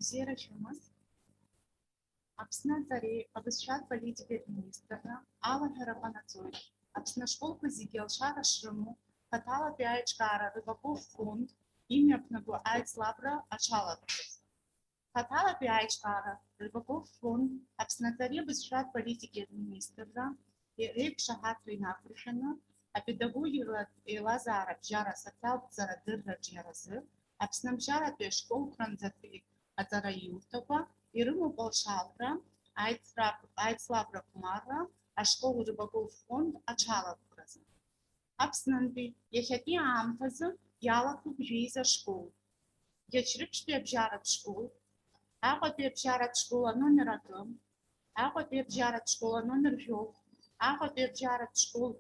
Ziyarışımız Apsına Zari, Abısşat Политики Министра, Алла Харапанацой, Апсна Школка Зигелшара Шрыму, Хатала Пиаечкара, Рыбаков фонд, имя Пнагу Айцлабра Ачала. Хатала Пиаечкара, Рыбаков фонд, Апсна Зари, Абысшат Политики Министра, Рейк Шахатри Напришана, а педагоги Лазара Бжара Сатал Зарадырра Джаразы, Апснам Бжара Пешкол Кранзатри Атара Юртова, Ирыму Болшалра, Айцлабра Кумара, а школу Рыбаков фонд Ачала Куразы. Апснанби, Яхати Амтазы, Ялаку Бжиза школ. Ячрыкшпе Бжарат школ, Ахопе Бжарат школа номер 1, Ахопе Бжарат школа номер 5, Ахопе Бжарат школ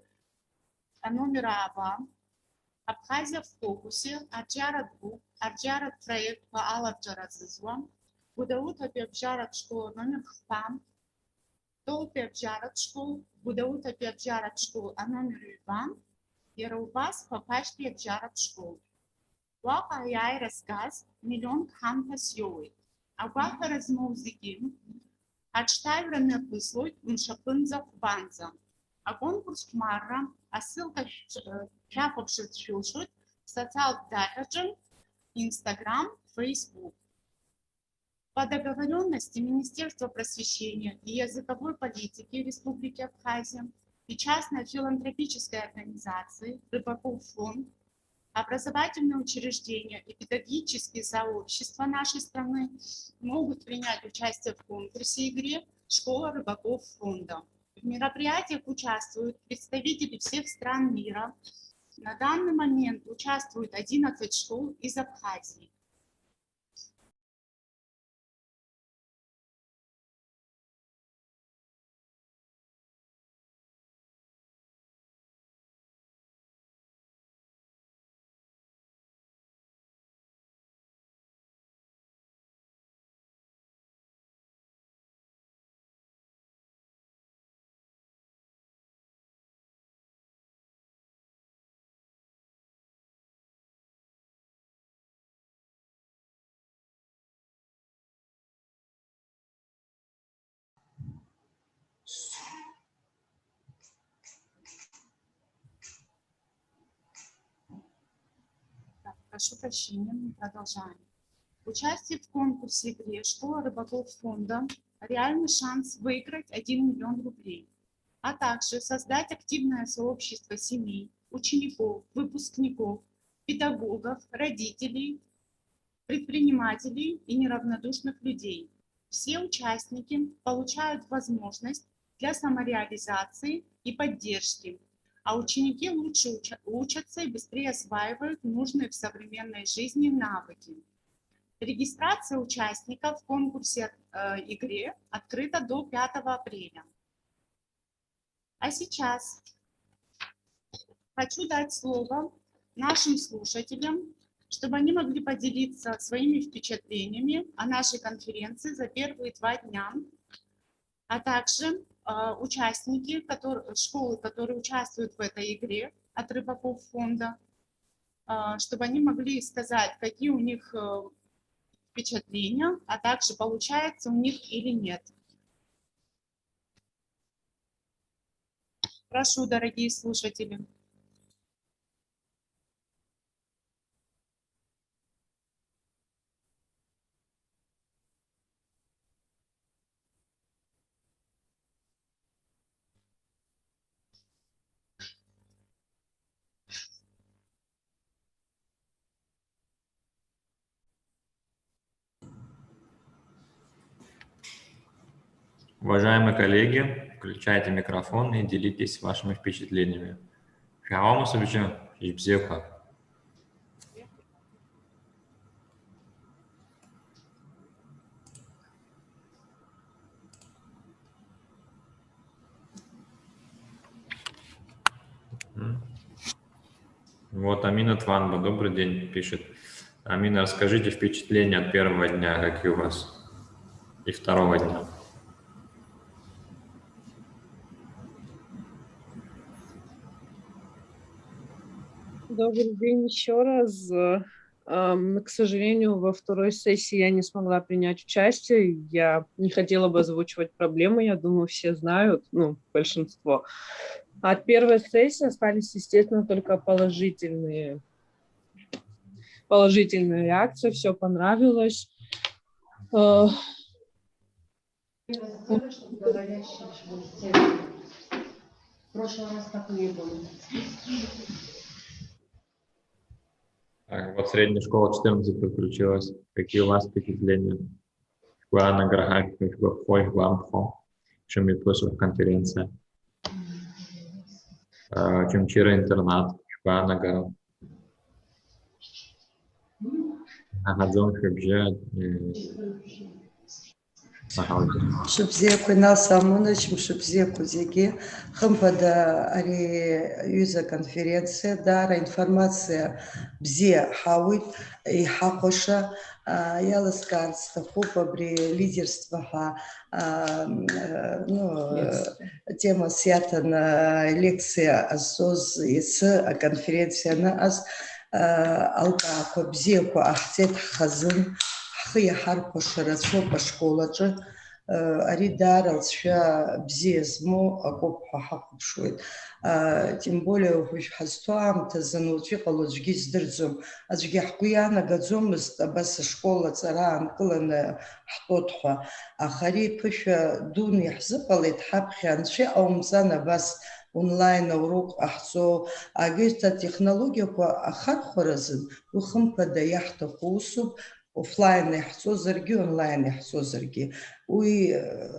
номер 2, Абхазия в фокусе, Арджара 2, Арджара проект по Алабджара Зызуам, Будаут Абжарат школа номер 2, Толпе Абжарат школ, Будаут Абжарат школ номер 2, Яраубас Папашки Абжарат школ. Вака яй разгаз миллион хампас йой. Агуаха размоузигим, Ачтай время выслой Мшапынза Банза. А конкурс Хмарра, а ссылка Шафовшит Шилшут, социал Дахаджин, Инстаграм, Фейсбук. По договоренности Министерства просвещения и языковой политики Республики Абхазия и частной филантропической организации Рыбаков фонд, образовательные учреждения и педагогические сообщества нашей страны могут принять участие в конкурсе игре «Школа Рыбаков фонда». В мероприятиях участвуют представители всех стран мира. На данный момент участвуют 11 школ из Абхазии. Прошу прощения, мы продолжаем. Участие в конкурсе игре «Школа Рыбаков фонда» реальный шанс выиграть 1 миллион рублей, а также создать активное сообщество семей, учеников, выпускников, педагогов, родителей, предпринимателей и неравнодушных людей. Все участники получают возможность для самореализации и поддержки, а ученики лучше учатся и быстрее осваивают нужные в современной жизни навыки. Регистрация участников в конкурсе игре открыта до 5 апреля. А сейчас хочу дать слово нашим слушателям, чтобы они могли поделиться своими впечатлениями о нашей конференции за первые 2 дня, а также участники школы, которые участвуют в этой игре от Рыбаков фонда, чтобы они могли сказать, какие у них впечатления, а также получается у них или нет. Прошу, дорогие слушатели. Уважаемые коллеги, включайте микрофон и делитесь вашими впечатлениями. Вот Амина Тванба, добрый день, пишет. Амина, расскажите впечатления от первого дня, какие у вас, и второго дня. Добрый день еще раз. К сожалению, во второй сессии я не смогла принять участие. Я не хотела бы озвучивать проблемы, я думаю, все знают, ну, большинство. От первой сессии остались, естественно, только положительные реакции, все понравилось. В прошлый раз так не было. Так, вот средняя школа 14 подключилась. Какие у вас впечатления? Главное, график, какой вам чем и после конференции. Чем чира интернат, главное, нагадзон хебже. Шубзеку на самом шубзеку зиги хампада ари юза конференция дара информация бзе хауит и хакоша яласкан стахупа при лидерства тема святана лекция азоз из конференция на аз алка бзеку ахтет хазын خي حرب الشراسو بشكولة أريد أرى شيء بزيزمو أقوب حق بشوي تيم بوله وش حسوا عم تزنوتي قالوا جيز درزم أجي حقويا أنا قدزم بس شكولة صراحة كلنا حطوتها آخري بش دون يحزق اللي تحب خيان شيء أو مزنا بس أونلاين أوروق أحسو أجيت التكنولوجيا وأخر خرزن وخم بدا يحتقوسب офлайн يحصوزرجي онлайн يحصوزرجي وي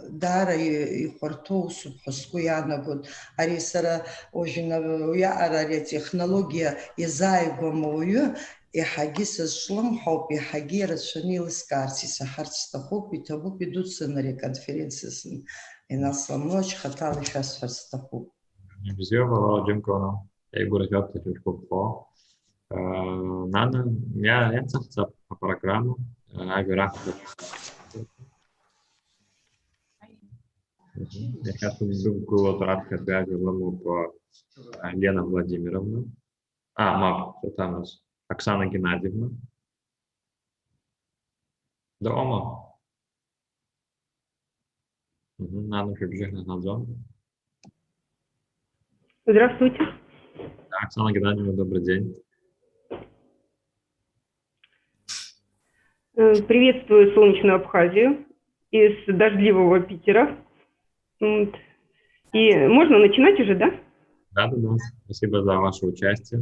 دارا يقرطو سبحسكو يعني قد أريسرا وجنا ويا أرى تكنولوجيا يزايغو مويو يحجيس الشلم حب يحجي رشني لسكارتي سحرت استخوب يتبو بدوت سنري конференциясын иналсамоч хатали сейчас ферстаху Бзева Владимировна, я говорю, что ты по надо, я цахца по программу, аграх. Я сейчас думаю, тратка опять по Лена Владимировна. Мап, что там у нас? Оксана Геннадьевна. Дома. Надо прибежать на зону. Здравствуйте. Оксана Геннадьевна, добрый день. Приветствую солнечную Абхазию из дождливого Питера. И можно начинать уже, да? Да. Спасибо за ваше участие.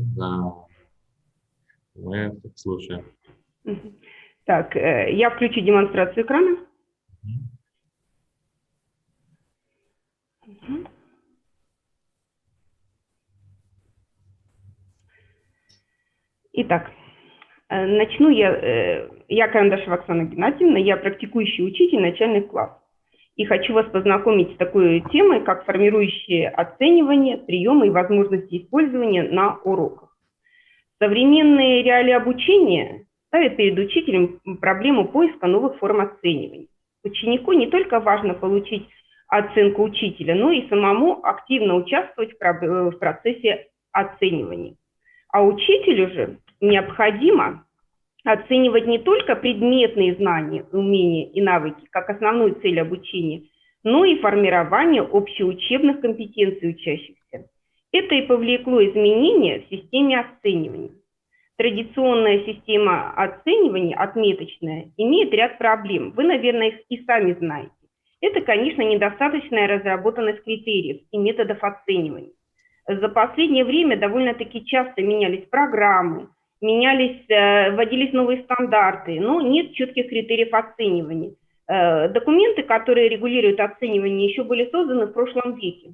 Мы слушаем. Так, я включу демонстрацию экрана. Итак, начну я Карандашева Оксана Геннадьевна, я практикующий учитель начальных классов. И хочу вас познакомить с такой темой, как формирующее оценивание, приемы и возможности использования на уроках. Современные реалии обучения ставят перед учителем проблему поиска новых форм оценивания. Ученику не только важно получить оценку учителя, но и самому активно участвовать в процессе оценивания. А учителю же необходимо оценивать не только предметные знания, умения и навыки, как основную цель обучения, но и формирование общеучебных компетенций учащихся. Это и повлекло изменения в системе оценивания. Традиционная система оценивания, отметочная, имеет ряд проблем. Вы, наверное, их и сами знаете. Это, конечно, недостаточная разработанность критериев и методов оценивания. За последнее время довольно-таки часто менялись программы, вводились новые стандарты, но нет четких критериев оценивания. Документы, которые регулируют оценивание, еще были созданы в прошлом веке.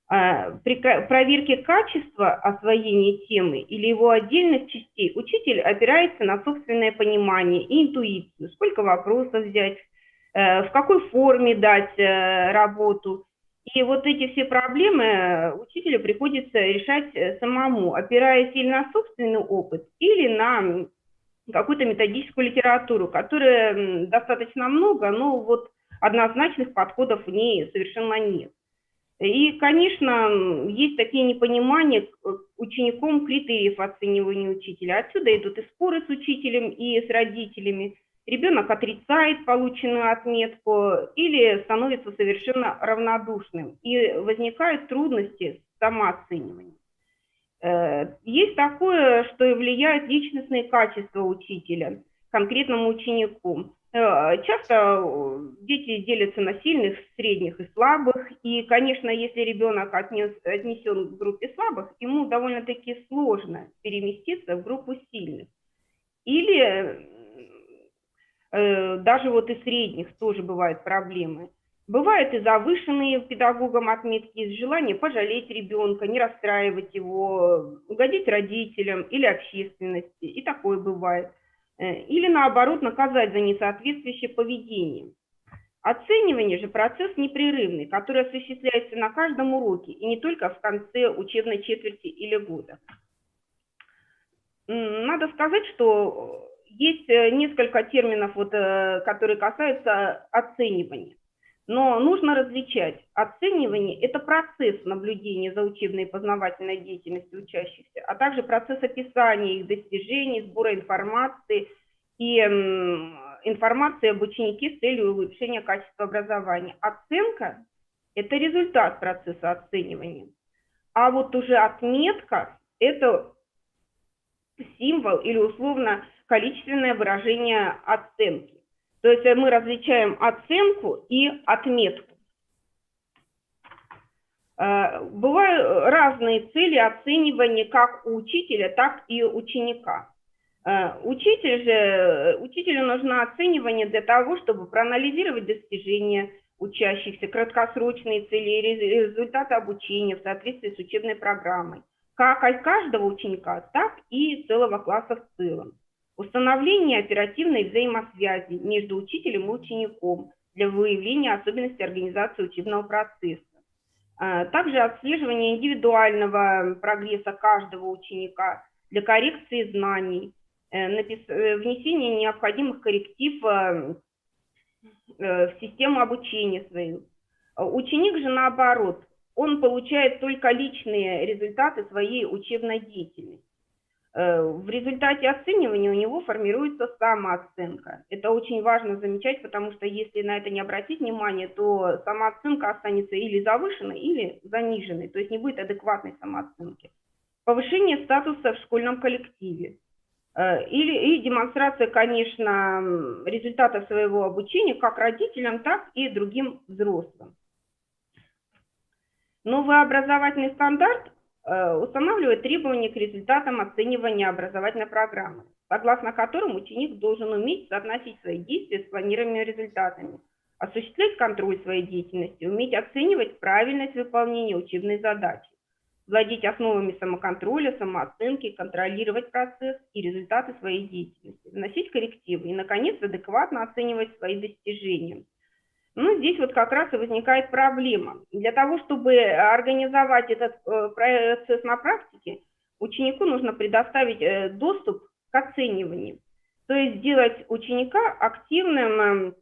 При проверке качества освоения темы или его отдельных частей учитель опирается на собственное понимание и интуицию, сколько вопросов взять, в какой форме дать работу. И вот эти все проблемы учителю приходится решать самому, опираясь или на собственный опыт, или на какую-то методическую литературу, которая достаточно много, но вот однозначных подходов в ней совершенно нет. И, конечно, есть такие непонимания к ученикам критериев оценивания учителя. Отсюда идут и споры с учителем, и с родителями. Ребенок отрицает полученную отметку или становится совершенно равнодушным. И возникают трудности с самооцениванием. Есть такое, что и влияет личностные качества учителя конкретному ученику. Часто дети делятся на сильных, средних и слабых. И, конечно, если ребенок отнесен к группе слабых, ему довольно-таки сложно переместиться в группу сильных. Или даже вот и средних тоже бывают проблемы. Бывают и завышенные педагогом отметки из желания пожалеть ребенка, не расстраивать его, угодить родителям или общественности. И такое бывает. Или наоборот наказать за несоответствующее поведение. Оценивание же процесс непрерывный, который осуществляется на каждом уроке и не только в конце учебной четверти или года. Надо сказать, что есть несколько терминов, которые касаются оценивания. Но нужно различать. Оценивание – это процесс наблюдения за учебной и познавательной деятельностью учащихся, а также процесс описания их достижений, сбора информации и информации об ученике с целью улучшения качества образования. Оценка – это результат процесса оценивания. А вот уже отметка – это символ или условно количественное выражение оценки. То есть мы различаем оценку и отметку. Бывают разные цели оценивания как у учителя, так и у ученика. Учителю нужно оценивание для того, чтобы проанализировать достижения учащихся, краткосрочные цели и результаты обучения в соответствии с учебной программой, как от каждого ученика, так и целого класса в целом. Установление оперативной взаимосвязи между учителем и учеником для выявления особенностей организации учебного процесса. Также отслеживание индивидуального прогресса каждого ученика для коррекции знаний, внесение необходимых корректив в систему обучения свою. Ученик же наоборот, он получает только личные результаты своей учебной деятельности. В результате оценивания у него формируется самооценка. Это очень важно замечать, потому что если на это не обратить внимание, то самооценка останется или завышенной, или заниженной, то есть не будет адекватной самооценки. Повышение статуса в школьном коллективе. И демонстрация, конечно, результатов своего обучения как родителям, так и другим взрослым. Новый образовательный стандарт устанавливает требования к результатам оценивания образовательной программы, согласно которым ученик должен уметь соотносить свои действия с планируемыми результатами, осуществлять контроль своей деятельности, уметь оценивать правильность выполнения учебной задачи, владеть основами самоконтроля, самооценки, контролировать процесс и результаты своей деятельности, вносить коррективы и, наконец, адекватно оценивать свои достижения. Ну, здесь вот как раз и возникает проблема. Для того, чтобы организовать этот процесс на практике, ученику нужно предоставить доступ к оцениванию, то есть сделать ученика активным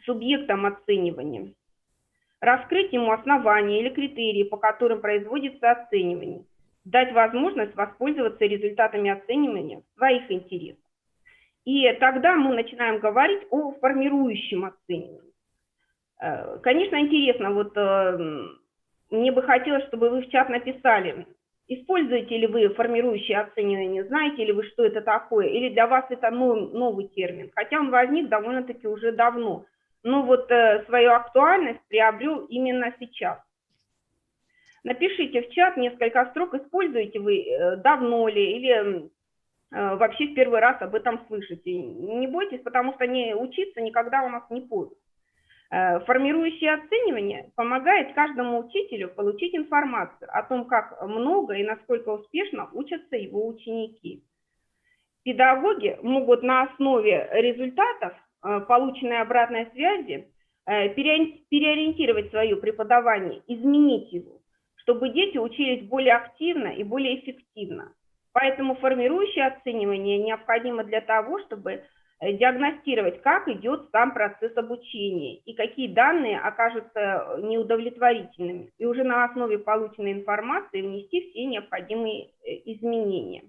субъектом оценивания, раскрыть ему основания или критерии, по которым производится оценивание, дать возможность воспользоваться результатами оценивания в своих интересах. И тогда мы начинаем говорить о формирующем оценивании. Конечно, интересно, мне бы хотелось, чтобы вы в чат написали, используете ли вы формирующее оценивание, знаете ли вы, что это такое, или для вас это новый термин, хотя он возник довольно-таки уже давно, но свою актуальность приобрел именно сейчас. Напишите в чат несколько строк, используете вы давно ли, или вообще в первый раз об этом слышите. Не бойтесь, потому что учиться никогда у нас не поздно. Формирующее оценивание помогает каждому учителю получить информацию о том, как много и насколько успешно учатся его ученики. Педагоги могут на основе результатов полученной обратной связи переориентировать свое преподавание, изменить его, чтобы дети учились более активно и более эффективно. Поэтому формирующее оценивание необходимо для того, чтобы диагностировать, как идет сам процесс обучения и какие данные окажутся неудовлетворительными, и уже на основе полученной информации внести все необходимые изменения.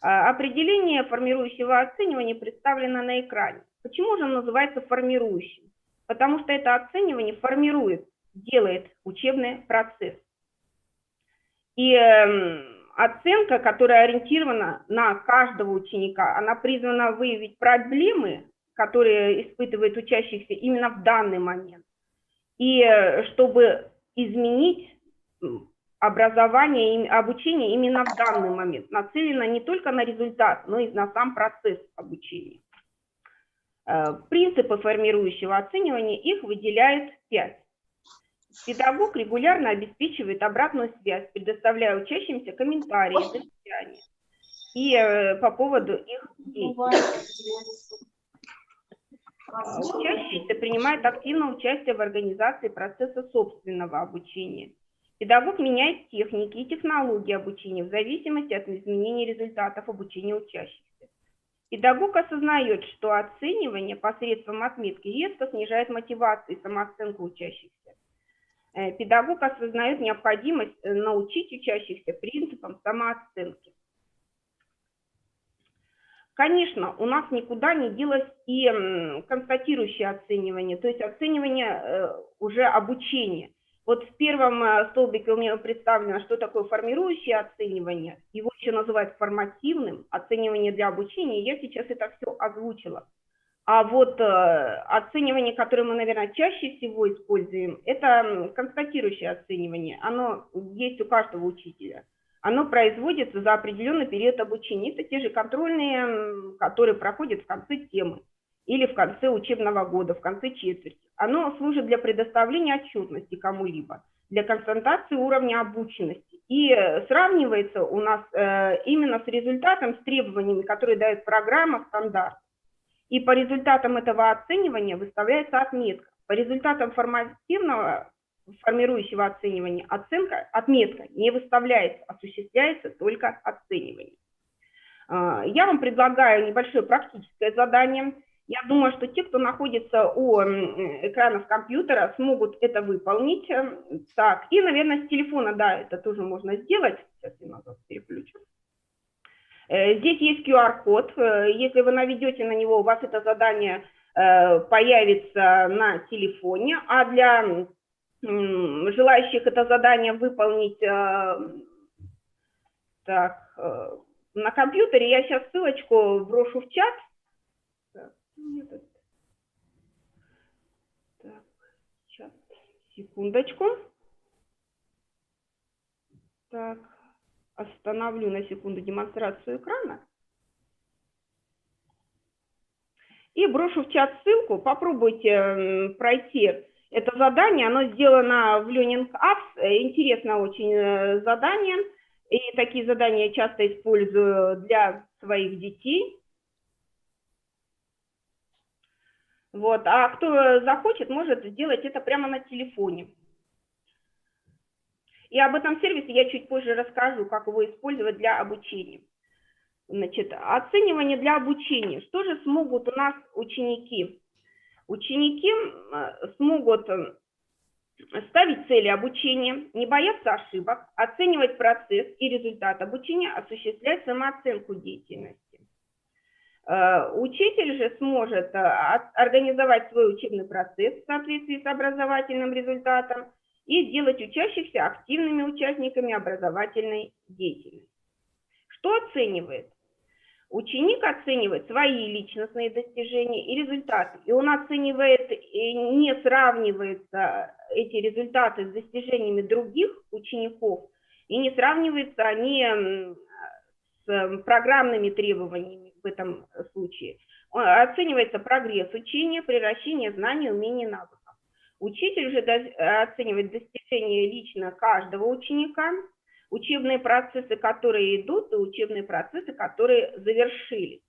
Определение формирующего оценивания представлено на экране. Почему же оно называется формирующим? Потому что это оценивание формирует, делает учебный процесс. И оценка, которая ориентирована на каждого ученика, она призвана выявить проблемы, которые испытывает учащихся именно в данный момент. И чтобы изменить образование и обучение именно в данный момент, нацелена не только на результат, но и на сам процесс обучения. Принципы формирующего оценивания, их выделяет 5. Педагог регулярно обеспечивает обратную связь, предоставляя учащимся комментарии, замечания и по поводу их действий. Учащиеся принимают активное участие в организации процесса собственного обучения. Педагог меняет техники и технологии обучения в зависимости от изменения результатов обучения учащихся. Педагог осознает, что оценивание посредством отметки резко снижает мотивацию и самооценку учащихся. Педагог осознает необходимость научить учащихся принципам самооценки. Конечно, у нас никуда не делось и констатирующее оценивание, то есть оценивание уже обучения. Вот в первом столбике у меня представлено, что такое формирующее оценивание, его еще называют формативным, оценивание для обучения, я сейчас это все озвучила. А вот оценивание, которое мы, наверное, чаще всего используем, это констатирующее оценивание. Оно есть у каждого учителя. Оно производится за определенный период обучения. Это те же контрольные, которые проходят в конце темы или в конце учебного года, в конце четверти. Оно служит для предоставления отчетности кому-либо, для констатации уровня обученности. И сравнивается у нас именно с результатом, с требованиями, которые дает программа, стандарт. И по результатам этого оценивания выставляется отметка. По результатам формативного формирующего оценивания отметка не выставляется, осуществляется только оценивание. Я вам предлагаю небольшое практическое задание. Я думаю, что те, кто находится у экранов компьютера, смогут это выполнить. Так, и, наверное, с телефона, да, это тоже можно сделать. Сейчас я назад переключу. Здесь есть QR-код. Если вы наведете на него, у вас это задание появится на телефоне. А для желающих это задание выполнить так, на компьютере, я сейчас ссылочку брошу в чат. Так, сейчас, секундочку. Так. Остановлю на секунду демонстрацию экрана. И брошу в чат ссылку. Попробуйте пройти это задание. Оно сделано в Learning Apps. Интересное очень задание. И такие задания я часто использую для своих детей. Вот. А кто захочет, может сделать это прямо на телефоне. И об этом сервисе я чуть позже расскажу, как его использовать для обучения. Значит, оценивание для обучения. Что же смогут у нас ученики? Ученики смогут ставить цели обучения, не бояться ошибок, оценивать процесс и результат обучения, осуществлять самооценку деятельности. Учитель же сможет организовать свой учебный процесс в соответствии с образовательным результатом и делать учащихся активными участниками образовательной деятельности. Что оценивает? Ученик оценивает свои личностные достижения и результаты. И он оценивает, и не сравнивается эти результаты с достижениями других учеников, и не сравниваются они с программными требованиями в этом случае. Оценивается прогресс учения, превращение знаний, умений, навыков. Учитель уже оценивает достижения лично каждого ученика, учебные процессы, которые идут, и учебные процессы, которые завершились.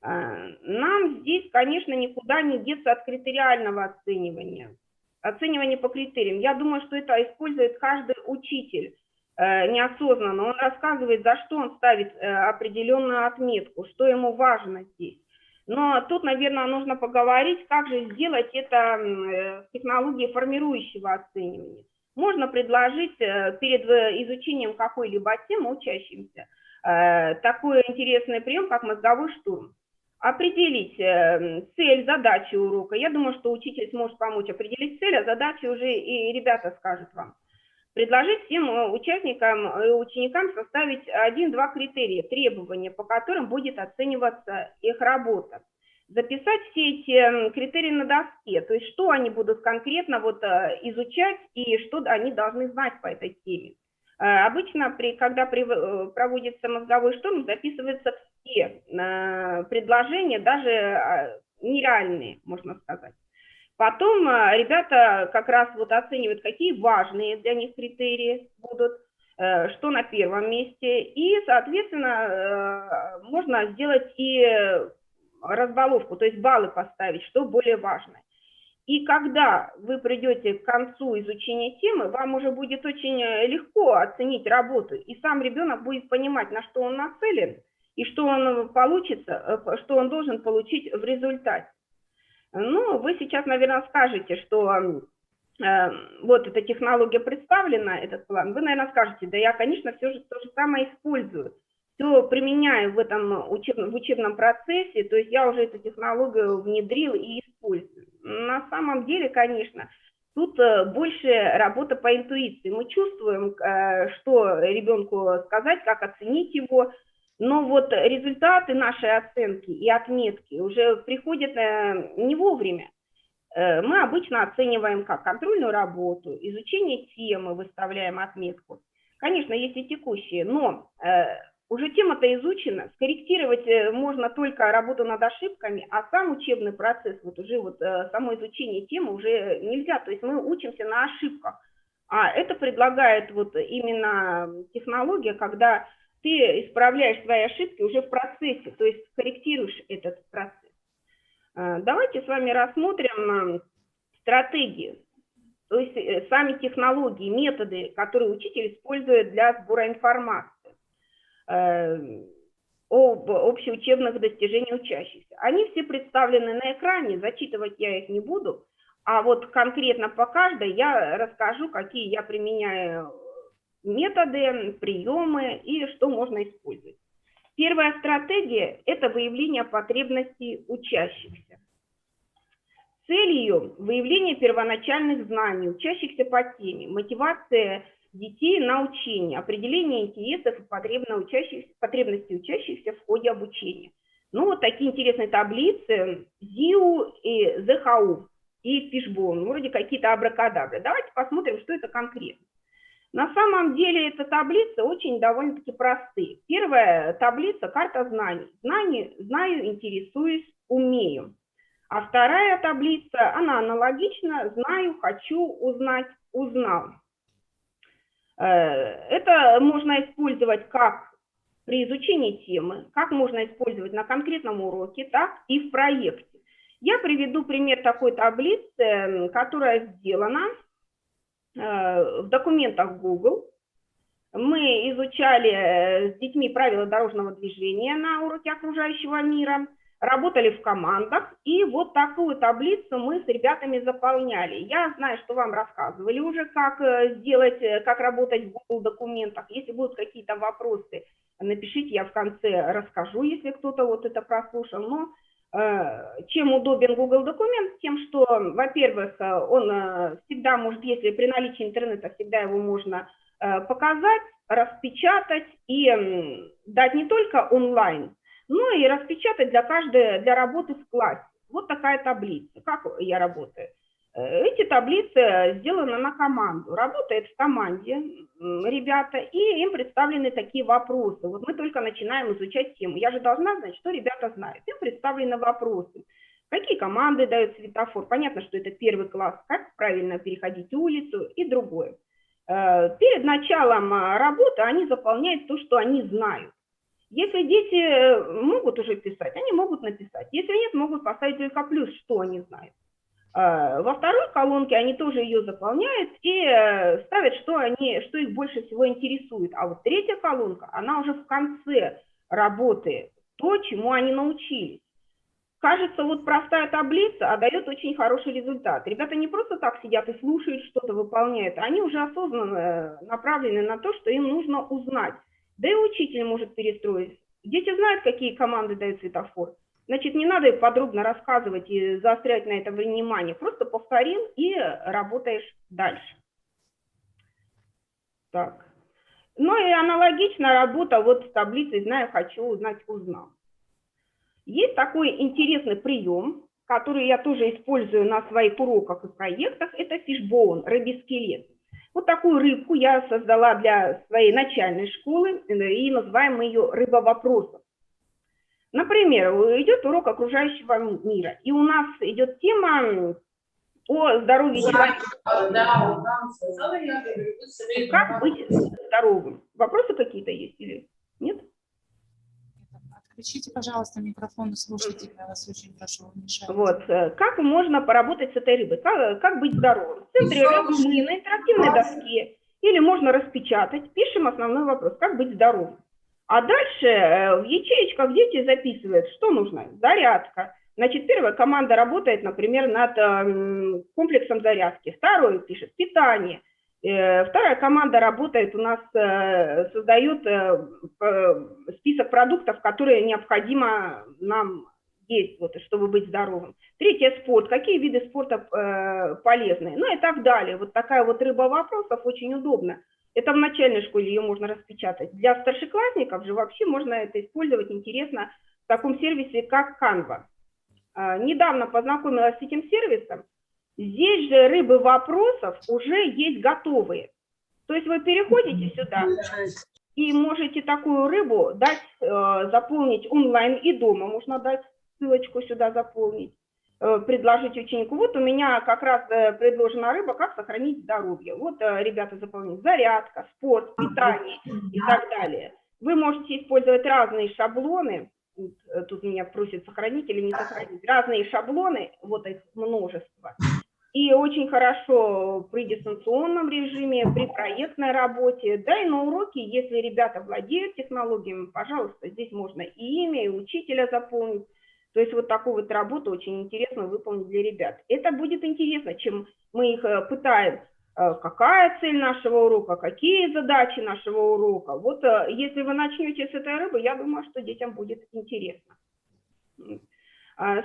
Нам здесь, конечно, никуда не деться от критериального оценивания. Оценивание по критериям. Я думаю, что это использует каждый учитель неосознанно. Он рассказывает, за что он ставит определенную отметку, что ему важно здесь. Но тут, наверное, нужно поговорить, как же сделать это в технологии формирующего оценивания. Можно предложить перед изучением какой-либо темы учащимся такой интересный прием, как мозговой штурм. Определить цель, задачи урока. Я думаю, что учитель сможет помочь определить цель, а задачи уже и ребята скажут вам. Предложить всем участникам и ученикам составить 1-2 критерия, требования, по которым будет оцениваться их работа. Записать все эти критерии на доске, то есть что они будут конкретно вот изучать и что они должны знать по этой теме. Обычно, когда проводится мозговой штурм, записываются все предложения, даже нереальные, можно сказать. Потом ребята как раз вот оценивают, какие важные для них критерии будут, что на первом месте. И, соответственно, можно сделать и разбаловку, то есть баллы поставить, что более важно. И когда вы придете к концу изучения темы, вам уже будет очень легко оценить работу, и сам ребенок будет понимать, на что он нацелен, и что он получится, что он должен получить в результате. Ну, вы сейчас, наверное, скажете, что вот эта технология представлена, этот план. Вы, наверное, скажете, да я, конечно, все же то же самое использую. Все применяю в этом учебном процессе, то есть я уже эту технологию внедрил и использую. На самом деле, конечно, тут больше работа по интуиции. Мы чувствуем, что ребенку сказать, как оценить его, но вот результаты нашей оценки и отметки уже приходят не вовремя. Мы обычно оцениваем как контрольную работу, изучение темы, выставляем отметку. Конечно, есть и текущие, но уже тема-то изучена, скорректировать можно только работу над ошибками, а сам учебный процесс, вот уже вот само изучение темы уже нельзя, то есть мы учимся на ошибках. А это предлагает вот именно технология, когда ты исправляешь свои ошибки уже в процессе, то есть корректируешь этот процесс. Давайте с вами рассмотрим стратегии, то есть сами технологии, методы, которые учитель использует для сбора информации об общеучебных достижениях учащихся. Они все представлены на экране, зачитывать я их не буду, а вот конкретно по каждой я расскажу, какие я применяю методы, приемы и что можно использовать. Первая стратегия – это выявление потребностей учащихся. Цель ее – выявление первоначальных знаний учащихся по теме, мотивация детей на учение, определение интересов и потребностей учащихся в ходе обучения. Ну, вот такие интересные таблицы ЗИУ и ЗХУ и Фишбон, вроде какие-то абракадабры. Давайте посмотрим, что это конкретно. На самом деле эта таблица очень довольно-таки простые. Первая таблица – карта знаний. Знаю, интересуюсь, умею. А вторая таблица, она аналогична, знаю, хочу узнать, узнал. Это можно использовать как при изучении темы, как можно использовать на конкретном уроке, так и в проекте. Я приведу пример такой таблицы, которая сделана в документах Google. Мы изучали с детьми правила дорожного движения на уроке окружающего мира, работали в командах, и вот такую таблицу мы с ребятами заполняли. Я знаю, что вам рассказывали уже, как сделать, как работать в Google документах. Если будут какие-то вопросы, напишите, я в конце расскажу, если кто-то вот это прослушал. Но чем удобен Google документ? Тем, что, во-первых, он всегда может, если при наличии интернета, всегда его можно показать, распечатать и дать не только онлайн, но и распечатать для работы в классе. Вот такая таблица. Как я работаю? Эти таблицы сделаны на команду. Работает в команде ребята, и им представлены такие вопросы. Вот мы только начинаем изучать тему. Я же должна знать, что ребята знают. Им представлены вопросы. Какие команды дают светофор? Понятно, что это первый класс. Как правильно переходить улицу и другое. Перед началом работы они заполняют то, что они знают. Если дети могут уже писать, они могут написать. Если нет, могут поставить только плюс, что они знают. Во второй колонке они тоже ее заполняют и ставят, что их больше всего интересует. А вот третья колонка, она уже в конце работы, то, чему они научились. кажется, вот простая таблица, а дает очень хороший результат. Ребята не просто так сидят и слушают, что-то выполняют, они уже осознанно направлены на то, что им нужно узнать. Да и учитель может перестроить. Дети знают, какие команды дают светофор. Значит, не надо подробно рассказывать и заострять на это внимание. Просто повторил и работаешь дальше. Так. Ну и аналогично работа вот с таблицей «Знаю, хочу, узнать, узнал». Есть такой интересный прием, который я тоже использую на своих уроках и проектах. Это фишбоун, рыбий-скелет. Вот такую рыбку я создала для своей начальной школы и называем ее «Рыба вопросов». Например, идет урок окружающего мира, и у нас идет тема о здоровье человека. Как быть здоровым? Вопросы какие-то есть или нет? Отключите, пожалуйста, микрофон у слушателя, я вас очень прошу, мешать. Вот, как можно поработать с этой рыбой? Как быть здоровым? В центре рыбы мы на интерактивной доске, или можно распечатать, пишем основной вопрос, как быть здоровым. А дальше в ячеечках дети записывают, что нужно. Зарядка. Значит, первая команда работает, например, над комплексом зарядки. Второй пишет питание. Вторая команда работает, у нас создает список продуктов, которые необходимо нам есть, вот, чтобы быть здоровым. Третья спорт. Какие виды спорта полезны? Ну и так далее. Вот такая вот рыба вопросов очень удобна. Это в начальной школе ее можно распечатать. Для старшеклассников же вообще можно это использовать интересно в таком сервисе, как Canva. Недавно познакомилась с этим сервисом. Здесь же рыбы вопросов уже есть готовые. То есть вы переходите сюда и можете такую рыбу дать, заполнить онлайн и дома. Можно дать ссылочку сюда заполнить, предложить ученику. Вот у меня как раз предложена рыба, как сохранить здоровье. Вот ребята заполняют зарядка, спорт, питание и так далее. Вы можете использовать разные шаблоны. Тут меня просят сохранить или не сохранить. Разные шаблоны, вот их множество. И очень хорошо при дистанционном режиме, при проектной работе, да и на уроке, если ребята владеют технологиями, пожалуйста, здесь можно и имя, и учителя заполнить. То есть вот такую вот работу очень интересно выполнить для ребят. Это будет интересно, чем мы их пытаем, какая цель нашего урока, какие задачи нашего урока. Вот если вы начнете с этой рыбы, я думаю, что детям будет интересно.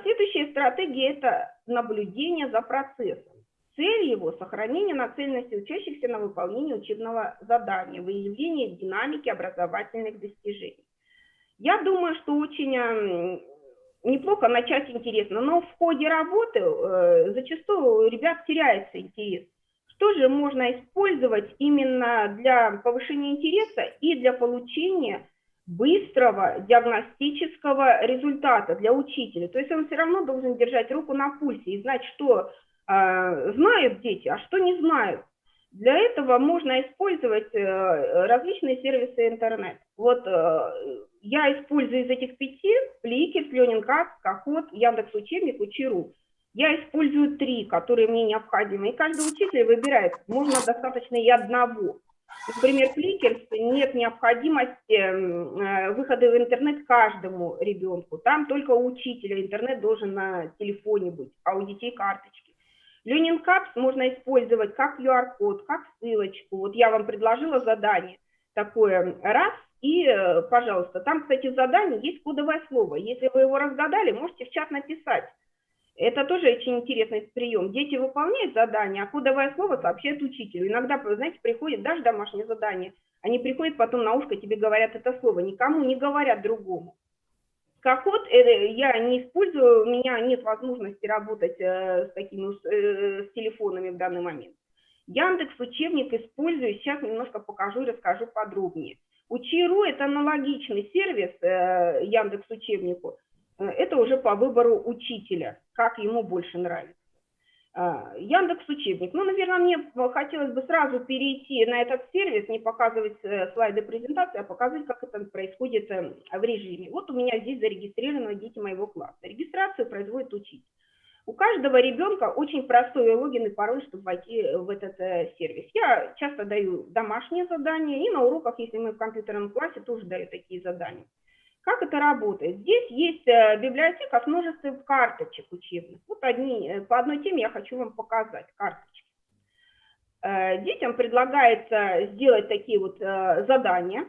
Следующая стратегия – это наблюдение за процессом. Цель его – сохранение нацеленности учащихся на выполнение учебного задания, выявление динамики образовательных достижений. Я думаю, что очень неплохо начать интересно, но в ходе работы зачастую у ребят теряется интерес. Что же можно использовать именно для повышения интереса и для получения быстрого диагностического результата для учителя? То есть он все равно должен держать руку на пульсе и знать, что знают дети, а что не знают. Для этого можно использовать различные сервисы интернет. Вот я использую из этих 5 Flickr, Learning-Apps, Kahoot, Яндекс.Учебник, Учи.ру. Я использую 3, которые мне необходимы. И каждый учитель выбирает, можно достаточно и одного. Например, Flickr нет необходимости выхода в интернет каждому ребенку. Там только у учителя интернет должен на телефоне быть, а у детей карточки. Learning-Apps можно использовать как QR-код, как ссылочку. Вот я вам предложила задание такое раз, и, пожалуйста, там, кстати, в задании есть кодовое слово. Если вы его разгадали, можете в чат написать. Это тоже очень интересный прием. Дети выполняют задание, а кодовое слово сообщают учителю. Иногда, знаете, приходит даже домашнее задание. Они приходят, потом на ушко тебе говорят это слово. Никому не говорят другому. Kahoot я не использую, у меня нет возможности работать с такими с телефонами в данный момент. Яндекс.Учебник использую, сейчас немножко покажу и расскажу подробнее. Учи.ру – это аналогичный сервис Яндекс.Учебнику. Это уже по выбору учителя, как ему больше нравится. Яндекс.Учебник. Ну, наверное, мне хотелось бы сразу перейти на этот сервис, не показывать слайды презентации, а показать, как это происходит в режиме. Вот у меня здесь зарегистрированы дети моего класса. Регистрацию производит учитель. У каждого ребенка очень простой логин и пароль, чтобы войти в этот сервис. Я часто даю домашние задания, и на уроках, если мы в компьютерном классе, тоже даю такие задания. Как это работает? Здесь есть библиотека с множеством карточек учебных. Вот по одной теме я хочу вам показать карточки. Детям предлагается сделать такие вот задания.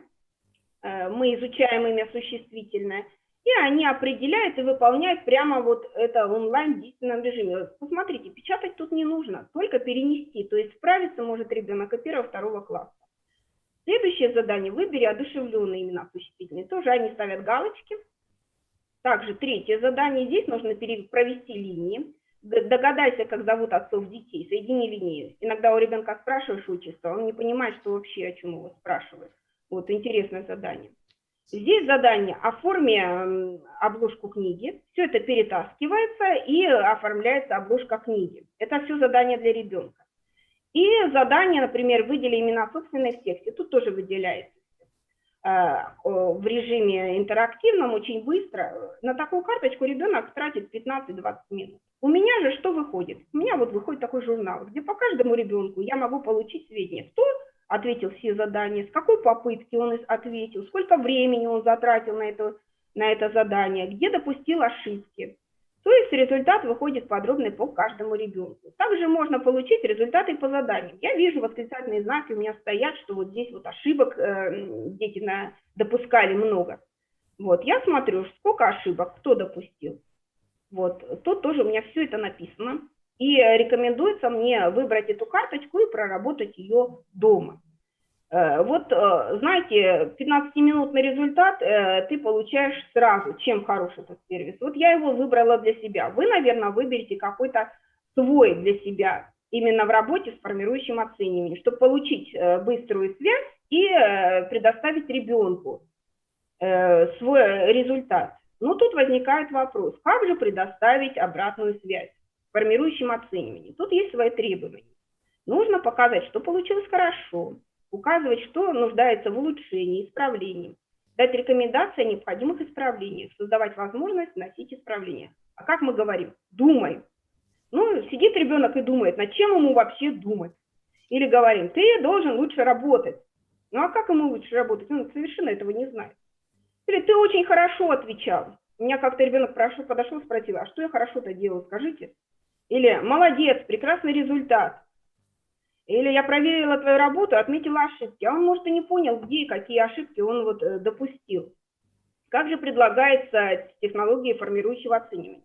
Мы изучаем имя существительное. И они определяют и выполняют прямо вот это онлайн в действенном режиме. Посмотрите, печатать тут не нужно, только перенести. То есть справиться может ребенок и 1-2 класса. Следующее задание. Выбери одушевленные имена существительные. Тоже они ставят галочки. Также третье задание. Здесь нужно провести линии. Догадайся, как зовут отцов детей. Соедини линии. Иногда у ребенка спрашиваешь отчество, он не понимает, что вообще, о чем его спрашивают. Вот интересное задание. Здесь задание: оформи обложку книги. Все это перетаскивается и оформляется обложка книги. Это все задание для ребенка. И задание, например, выдели имена собственные в тексте. Тут тоже выделяется в режиме интерактивном очень быстро. На такую карточку ребенок тратит 15-20 минут. У меня же что выходит? У меня вот выходит такой журнал, где по каждому ребенку я могу получить сведения, кто ответил все задания, с какой попытки он ответил, сколько времени он затратил на это задание, где допустил ошибки. То есть результат выходит подробный по каждому ребенку. Также можно получить результаты по заданиям. Я вижу восклицательные знаки у меня стоят, что вот здесь вот ошибок дети допускали много. Вот, я смотрю, сколько ошибок, кто допустил. Вот, тут тоже у меня все это написано. И рекомендуется мне выбрать эту карточку и проработать ее дома. Вот, знаете, 15-минутный результат ты получаешь сразу. Чем хорош этот сервис? Вот я его выбрала для себя. Вы, наверное, выберете какой-то свой для себя именно в работе с формирующим оцениванием, чтобы получить быструю связь и предоставить ребенку свой результат. Но тут возникает вопрос, как же предоставить обратную связь в формирующем оценивании? Тут есть свои требования. Нужно показать, что получилось хорошо, указывать, что нуждается в улучшении, исправлении, дать рекомендации о необходимых исправлениях, создавать возможность вносить исправления. А как мы говорим? Думай. Ну, сидит ребенок и думает, над чем ему вообще думать. Или говорим, ты должен лучше работать. Ну, а как ему лучше работать? Он совершенно этого не знает. Или ты очень хорошо отвечал. У меня как-то ребенок подошел и спросил, а что я хорошо-то делал, скажите? Или молодец, прекрасный результат. Или я проверила твою работу, отметила ошибки. А он, может, и не понял, где и какие ошибки он вот допустил. Как же предлагается технология формирующего оценивания?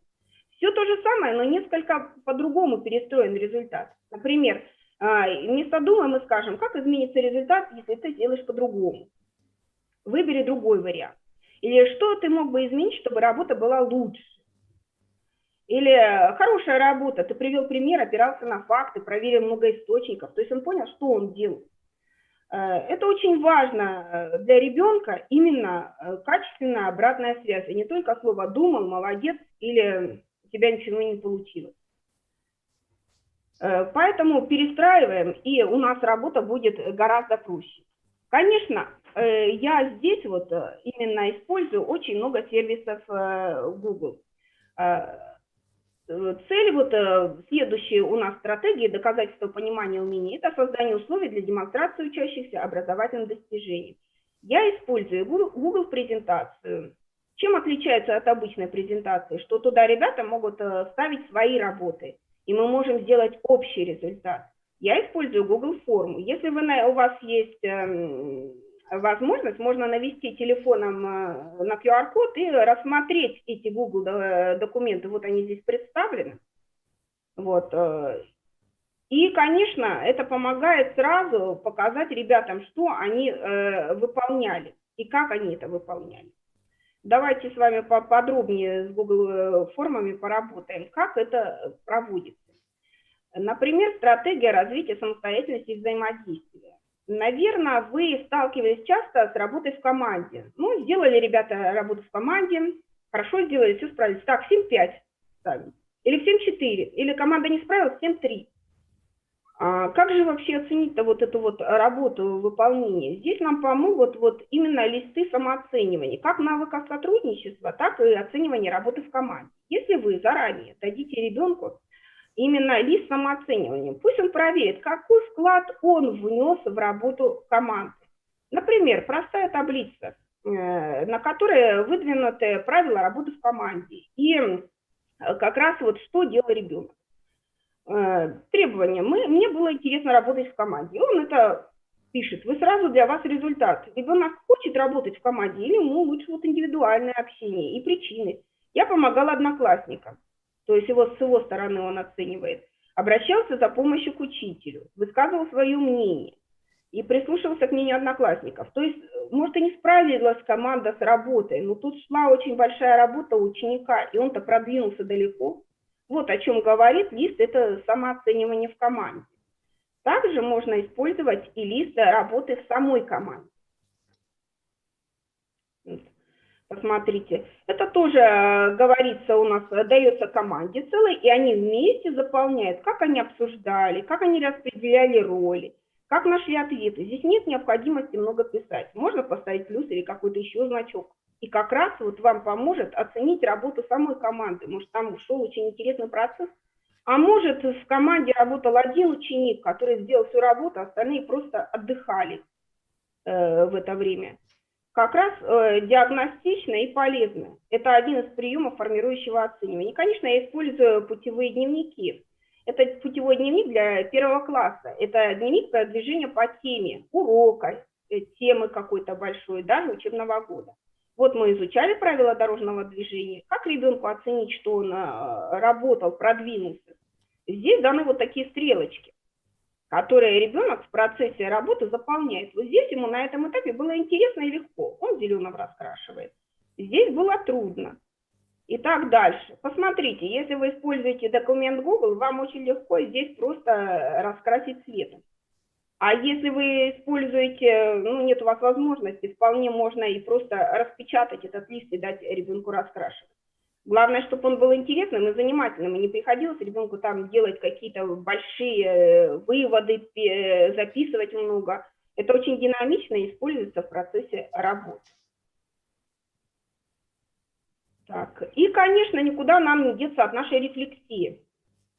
Все то же самое, но несколько по-другому перестроен результат. Например, вместо «думай» мы скажем, как изменится результат, если ты сделаешь по-другому. Выбери другой вариант. Или что ты мог бы изменить, чтобы работа была лучше. Или хорошая работа, ты привел пример, опирался на факты, проверил много источников. То есть он понял, что он делал. Это очень важно для ребенка, именно качественная обратная связь. И не только слово «думал», «молодец» или «у тебя ничего не получилось». Поэтому перестраиваем, и у нас работа будет гораздо проще. Конечно, я здесь вот именно использую очень много сервисов Google. Цель вот следующей у нас стратегии доказательства понимания умений – это создание условий для демонстрации учащихся образовательным достижениям. Я использую Google презентацию. Чем отличается от обычной презентации? Что туда ребята могут ставить свои работы, и мы можем сделать общий результат. Я использую Google форму. Если у вас есть возможность, можно навести телефоном на QR-код и рассмотреть эти Google документы. Вот они здесь представлены. Вот. И, конечно, это помогает сразу показать ребятам, что они выполняли и как они это выполняли. Давайте с вами поподробнее с Google формами поработаем, как это проводится. Например, стратегия развития самостоятельности и взаимодействия. Наверное, вы сталкивались часто с работой в команде. Ну, сделали ребята работу в команде, хорошо сделали, все справились. Так, 7-5 ставим. Или в 7-4. Или команда не справилась, 7-3. Как же вообще оценить-то вот эту вот работу выполнения? Здесь нам помогут вот именно листы самооценивания. Как навыков сотрудничества, так и оценивания работы в команде. Если вы заранее дадите ребенку именно лист самооценивания, пусть он проверит, какой вклад он внес в работу команды. Например, простая таблица. на которые выдвинуты правила работы в команде. И как раз вот что делал ребенок. Требования. Мне было интересно работать в команде. И он это пишет. Вы сразу для вас результат. Ребенок хочет работать в команде или ему лучше вот индивидуальное общение и причины. Я помогала одноклассникам. То есть его с его стороны он оценивает. Обращался за помощью к учителю. Высказывал свое мнение. И прислушивался к мнению одноклассников. То есть, может, и не справилась команда с работой, но тут шла очень большая работа у ученика, и он-то продвинулся далеко. Вот о чем говорит лист, это самооценивание в команде. Также можно использовать и лист работы в самой команде. Посмотрите, это тоже говорится у нас, дается команде целой, и они вместе заполняют, как они обсуждали, как они распределяли роли. Как нашли ответы? Здесь нет необходимости много писать. Можно поставить плюс или какой-то еще значок. И как раз вот вам поможет оценить работу самой команды. Может, там шел очень интересный процесс. А может, в команде работал один ученик, который сделал всю работу, а остальные просто отдыхали в это время. Как раз диагностично и полезно. Это один из приемов формирующего оценивания. И, конечно, я использую путевые дневники. Это путевой дневник для 1 класса. Это дневник продвижения по теме урока, темы какой-то большой, даже учебного года. Вот мы изучали правила дорожного движения. Как ребенку оценить, что он работал, продвинулся? Здесь даны вот такие стрелочки, которые ребенок в процессе работы заполняет. Вот здесь ему на этом этапе было интересно и легко. Он зеленым раскрашивает. Здесь было трудно. И так дальше. Посмотрите, если вы используете документ Google, вам очень легко здесь просто раскрасить цветом. А если вы используете, ну, нет у вас возможности, вполне можно и просто распечатать этот лист и дать ребенку раскрашивать. Главное, чтобы он был интересным и занимательным, и не приходилось ребенку там делать какие-то большие выводы, записывать много. Это очень динамично и используется в процессе работы. Так. И, конечно, никуда нам не деться от нашей рефлексии.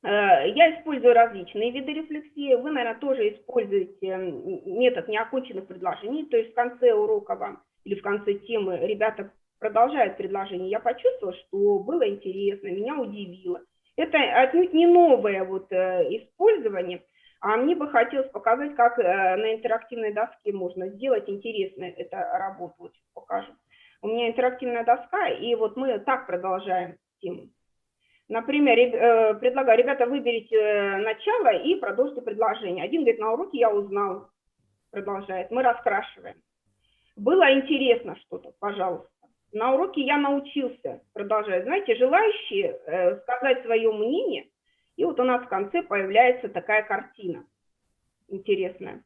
Я использую различные виды рефлексии. Вы, наверное, тоже используете метод неоконченных предложений. То есть в конце урока вам или в конце темы ребята продолжают предложение. Я почувствовала, что было интересно, меня удивило. Это отнюдь не новое вот использование, а мне бы хотелось показать, как на интерактивной доске можно сделать интересно эту работу. Вот сейчас покажу. У меня интерактивная доска, и вот мы так продолжаем тему. Например, предлагаю, ребята, выберите начало и продолжите предложение. Один говорит, на уроке я узнал, продолжает, мы раскрашиваем. Было интересно что-то, пожалуйста. На уроке я научился, продолжает. Знаете, желающие сказать свое мнение, и вот у нас в конце появляется такая картина интересная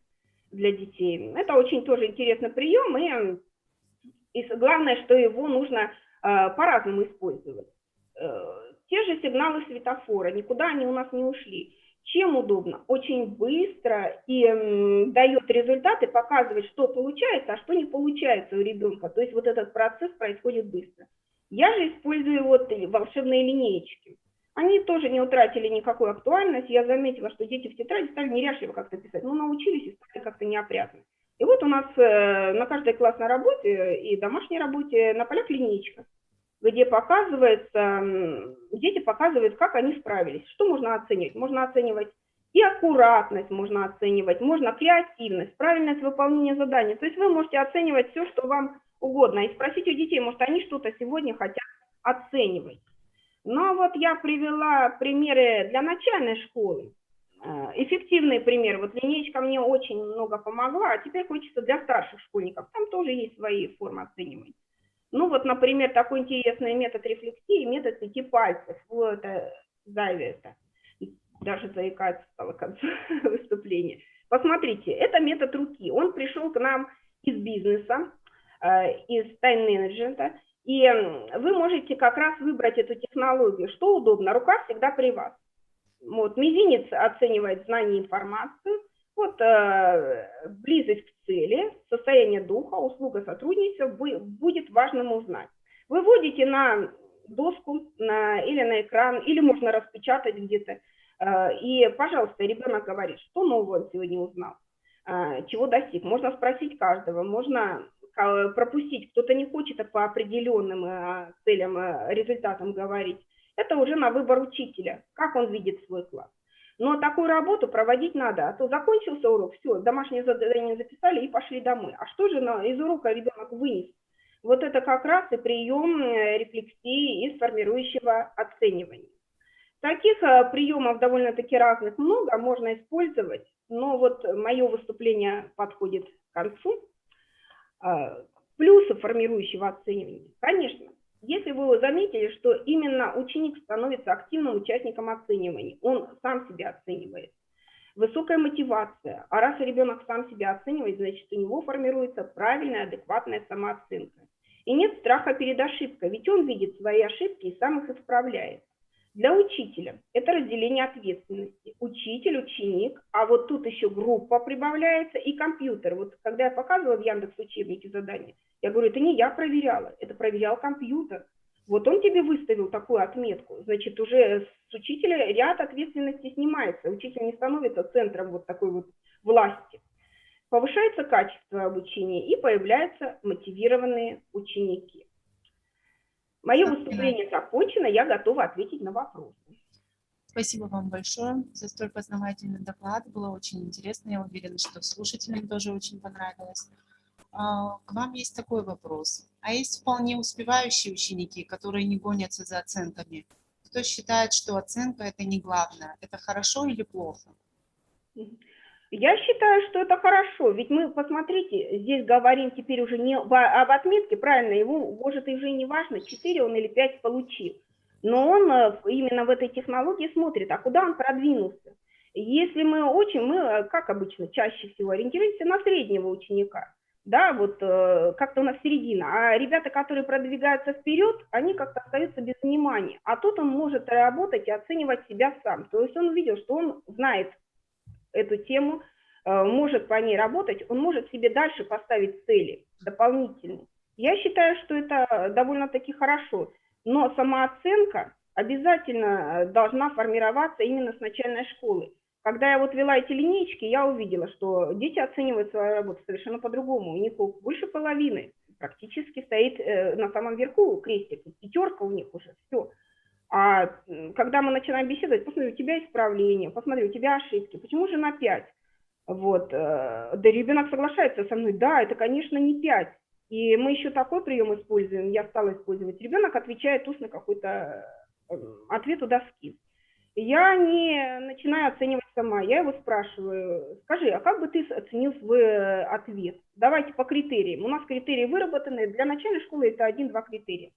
для детей. Это очень тоже интересный прием, и главное, что его нужно по-разному использовать. Те же сигналы светофора, никуда они у нас не ушли. Чем удобно? Очень быстро и дает результаты, показывает, что получается, а что не получается у ребенка. То есть вот этот процесс происходит быстро. Я же использую вот волшебные линеечки. Они тоже не утратили никакую актуальность. Я заметила, что дети в тетради стали неряшливо как-то писать, но научились и стали как-то неопрятно. И вот у нас на каждой классной работе и домашней работе на полях линейка, где показывается, дети показывают, как они справились. Что можно оценивать? Можно оценивать и аккуратность, можно оценивать, можно креативность, правильность выполнения задания. То есть вы можете оценивать все, что вам угодно. И спросить у детей, может, они что-то сегодня хотят оценивать. Но вот я привела примеры для начальной школы. Эффективный пример. Вот линеечка мне очень много помогла, а теперь хочется для старших школьников. Там тоже есть свои формы оценивания. Ну вот, например, такой интересный метод рефлексии, метод 5 пальцев. Вот это Зайве, даже заикаться стало к концу выступления. Посмотрите, это метод руки. Он пришел к нам из бизнеса, из тайм-менеджмента. И вы можете как раз выбрать эту технологию. Что удобно? Рука всегда при вас. Вот, мизинец оценивает знание и информацию, вот, близость к цели, состояние духа, услуга сотрудничества будет важным узнать. Вы вводите на доску или на экран, или можно распечатать где-то, и, пожалуйста, ребенок говорит, что нового он сегодня узнал, чего достиг. Можно спросить каждого, можно пропустить, кто-то не хочет по определенным целям, результатам говорить. Это уже на выбор учителя, как он видит свой класс. Но такую работу проводить надо, а то закончился урок, все, домашнее задание записали и пошли домой. А что же из урока ребенок вынес? Вот это как раз и прием рефлексии и формирующего оценивания. Таких приемов довольно-таки разных много, можно использовать, но вот мое выступление подходит к концу. Плюсы формирующего оценивания. Конечно, если вы заметили, что именно ученик становится активным участником оценивания, он сам себя оценивает. Высокая мотивация, а раз ребенок сам себя оценивает, значит у него формируется правильная, адекватная самооценка. И нет страха перед ошибкой, ведь он видит свои ошибки и сам их исправляет. Для учителя это разделение ответственности. Учитель, ученик, а вот тут еще группа прибавляется и компьютер. Вот когда я показывала в Яндекс.Учебнике задание, я говорю, это не я проверяла, это проверял компьютер. Вот он тебе выставил такую отметку, значит уже с учителя ряд ответственности снимается. Учитель не становится центром вот такой вот власти. Повышается качество обучения и появляются мотивированные ученики. Мое выступление закончено, я готова ответить на вопросы. Спасибо вам большое за столь познавательный доклад. Было очень интересно. Я уверена, что слушателям тоже очень понравилось. К вам есть такой вопрос. А есть вполне успевающие ученики, которые не гонятся за оценками? Кто считает, что оценка – это не главное? Это хорошо или плохо? Я считаю, что это хорошо, ведь мы, посмотрите, здесь говорим теперь уже не об отметке, правильно, его, может, и уже не важно, 4 он или 5 получил, но он именно в этой технологии смотрит, а куда он продвинулся. Если мы, как обычно, чаще всего ориентируемся на среднего ученика, да, вот как-то у нас середина, а ребята, которые продвигаются вперед, они как-то остаются без внимания, а тут он может работать и оценивать себя сам, то есть он увидел, что он знает эту тему, может по ней работать, он может себе дальше поставить цели дополнительные. Я считаю, что это довольно-таки хорошо, но самооценка обязательно должна формироваться именно с начальной школы. Когда я вот вела эти линейки, я увидела, что дети оценивают свою работу совершенно по-другому. У них больше половины практически стоит на самом верху крестик, 5 у них уже, все. А когда мы начинаем беседовать, посмотри, у тебя исправление, посмотри, у тебя ошибки, почему же на 5? Вот, да ребенок соглашается со мной, да, это, конечно, не 5. И мы еще такой прием используем, я стала использовать. Ребенок отвечает устно какой-то ответ у доски. Я не начинаю оценивать сама, я его спрашиваю, скажи, а как бы ты оценил свой ответ? Давайте по критериям. У нас критерии выработаны, для начальной школы это 1-2 критерия.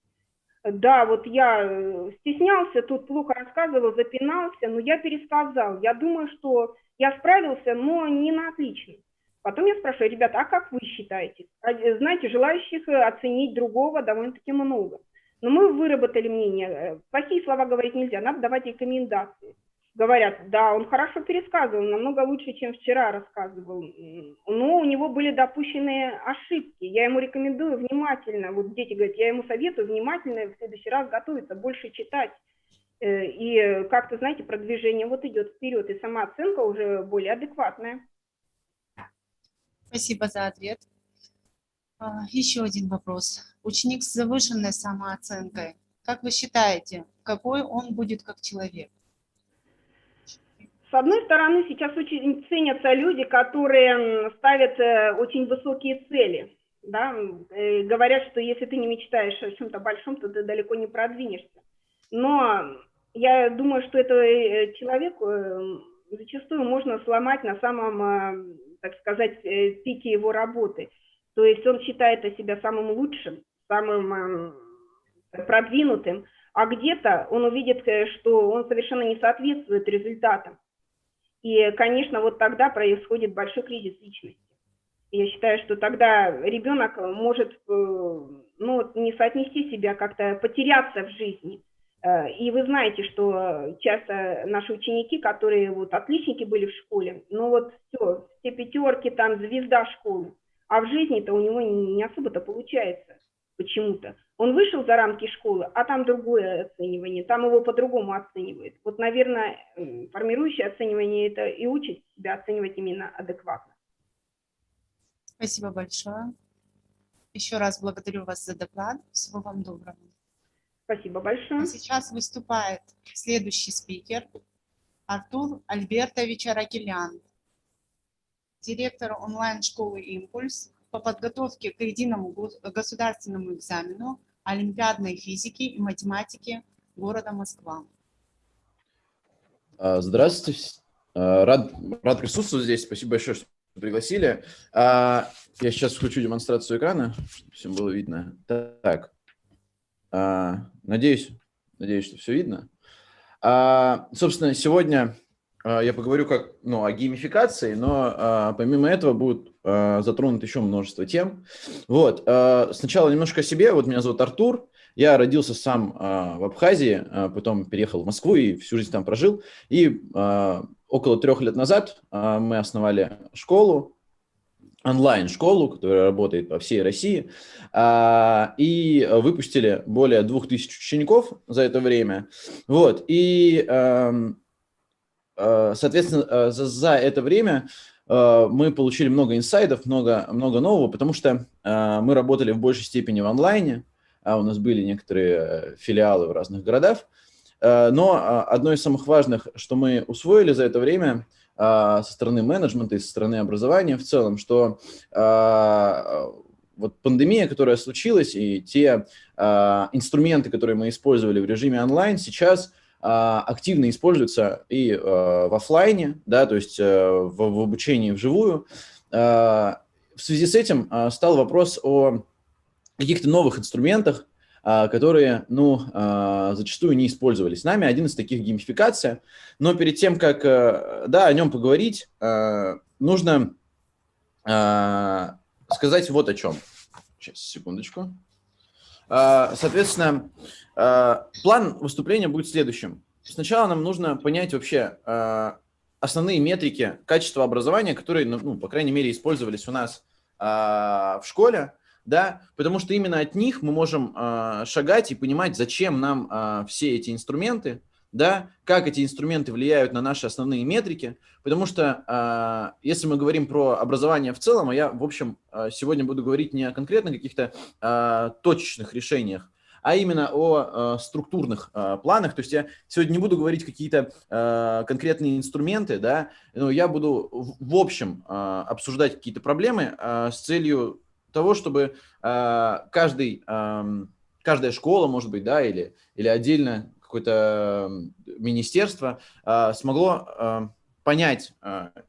Да, вот я стеснялся, тут плохо рассказывал, запинался, но я пересказал. Я думаю, что я справился, но не на отлично. Потом я спрашиваю, ребята, а как вы считаете? Знаете, желающих оценить другого довольно-таки много. Но мы выработали мнение, плохие слова говорить нельзя, надо давать рекомендации. Говорят, да, он хорошо пересказывал, намного лучше, чем вчера рассказывал, но у него были допущенные ошибки. Я ему рекомендую внимательно, вот дети говорят, я ему советую внимательно в следующий раз готовиться, больше читать. И как-то, знаете, продвижение вот идет вперед, и самооценка уже более адекватная. Спасибо за ответ. Еще один вопрос. Ученик с завышенной самооценкой, как вы считаете, какой он будет как человек? С одной стороны, сейчас очень ценятся люди, которые ставят очень высокие цели. Да? Говорят, что если ты не мечтаешь о чем-то большом, то ты далеко не продвинешься. Но я думаю, что это человеку зачастую можно сломать на самом, так сказать, пике его работы. То есть он считает себя самым лучшим, самым продвинутым, а где-то он увидит, что он совершенно не соответствует результатам. И, конечно, вот тогда происходит большой кризис личности. Я считаю, что тогда ребенок может не соотнести себя, как-то потеряться в жизни. И вы знаете, что часто наши ученики, которые вот отличники были в школе, ну вот все 5, там звезда школы, а в жизни-то у него не особо-то получается почему-то. Он вышел за рамки школы, а там другое оценивание, там его по-другому оценивают. Вот, наверное, формирующее оценивание это и учит себя оценивать именно адекватно. Спасибо большое. Еще раз благодарю вас за доклад. Всего вам доброго. Спасибо А большое. сейчас выступает следующий спикер Артур Альбертович Аракелян, директор онлайн-школы «Импульс» по подготовке к единому государственному экзамену олимпиадной физики и математики города Москва. Здравствуйте. Рад присутствовать здесь. Спасибо большое, что пригласили. Я сейчас включу демонстрацию экрана, чтобы всем было видно. Так. Надеюсь, что все видно. Собственно, сегодня я поговорю о геймификации, но помимо этого будут затронуты еще множество тем. Вот. Сначала немножко о себе. Вот меня зовут Артур. Я родился сам в Абхазии, потом переехал в Москву и всю жизнь там прожил. И около 3 лет назад мы основали школу, онлайн-школу, которая работает по всей России, и выпустили более 2000 учеников за это время. Вот. И, соответственно, за это время мы получили много инсайдов, много нового, потому что мы работали в большей степени в онлайне, у нас были некоторые филиалы в разных городах. Но одно из самых важных, что мы усвоили за это время со стороны менеджмента и со стороны образования в целом, что вот пандемия, которая случилась, и те инструменты, которые мы использовали в режиме онлайн, сейчас активно используются и в офлайне, да, то есть в обучении вживую. В связи с этим стал вопрос о каких-то новых инструментах, которые, зачастую не использовались нами. Один из таких — геймификация. Но перед тем, как, о нем поговорить, нужно сказать вот о чем. Сейчас, секундочку. Соответственно, план выступления будет следующим. Сначала нам нужно понять вообще основные метрики качества образования, которые, по крайней мере, использовались у нас в школе. Да, потому что именно от них мы можем шагать и понимать, зачем нам все эти инструменты, да, как эти инструменты влияют на наши основные метрики, потому что если мы говорим про образование в целом, я, в общем, сегодня буду говорить не о конкретно каких-то точечных решениях, а именно о структурных планах. То есть я сегодня не буду говорить какие-то конкретные инструменты, да, но я буду в общем обсуждать какие-то проблемы с целью того, чтобы каждая школа, может быть, да, или отдельно какое-то министерство смогло понять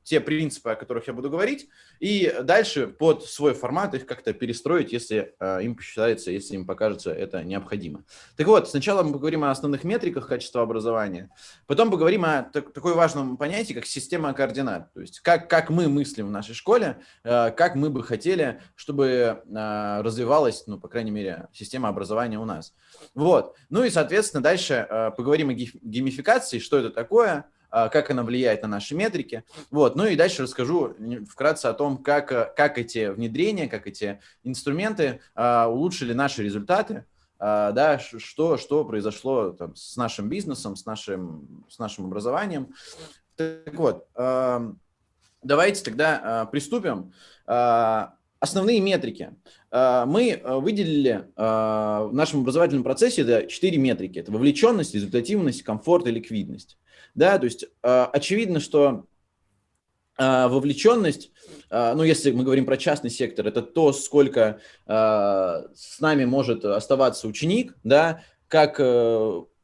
те принципы, о которых я буду говорить, и дальше под свой формат их как-то перестроить, если им посчитается, если им покажется это необходимо. Так вот, сначала мы поговорим о основных метриках качества образования, потом поговорим о такой важном понятии, как система координат, то есть как мы мыслим в нашей школе, как мы бы хотели, чтобы развивалась, по крайней мере, система образования у нас. Вот. Ну и, соответственно, дальше поговорим о геймификации, что это такое, как она влияет на наши метрики. Вот. Ну и дальше расскажу вкратце о том, как эти внедрения, как эти инструменты улучшили наши результаты, да, что произошло там с нашим бизнесом, с нашим образованием. Так вот, давайте тогда приступим. Основные метрики. Мы выделили в нашем образовательном процессе 4 метрики. Это вовлеченность, результативность, комфорт и ликвидность. Да, то есть очевидно, что вовлеченность, если мы говорим про частный сектор, это то, сколько с нами может оставаться ученик, да, как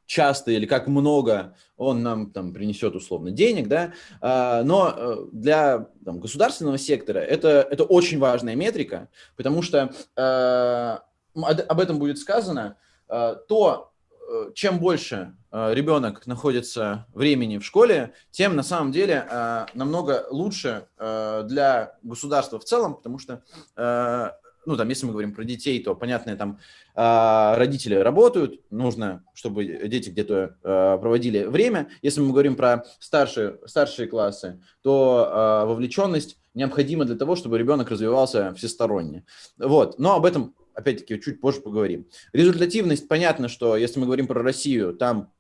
часто или как много он нам там принесет условно денег, да, но для государственного сектора это очень важная метрика, потому что об этом будет сказано, чем больше ребенок находится времени в школе, тем на самом деле намного лучше для государства в целом, потому что если мы говорим про детей, то, понятно, там родители работают, нужно, чтобы дети где-то проводили время. Если мы говорим про старшие классы, то вовлеченность необходима для того, чтобы ребенок развивался всесторонне. Вот. Но об этом, опять-таки, чуть позже поговорим. Результативность, понятно, что если мы говорим про Россию, там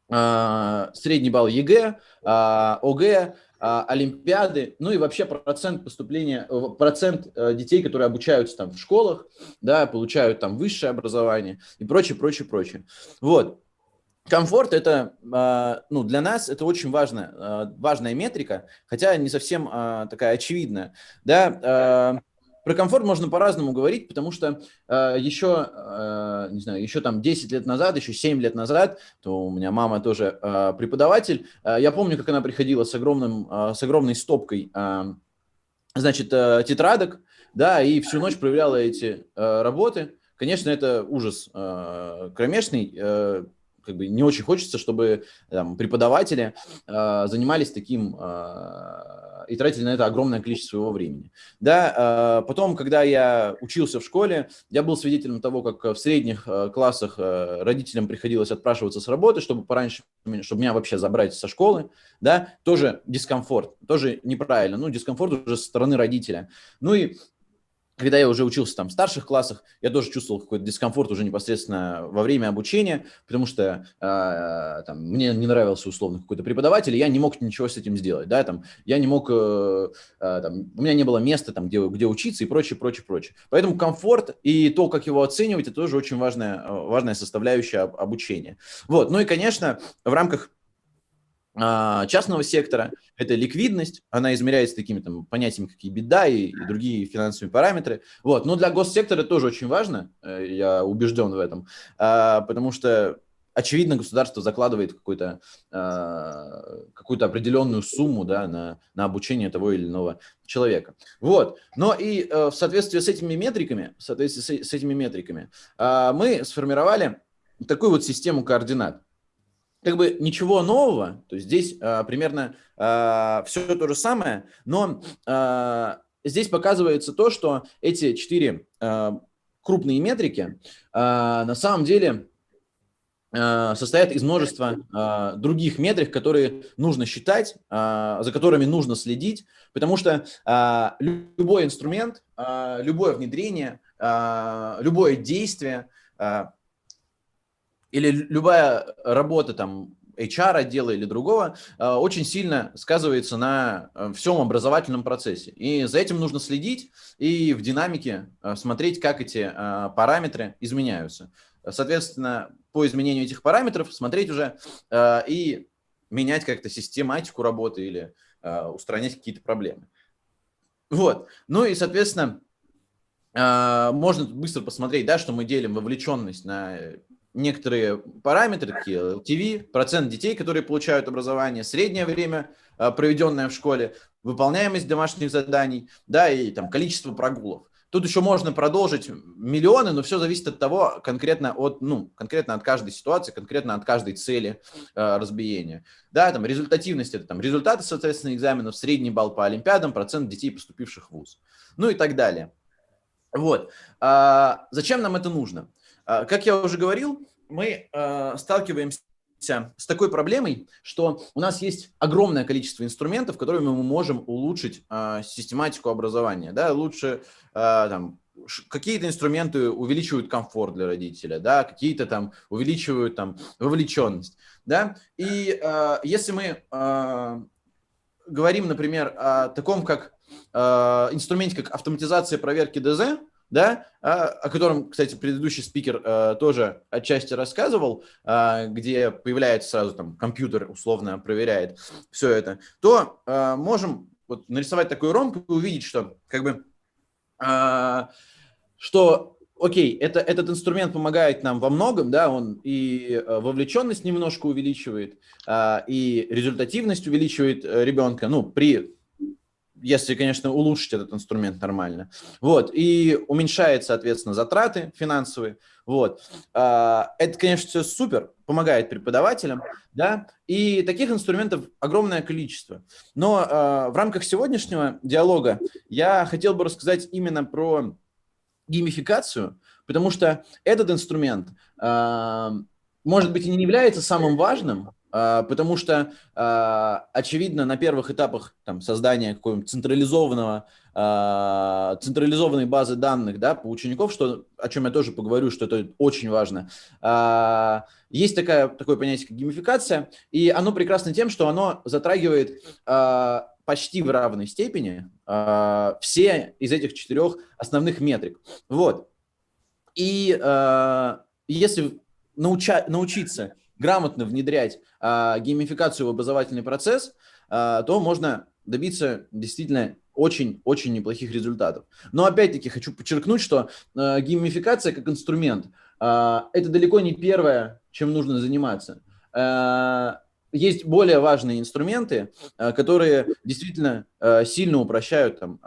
средний балл ЕГЭ, ОГЭ, олимпиады, ну и вообще процент поступления, процент детей, которые обучаются там в школах, да, получают там высшее образование и прочее, прочее, прочее. Вот. Комфорт – это, ну, для нас это очень важная метрика, хотя не совсем такая очевидная. Да? Про комфорт можно по-разному говорить, потому что еще, не знаю, еще там 10 лет назад, еще 7 лет назад, то у меня мама тоже преподаватель, я помню, как она приходила с огромной стопкой, значит, тетрадок, да, и всю ночь проверяла эти работы. Конечно, это ужас кромешный, как бы не очень хочется, чтобы там, преподаватели занимались таким и тратили на это огромное количество своего времени. Да, потом, когда я учился в школе, я был свидетелем того, как в средних классах родителям приходилось отпрашиваться с работы, чтобы пораньше, чтобы меня вообще забрать со школы. Да, тоже дискомфорт, тоже неправильно. Ну, дискомфорт уже со стороны родителя. Ну и когда я уже учился там в старших классах, я тоже чувствовал какой-то дискомфорт уже непосредственно во время обучения, потому что там, мне не нравился условно какой-то преподаватель, и я не мог ничего с этим сделать, да, там, я не мог, там, у меня не было места, там, где учиться и прочее, прочее, прочее. Поэтому комфорт и то, как его оценивать, это тоже очень важная составляющая обучения. Вот, ну и, конечно, в рамках частного сектора это ликвидность, она измеряется такими там понятиями, как EBITDA и другие финансовые параметры. Вот. Но для госсектора тоже очень важно, я убежден в этом, потому что, очевидно, государство закладывает какую-то определенную сумму, да, на обучение того или иного человека. Вот. Но и в соответствии с этими метриками, мы сформировали такую вот систему координат. Как бы ничего нового, то есть здесь примерно все то же самое, но здесь показывается то, что эти 4 крупные метрики на самом деле состоят из множества других метрик, которые нужно считать, за которыми нужно следить, потому что любой инструмент, любое внедрение, любое действие или любая работа там HR-отдела или другого очень сильно сказывается на всем образовательном процессе. И за этим нужно следить и в динамике смотреть, как эти параметры изменяются. Соответственно, по изменению этих параметров смотреть уже и менять как-то систематику работы или устранять какие-то проблемы. Вот. Ну и, соответственно, можно быстро посмотреть, да, что мы делим вовлеченность на некоторые параметры, такие LTV, процент детей, которые получают образование, среднее время, проведенное в школе, выполняемость домашних заданий, да, и там количество прогулов. Тут еще можно продолжить миллионы, но все зависит от того, конкретно от каждой ситуации, конкретно от каждой цели разбиения. Да, там результативность – это там результаты, соответственно, экзаменов, средний балл по олимпиадам, процент детей, поступивших в вуз, ну и так далее. Вот. Зачем нам это нужно? Как я уже говорил, мы сталкиваемся с такой проблемой, что у нас есть огромное количество инструментов, которыми мы можем улучшить систематику образования. Да? Лучше там, какие-то инструменты увеличивают комфорт для родителя, да? Какие-то там увеличивают там, вовлеченность. Да? И если мы говорим, например, о таком как инструменте, как автоматизация проверки ДЗ, да, о котором, кстати, предыдущий спикер тоже отчасти рассказывал, где появляется сразу там компьютер условно проверяет все это, то можем вот нарисовать такой ромб и увидеть, что как бы, что окей, этот инструмент помогает нам во многом, да, он и вовлеченность немножко увеличивает, и результативность увеличивает ребенка, ну, если, конечно, улучшить этот инструмент нормально. Вот. И уменьшает, соответственно, затраты финансовые. Вот. Это, конечно, все супер, помогает преподавателям, да, и таких инструментов огромное количество. Но в рамках сегодняшнего диалога я хотел бы рассказать именно про геймификацию, потому что этот инструмент, может быть, и не является самым важным, потому что, очевидно, на первых этапах там, создания какой-нибудь централизованной базы данных, да, по учеников, о чем я тоже поговорю, что это очень важно. Есть такое понятие, как геймификация, и оно прекрасно тем, что оно затрагивает почти в равной степени все из этих 4 основных метрик. Вот. И если научиться грамотно внедрять геймификацию в образовательный процесс, то можно добиться действительно очень-очень неплохих результатов. Но опять-таки хочу подчеркнуть, что геймификация как инструмент это далеко не первое, чем нужно заниматься. Есть более важные инструменты, которые действительно сильно упрощают там,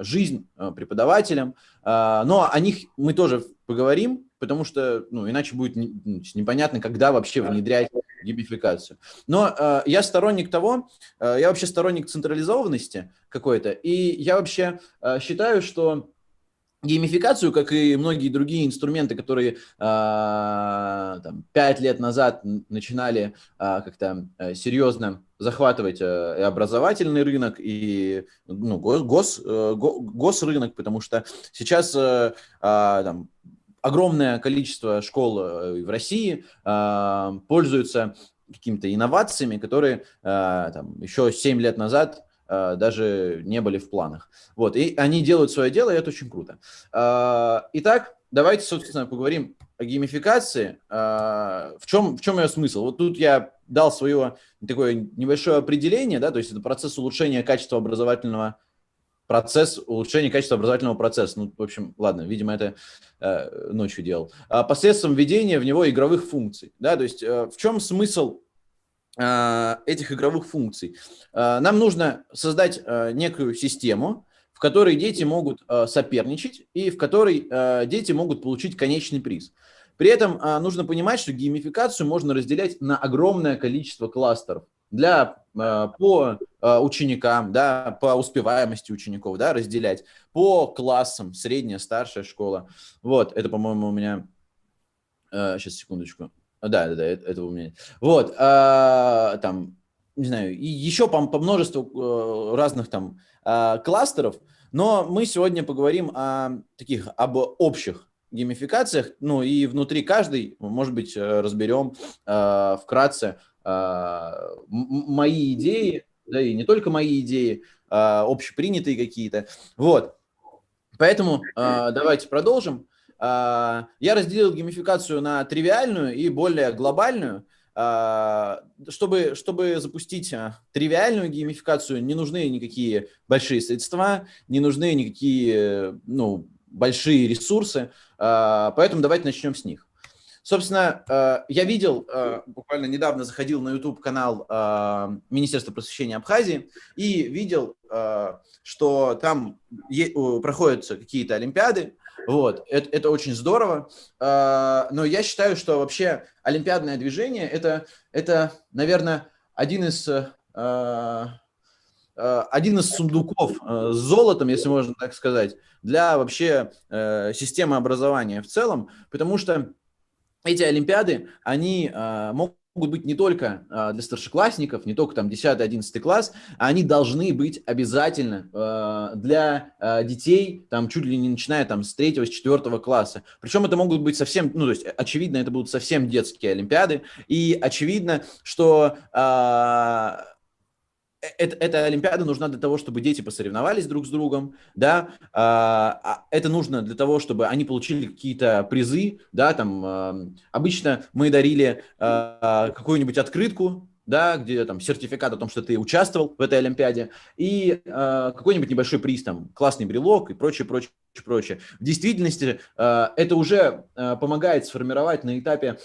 жизнь преподавателям, но о них мы тоже поговорим, потому что иначе будет непонятно, когда вообще внедрять геймификацию. Но я сторонник того, я вообще сторонник централизованности какой-то, и я вообще считаю, что геймификацию, как и многие другие инструменты, которые 5 лет назад начинали как-то серьезно захватывать и образовательный рынок, и госрынок, потому что сейчас там, огромное количество школ в России пользуются какими-то инновациями, которые там, еще 7 лет назад даже не были в планах. Вот, и они делают свое дело, и это очень круто. Итак, давайте, собственно, поговорим о геймификации. В чем ее смысл? Вот тут я дал свое такое небольшое определение, да, то есть это процесс улучшения качества образовательного процесса. Ну, в общем, ладно, видимо, это ночью делал. Посредством введения в него игровых функций. Да, то есть в чем смысл этих игровых функций? Нам нужно создать некую систему, в которой дети могут соперничать и в которой дети могут получить конечный приз. При этом нужно понимать, что геймификацию можно разделять на огромное количество кластеров по ученикам, да, по успеваемости учеников, да, разделять, по классам, средняя, старшая школа. Вот, это, по-моему, у меня... Сейчас, секундочку. Да, это у меня. Вот, там, не знаю, и еще по множеству разных там кластеров, но мы сегодня поговорим об общих геймификациях, ну и внутри каждой, может быть, разберем вкратце мои идеи, да и не только мои идеи, общепринятые какие-то. Вот, поэтому давайте продолжим. Я разделил геймификацию на тривиальную и более глобальную. Чтобы запустить тривиальную геймификацию, не нужны никакие большие средства, не нужны никакие большие ресурсы, поэтому давайте начнем с них. Собственно, я видел, буквально недавно заходил на YouTube-канал Министерства просвещения Абхазии и видел, что там проходятся какие-то олимпиады. Вот, это очень здорово, но я считаю, что вообще олимпиадное движение это, наверное, один из сундуков с золотом, если можно так сказать, для вообще системы образования в целом, потому что эти олимпиады, они могут быть не только для старшеклассников, не только там 10-11 класс, а они должны быть обязательно для детей, там чуть ли не начиная там с 3-4 класса. Причем это могут быть совсем, то есть очевидно, это будут совсем детские олимпиады, и очевидно, что эта олимпиада нужна для того, чтобы дети посоревновались друг с другом, да, это нужно для того, чтобы они получили какие-то призы, да, там, обычно мы дарили какую-нибудь открытку, да, где там сертификат о том, что ты участвовал в этой олимпиаде, и какой-нибудь небольшой приз, там, классный брелок и прочее. В действительности это уже помогает сформировать на этапе,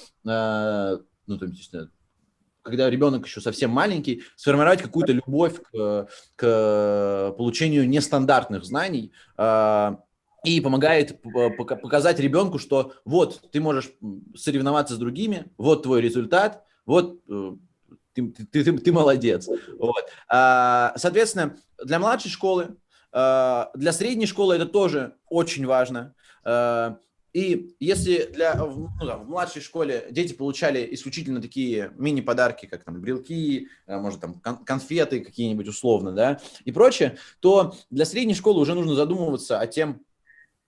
когда ребенок еще совсем маленький, сформировать какую-то любовь к получению нестандартных знаний и помогает показать ребенку, что вот ты можешь соревноваться с другими, вот твой результат, вот ты молодец. Вот. Соответственно, для младшей школы, для средней школы это тоже очень важно. И если в младшей школе дети получали исключительно такие мини-подарки, как там брелки, может там конфеты какие-нибудь условно, да, и прочее, то для средней школы уже нужно задумываться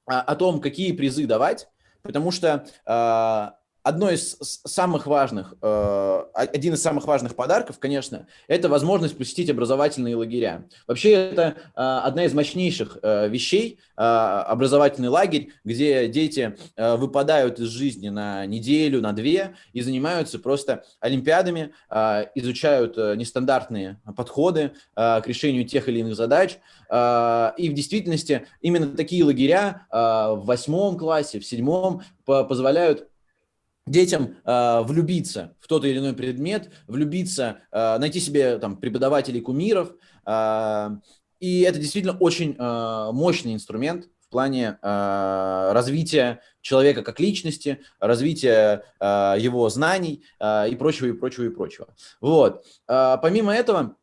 о том, какие призы давать, потому что один из самых важных подарков, конечно, это возможность посетить образовательные лагеря. Вообще, это одна из мощнейших вещей, образовательный лагерь, где дети выпадают из жизни на неделю, на две и занимаются просто олимпиадами, изучают нестандартные подходы к решению тех или иных задач. И в действительности именно такие лагеря в 8 классе, в 7 позволяют детям влюбиться в тот или иной предмет, влюбиться, найти себе там преподавателей, кумиров. И это действительно очень мощный инструмент в плане развития человека как личности, развития его знаний и прочего, и прочего, и прочего. Вот. Помимо этого,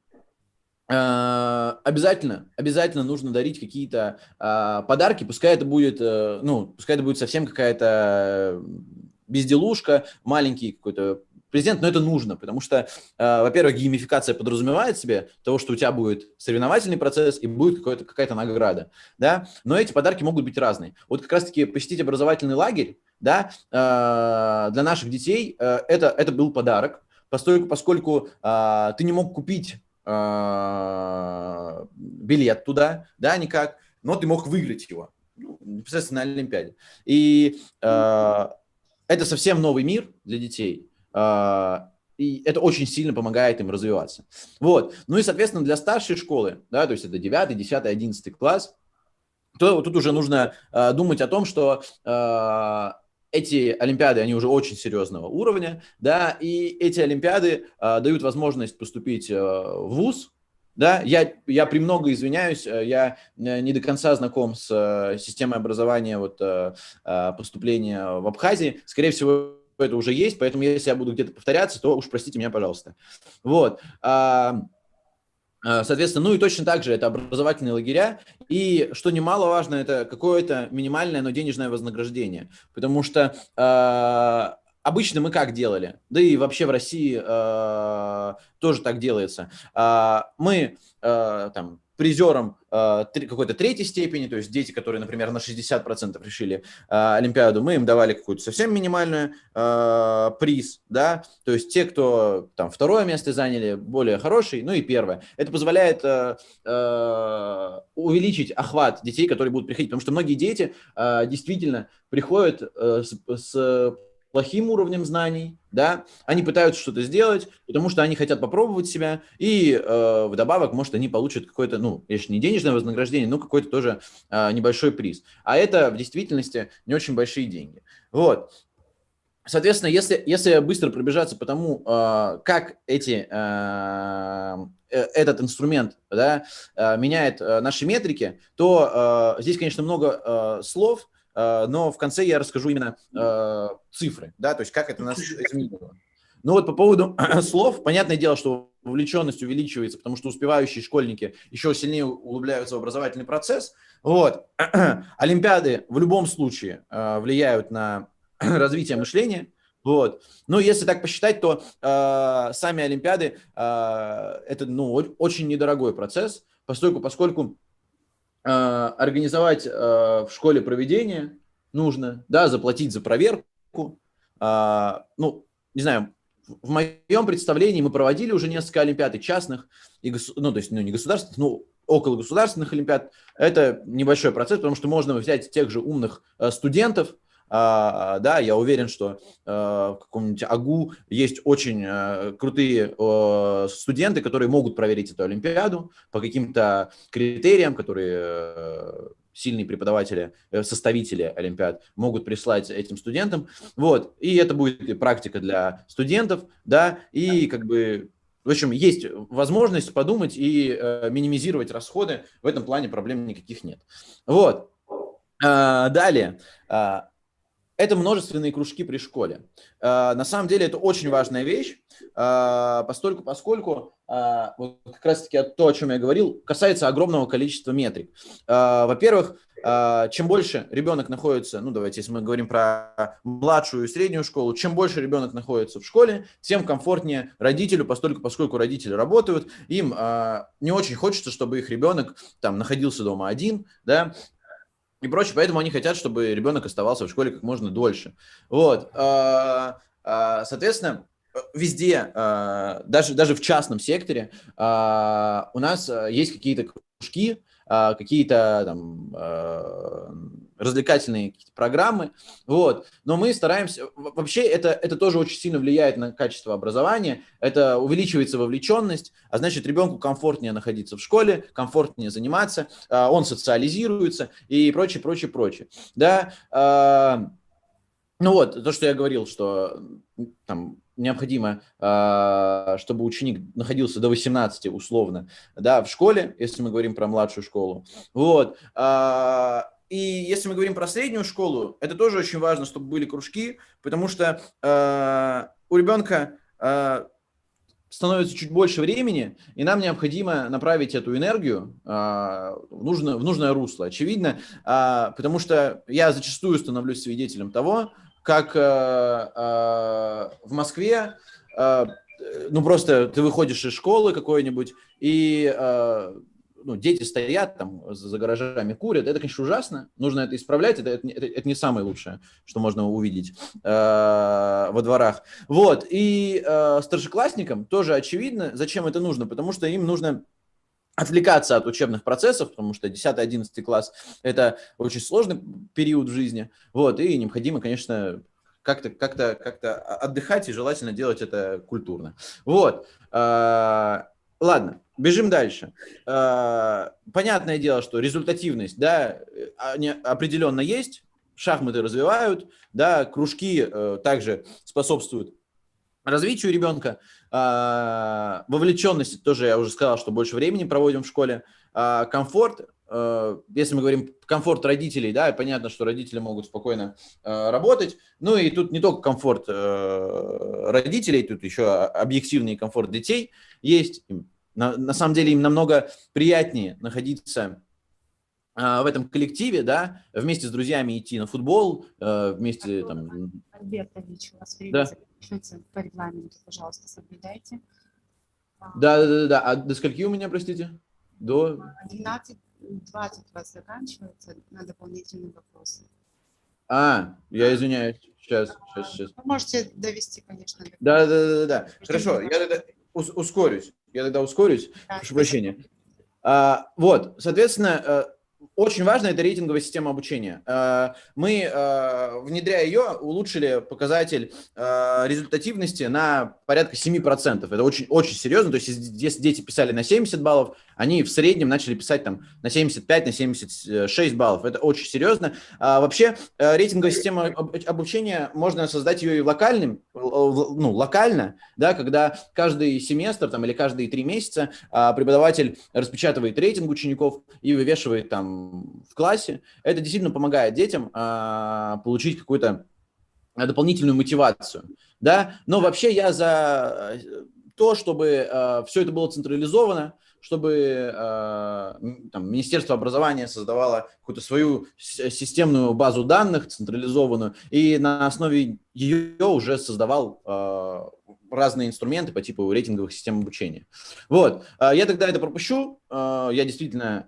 обязательно нужно дарить какие-то подарки, пускай это будет совсем какая-то безделушка, маленький какой-то презент, но это нужно, потому что, во-первых, геймификация подразумевает в себе того, что у тебя будет соревновательный процесс и будет какая-то награда, да, но эти подарки могут быть разные. Вот как раз-таки посетить образовательный лагерь, да, для наших детей это был подарок, поскольку ты не мог купить билет туда, да, никак, но ты мог выиграть его непосредственно на Олимпиаде. И это совсем новый мир для детей, и это очень сильно помогает им развиваться. Вот. Ну и, соответственно, для старшей школы, да, то есть это 9, 10, 11 класс, то тут уже нужно думать о том, что эти олимпиады, они уже очень серьезного уровня, да, и эти олимпиады дают возможность поступить в вуз. Да, я премного извиняюсь, я не до конца знаком с системой образования поступления в Абхазии. Скорее всего, это уже есть, поэтому если я буду где-то повторяться, то уж простите меня, пожалуйста. Вот. Соответственно, ну и точно так же это образовательные лагеря. И, что немаловажно, это какое-то минимальное, но денежное вознаграждение. Потому что обычно мы как делали? Да и вообще в России тоже так делается. Мы там призерам какой-то третьей степени, то есть дети, которые, например, на 60% решили Олимпиаду, мы им давали какую-то совсем минимальную приз, да, то есть те, кто там второе место заняли, более хороший, ну и первое. Это позволяет увеличить охват детей, которые будут приходить, потому что многие дети действительно приходят с плохим уровнем знаний, да, они пытаются что-то сделать, потому что они хотят попробовать себя, и вдобавок, может, они получат какое-то, ну, конечно, не денежное вознаграждение, но какой-то тоже небольшой приз. А это в действительности не очень большие деньги. Вот. Соответственно, если быстро пробежаться по тому, как этот инструмент, да, меняет наши метрики, то здесь, конечно, много слов, но в конце я расскажу именно цифры, да, то есть как это нас изменило. Ну вот по поводу слов, понятное дело, что вовлеченность увеличивается, потому что успевающие школьники еще сильнее углубляются в образовательный процесс. Вот. Олимпиады в любом случае влияют на развитие мышления. Вот. Ну, если так посчитать, то сами Олимпиады это, ну, очень недорогой процесс, поскольку организовать в школе проведение нужно, да, заплатить за проверку. Ну, не знаю, в моем представлении мы проводили уже несколько олимпиад и частных, ну, то есть, ну, не государственных, но около государственных олимпиад. Это небольшой процесс, потому что можно взять тех же умных студентов. Да, я уверен, что в каком-нибудь АГУ есть очень крутые студенты, которые могут проверить эту олимпиаду по каким-то критериям, которые сильные преподаватели, составители олимпиад могут прислать этим студентам. Вот. И это будет и практика для студентов, да, и как бы, в общем, есть возможность подумать и минимизировать расходы. В этом плане проблем никаких нет. Вот. Далее. Это множественные кружки при школе. На самом деле это очень важная вещь, поскольку вот как раз-таки то, о чем я говорил, касается огромного количества метрик. Во-первых, чем больше ребенок находится, ну давайте, если мы говорим про младшую и среднюю школу, чем больше ребенок находится в школе, тем комфортнее родителю, поскольку родители работают, им не очень хочется, чтобы их ребенок там находился дома один, да, и прочее, поэтому они хотят, чтобы ребенок оставался в школе как можно дольше. Вот, соответственно, везде, даже в частном секторе у нас есть какие-то кружки, какие-то там развлекательные программы, вот. Но мы стараемся, вообще это тоже очень сильно влияет на качество образования, это увеличивается вовлеченность, а значит ребенку комфортнее находиться в школе, комфортнее заниматься, он социализируется и прочее, прочее, прочее, да. Ну вот, то, что я говорил, что там необходимо, чтобы ученик находился до 18 условно, да, в школе, если мы говорим про младшую школу. Вот. И если мы говорим про среднюю школу, это тоже очень важно, чтобы были кружки, потому что у ребенка становится чуть больше времени, и нам необходимо направить эту энергию в нужное русло. Очевидно, потому что я зачастую становлюсь свидетелем того, как в Москве, ну просто ты выходишь из школы какой-нибудь, и ну, дети стоят там за гаражами, курят. Это, конечно, ужасно, нужно это исправлять, это не самое лучшее, что можно увидеть во дворах. Вот, и старшеклассникам тоже очевидно, зачем это нужно, потому что им нужно отвлекаться от учебных процессов, потому что 10-11 класс – это очень сложный период в жизни, вот, и необходимо, конечно, как-то отдыхать, и желательно делать это культурно. Вот, ладно, бежим дальше. Понятное дело, что результативность, да, определенно есть, шахматы развивают, да, кружки также способствуют развитию ребенка, вовлеченность, тоже я уже сказал, что больше времени проводим в школе, комфорт, если мы говорим комфорт родителей, да, понятно, что родители могут спокойно работать, ну и тут не только комфорт родителей, тут еще объективный комфорт детей есть, на самом деле им намного приятнее находиться в этом коллективе, да, вместе с друзьями идти на футбол, вместе там... Альберт Ильич, у вас время Да. заканчивается по регламенту, пожалуйста, соблюдайте. Да. А до скольки у меня, простите? До... 12-20 у вас заканчивается на дополнительные вопросы. Я извиняюсь. Сейчас. Вы можете довести, конечно. до Да. Хорошо, я тогда ускорюсь. Да, Прошу прощения. Вот, соответственно, очень важно это рейтинговая система обучения. Мы, внедряя ее, улучшили показатель результативности на порядка 7%. Это очень, очень серьезно. То есть, если дети писали на 70 баллов, они в среднем начали писать там на 75, на 76 баллов. Это очень серьезно. Вообще, рейтинговая система обучения, можно создать ее и локально, да, когда каждый семестр там, или каждые 3 месяца преподаватель распечатывает рейтинг учеников и вывешивает там в классе. Это действительно помогает детям получить какую-то дополнительную мотивацию. Да? Но вообще я за то, чтобы все это было централизовано, чтобы там, Министерство образования создавало какую-то свою системную базу данных, централизованную, и на основе ее уже создавал разные инструменты по типу рейтинговых систем обучения. Вот. Я тогда это пропущу. Я действительно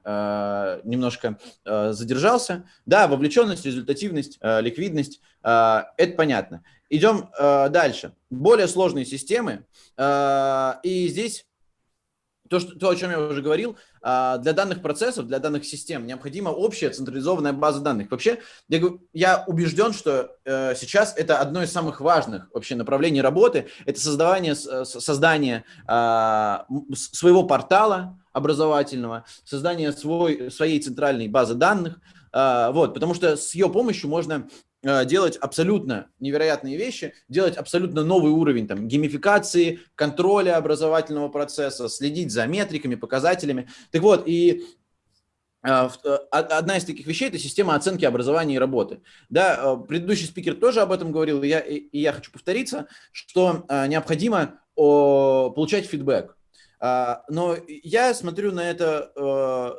немножко задержался. Да, вовлеченность, результативность, ликвидность. Это понятно. Идем дальше. Более сложные системы. И здесь то, о чем я уже говорил, для данных процессов, для данных систем необходима общая централизованная база данных. Вообще, я убежден, что сейчас это одно из самых важных вообще направлений работы. Это создание своего портала образовательного, создание своей центральной базы данных. Вот, потому что с ее помощью можно делать абсолютно невероятные вещи, делать абсолютно новый уровень там, геймификации, контроля образовательного процесса, следить за метриками, показателями. Так вот, и одна из таких вещей – это система оценки образования и работы. Да, предыдущий спикер тоже об этом говорил, и я хочу повториться, что необходимо получать фидбэк. Но я смотрю на это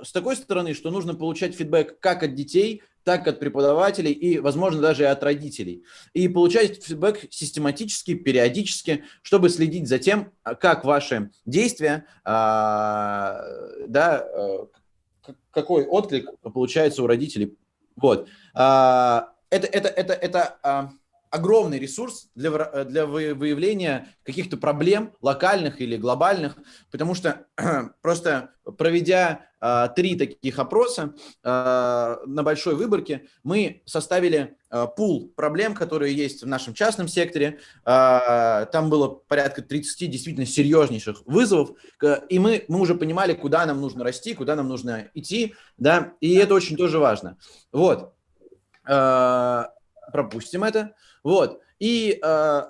с такой стороны, что нужно получать фидбэк как от детей, так от преподавателей и, возможно, даже и от родителей. И получать фидбэк систематически, периодически, чтобы следить за тем, как ваши действия, какой отклик получается у родителей. Вот. Это огромный ресурс для выявления каких-то проблем локальных или глобальных, потому что просто проведя 3 таких опроса на большой выборке, мы составили пул проблем, которые есть в нашем частном секторе. Там было порядка 30 действительно серьезнейших вызовов, и мы уже понимали, куда нам нужно расти, куда нам нужно идти, да, и это очень тоже важно. Вот. Пропустим это. Вот. И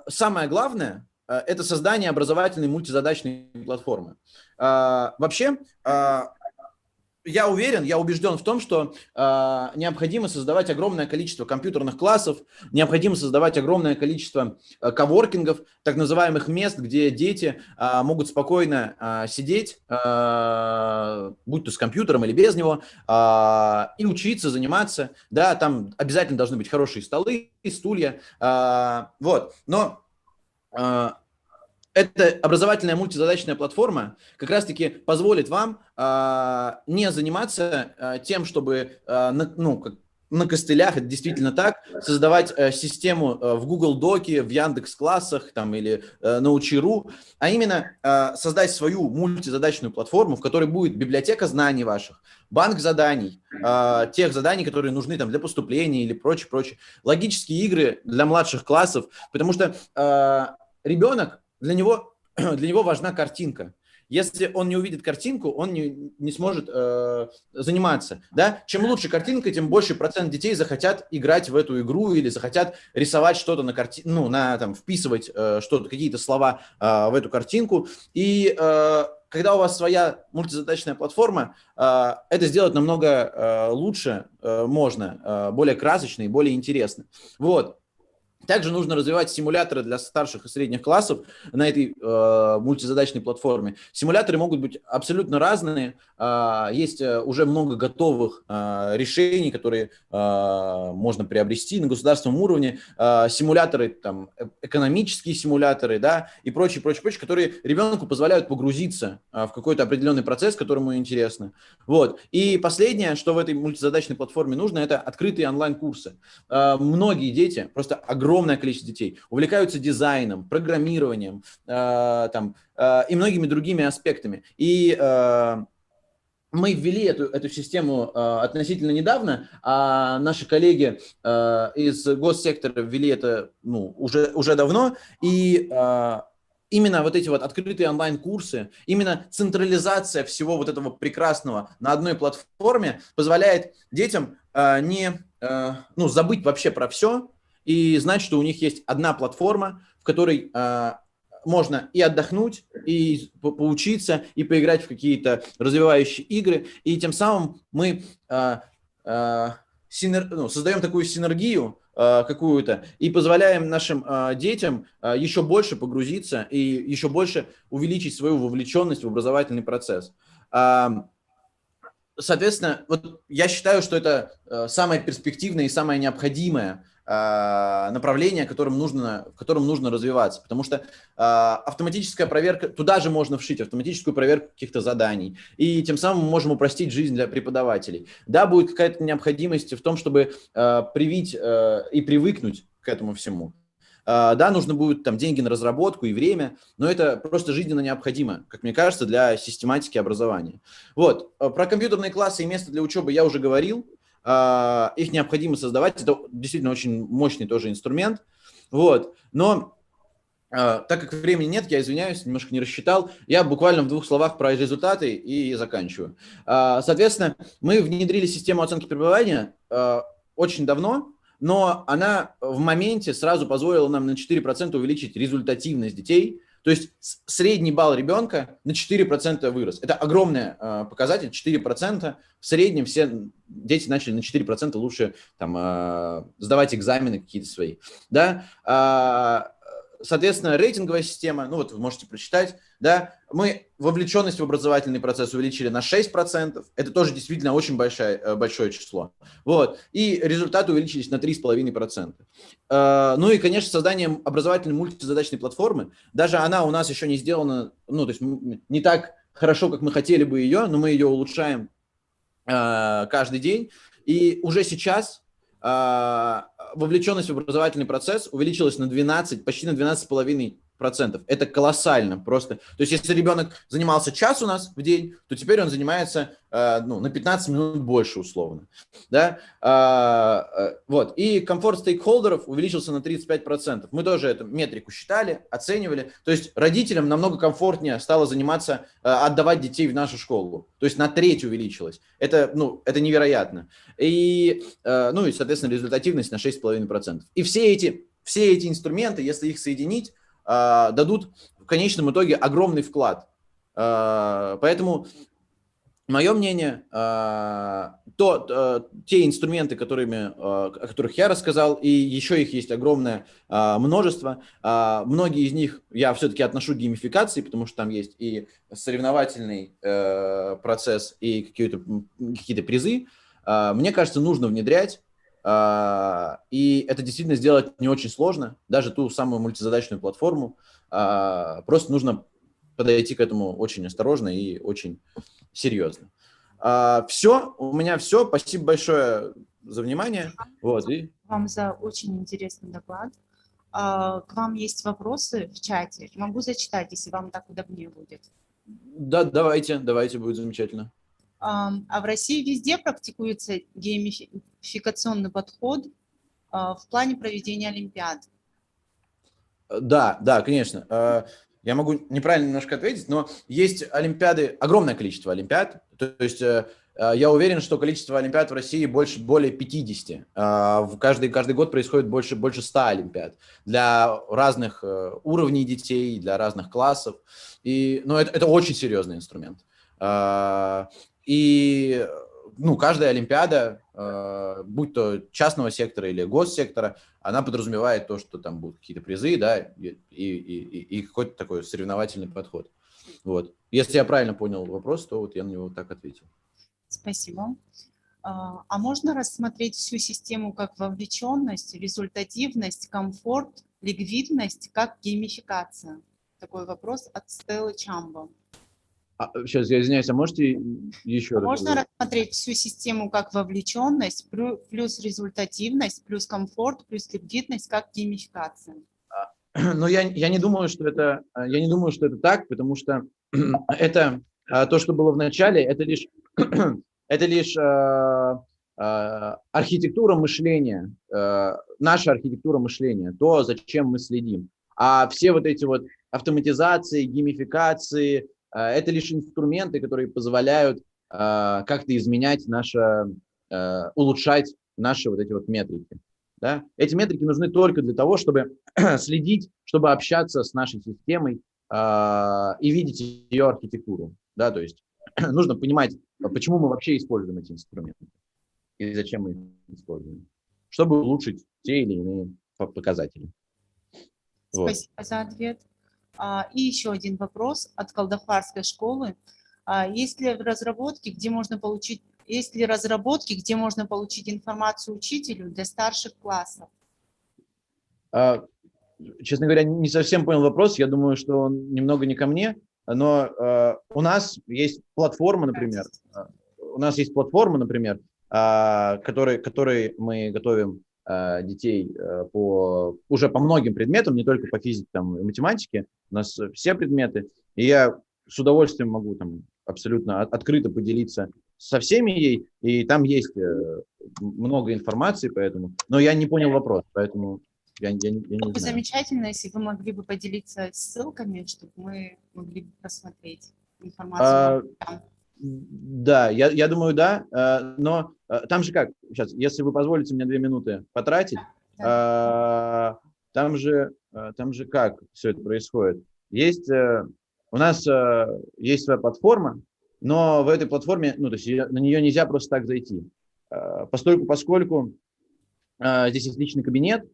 самое главное – это создание образовательной мультизадачной платформы. Вообще, я уверен, я убежден в том, что необходимо создавать огромное количество компьютерных классов, необходимо создавать огромное количество коворкингов, так называемых мест, где дети могут спокойно сидеть, будь то с компьютером или без него, и учиться, заниматься. Да, там обязательно должны быть хорошие столы, стулья. Вот. Но эта образовательная мультизадачная платформа как раз-таки позволит вам не заниматься тем, чтобы на костылях, это действительно так, создавать систему в Google Доке, в Яндекс.Классах там, или Научи.ру, а именно создать свою мультизадачную платформу, в которой будет библиотека знаний ваших, банк заданий, тех заданий, которые нужны там, для поступления или прочее. Логические игры для младших классов, потому что ребенок, для него важна картинка. Если он не увидит картинку, он не сможет заниматься. Да? Чем лучше картинка, тем больше процент детей захотят играть в эту игру или захотят рисовать что-то на картинку, вписывать что-то, какие-то слова в эту картинку. И когда у вас своя мультизадачная платформа, это сделать намного лучше можно, более красочно и более интересно. Вот. Также нужно развивать симуляторы для старших и средних классов на этой мультизадачной платформе. Симуляторы могут быть абсолютно разные. Есть уже много готовых решений, которые можно приобрести на государственном уровне. Симуляторы, там, экономические симуляторы, да, и прочее, которые ребенку позволяют погрузиться в какой-то определенный процесс, который ему интересно. Вот. И последнее, что в этой мультизадачной платформе нужно, это открытые онлайн-курсы. Многие дети, просто огромное количество детей увлекаются дизайном, программированием и многими другими аспектами. И мы ввели эту систему относительно недавно, а наши коллеги из госсектора ввели это уже давно. И именно вот эти вот открытые онлайн-курсы, именно централизация всего вот этого прекрасного на одной платформе позволяет детям забыть вообще про все, и знать, что у них есть одна платформа, в которой можно и отдохнуть, и поучиться, и поиграть в какие-то развивающие игры. И тем самым мы создаем такую синергию какую-то и позволяем нашим детям еще больше погрузиться и еще больше увеличить свою вовлеченность в образовательный процесс. Соответственно, вот я считаю, что это самое перспективное и самое необходимое направление, в котором нужно развиваться, потому что автоматическая проверка, туда же можно вшить автоматическую проверку каких-то заданий, и тем самым мы можем упростить жизнь для преподавателей. Да, будет какая-то необходимость в том, чтобы привить и привыкнуть к этому всему. Да, нужно будет там деньги на разработку и время, но это просто жизненно необходимо, как мне кажется, для систематики образования. Вот, про компьютерные классы и место для учебы я уже говорил. Их необходимо создавать, это действительно очень мощный тоже инструмент, вот, но так как времени нет, я извиняюсь, немножко не рассчитал, я буквально в 2 словах про результаты и заканчиваю. Соответственно, мы внедрили систему оценки преподавания очень давно, но она в моменте сразу позволила нам на 4% увеличить результативность детей. То есть средний балл ребенка на 4% вырос. Это огромный показатель, 4%. В среднем все дети начали на 4% лучше там, сдавать экзамены какие-то свои. Да? Соответственно, рейтинговая система, ну вот вы можете прочитать, да, мы вовлеченность в образовательный процесс увеличили на 6%, это тоже действительно очень большое число, вот, и результаты увеличились на 3,5%. Ну и, конечно, созданием образовательной мультизадачной платформы, даже она у нас еще не сделана, ну, то есть не так хорошо, как мы хотели бы ее, но мы ее улучшаем каждый день, и уже сейчас вовлеченность в образовательный процесс увеличилась на 12, почти на 12,5%. Это колоссально просто. То есть, если ребенок занимался час у нас в день, то теперь он занимается на 15 минут больше условно. Да? Вот. И комфорт стейкхолдеров увеличился на 35%. Мы тоже эту метрику считали, оценивали. То есть, родителям намного комфортнее стало заниматься, отдавать детей в нашу школу. То есть, на треть увеличилось. Это невероятно. И, соответственно, результативность на 6,5%. И все эти инструменты, если их соединить, дадут в конечном итоге огромный вклад. Поэтому, мое мнение, те инструменты, о которых я рассказал, и еще их есть огромное множество, многие из них я все-таки отношу к геймификации, потому что там есть и соревновательный процесс, и какие-то призы. Мне кажется, нужно внедрять. И это действительно сделать не очень сложно, даже ту самую мультизадачную платформу. Просто нужно подойти к этому очень осторожно и очень серьезно. Все, у меня все. Спасибо большое за внимание. Вот, Вам за очень интересный доклад. К вам есть вопросы в чате? Могу зачитать, если вам так удобнее будет. Да, давайте, будет замечательно. А в России везде практикуется геймификационный подход в плане проведения олимпиад? Да, конечно. Я могу неправильно немножко ответить, но есть олимпиады, огромное количество олимпиад. То есть я уверен, что количество олимпиад в России более 50. Каждый год происходит больше 100 олимпиад для разных уровней детей, для разных классов. Это очень серьезный инструмент. И каждая олимпиада, будь то частного сектора или госсектора, она подразумевает то, что там будут какие-то призы, да, и какой-то такой соревновательный подход. Вот. Если я правильно понял вопрос, то вот я на него так ответил. Спасибо. А можно рассмотреть всю систему как вовлеченность, результативность, комфорт, ликвидность, как геймификация? Такой вопрос от Стеллы Чамбо. Сейчас, я извиняюсь, а можете еще раз? Можно рассмотреть всю систему как вовлеченность, плюс результативность, плюс комфорт, плюс ликвидность, как геймификация? Но я не думаю, что это так, потому что это то, что было в начале, это лишь архитектура мышления, наша архитектура мышления, то, зачем мы следим. А все вот эти вот автоматизации, геймификации, это лишь инструменты, которые позволяют как-то изменять улучшать наши вот эти вот метрики. Да? Эти метрики нужны только для того, чтобы следить, чтобы общаться с нашей системой и видеть ее архитектуру. Да? То есть нужно понимать, почему мы вообще используем эти инструменты и зачем мы их используем, чтобы улучшить те или иные показатели. Спасибо за ответ. И еще один вопрос от Колдахарской школы. Есть ли разработки, где можно получить информацию учителю для старших классов? Честно говоря, не совсем понял вопрос. Я думаю, что он немного не ко мне. Но у нас есть платформа, например, которой мы готовим детей уже по многим предметам, не только по физике и математике. У нас все предметы. И я с удовольствием могу абсолютно открыто поделиться со всеми ей. И там есть много информации, поэтому. Но я не понял вопрос, поэтому я не знаю. Замечательно, если вы могли бы поделиться ссылками, чтобы мы могли бы просмотреть информацию. Да, я думаю, да. Но там же как? Сейчас, если вы позволите мне 2 минуты потратить, там же как все это происходит? У нас есть своя платформа, но в этой платформе, то есть на нее нельзя просто так зайти. Поскольку здесь есть личный кабинет,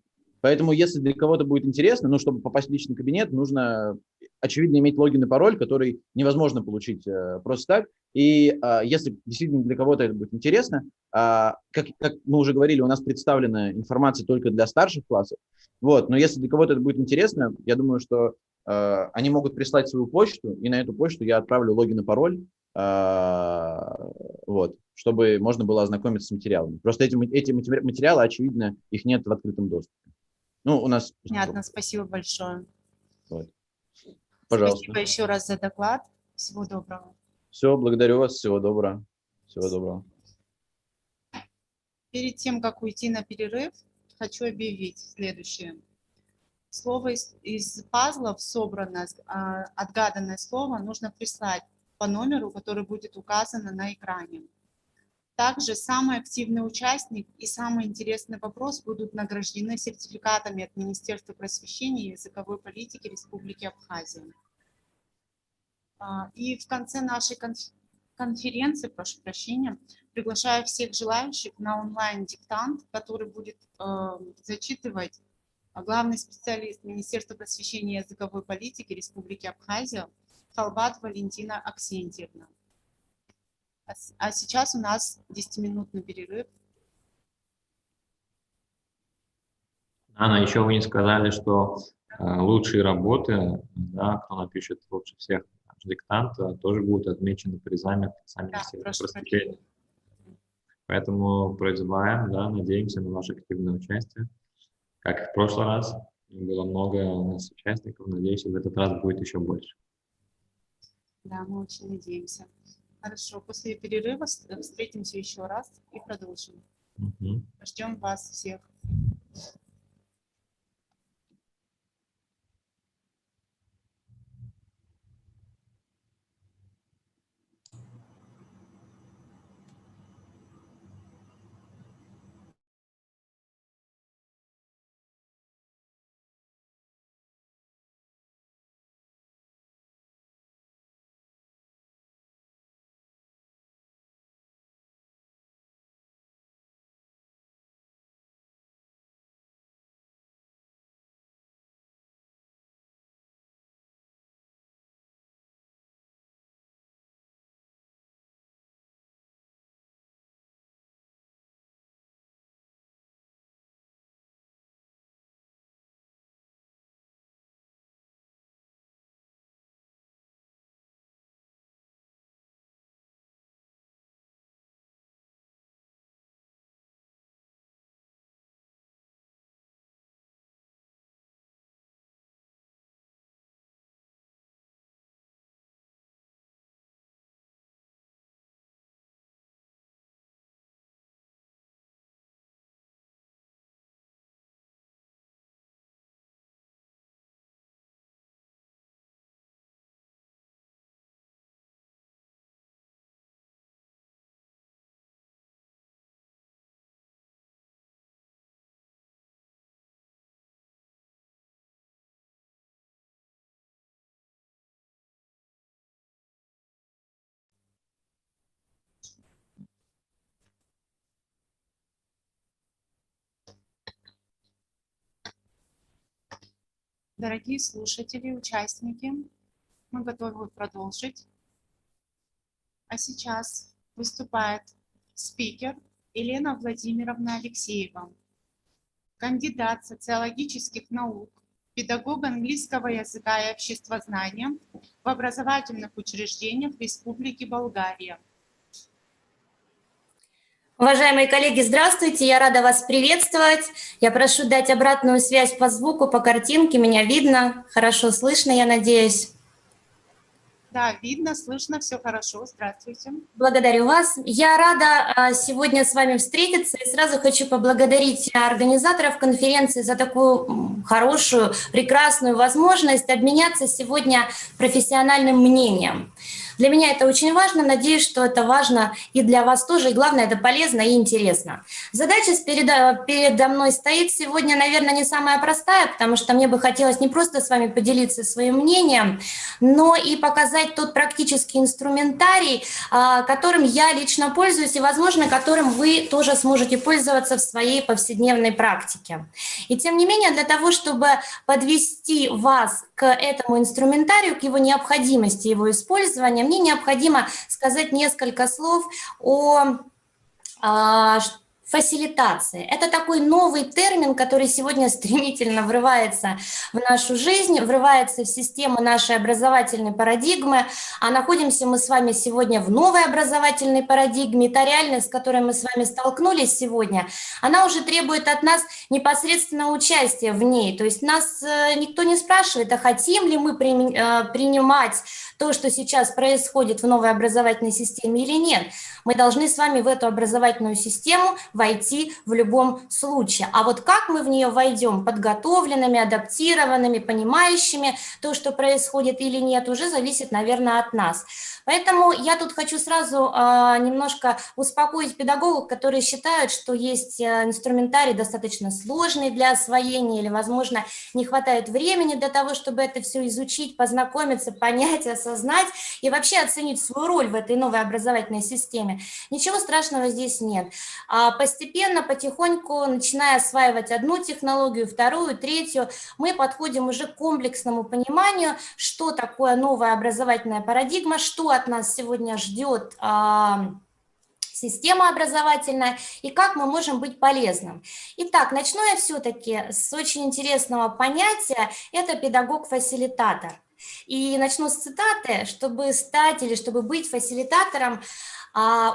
Поэтому, если для кого-то будет интересно, ну, чтобы попасть в личный кабинет, нужно, очевидно, иметь логин и пароль, который невозможно получить просто так. И если действительно для кого-то это будет интересно, как мы уже говорили, у нас представлена информация только для старших классов. Вот, но если для кого-то это будет интересно, я думаю, что они могут прислать свою почту, и на эту почту я отправлю логин и пароль, вот, чтобы можно было ознакомиться с материалами. Просто эти материалы, очевидно, их нет в открытом доступе. Ну, у нас... Понятно, спасибо большое. Вот. Пожалуйста. Спасибо еще раз за доклад. Всего доброго. Все, благодарю вас. Всего доброго. Всего доброго. Перед тем, как уйти на перерыв, хочу объявить следующее. Слово из пазлов собранное, отгаданное слово нужно прислать по номеру, который будет указан на экране. Также самый активный участник и самый интересный вопрос будут награждены сертификатами от Министерства просвещения и языковой политики Республики Абхазия. И в конце нашей конференции, прошу прощения, приглашаю всех желающих на онлайн-диктант, который будет зачитывать главный специалист Министерства просвещения и языковой политики Республики Абхазия Халбат Валентина Аксентьевна. А сейчас у нас 10-минутный перерыв. Анна, еще вы не сказали, что лучшие работы, да, кто напишет лучше всех диктант, тоже будут отмечены призами сами Министерства просвещения. Поэтому призываем, да, надеемся на ваше активное участие. Как и в прошлый раз, было много у нас участников, надеюсь, в этот раз будет еще больше. Да, мы очень надеемся. Хорошо, после перерыва встретимся еще раз и продолжим. Ждем вас всех. Дорогие слушатели, участники, мы готовы продолжить. А сейчас выступает спикер Елена Владимировна Алексеева, кандидат социологических наук, педагог английского языка и обществознания в образовательных учреждениях Республики Болгария. Уважаемые коллеги, здравствуйте, я рада вас приветствовать. Я прошу дать обратную связь по звуку, по картинке. Меня видно, хорошо слышно, я надеюсь. Да, видно, слышно, все хорошо. Здравствуйте. Благодарю вас. Я рада сегодня с вами встретиться и сразу хочу поблагодарить организаторов конференции за такую хорошую, прекрасную возможность обменяться сегодня профессиональным мнением. Для меня это очень важно, надеюсь, что это важно и для вас тоже, и главное, это полезно и интересно. Задача передо мной стоит сегодня, наверное, не самая простая, потому что мне бы хотелось не просто с вами поделиться своим мнением, но и показать тот практический инструментарий, которым я лично пользуюсь и, возможно, которым вы тоже сможете пользоваться в своей повседневной практике. И тем не менее, для того, чтобы подвести вас к этому инструментарию, к его необходимости, его использования, мне необходимо сказать несколько слов о фасилитации. Это такой новый термин, который сегодня стремительно врывается в нашу жизнь, врывается в систему нашей образовательной парадигмы, а находимся мы с вами сегодня в новой образовательной парадигме. Та реальность, с которой мы с вами столкнулись сегодня, она уже требует от нас непосредственного участия в ней. То есть нас никто не спрашивает, а хотим ли мы принимать то, что сейчас происходит в новой образовательной системе или нет. Мы должны с вами в эту образовательную систему войти в любом случае. А вот как мы в нее войдем, подготовленными, адаптированными, понимающими то, что происходит или нет, уже зависит, наверное, от нас. Поэтому я тут хочу сразу немножко успокоить педагогов, которые считают, что есть инструментарий достаточно сложный для освоения или, возможно, не хватает времени для того, чтобы это все изучить, познакомиться, понять, осознать и вообще оценить свою роль в этой новой образовательной системе. Ничего страшного здесь нет. Постепенно, потихоньку, начиная осваивать одну технологию, вторую, третью, мы подходим уже к комплексному пониманию, что такое новая образовательная парадигма, что от нас сегодня ждет система образовательная и как мы можем быть полезным. Итак, начну я все-таки с очень интересного понятия, это педагог-фасилитатор. И начну с цитаты: чтобы стать или чтобы быть фасилитатором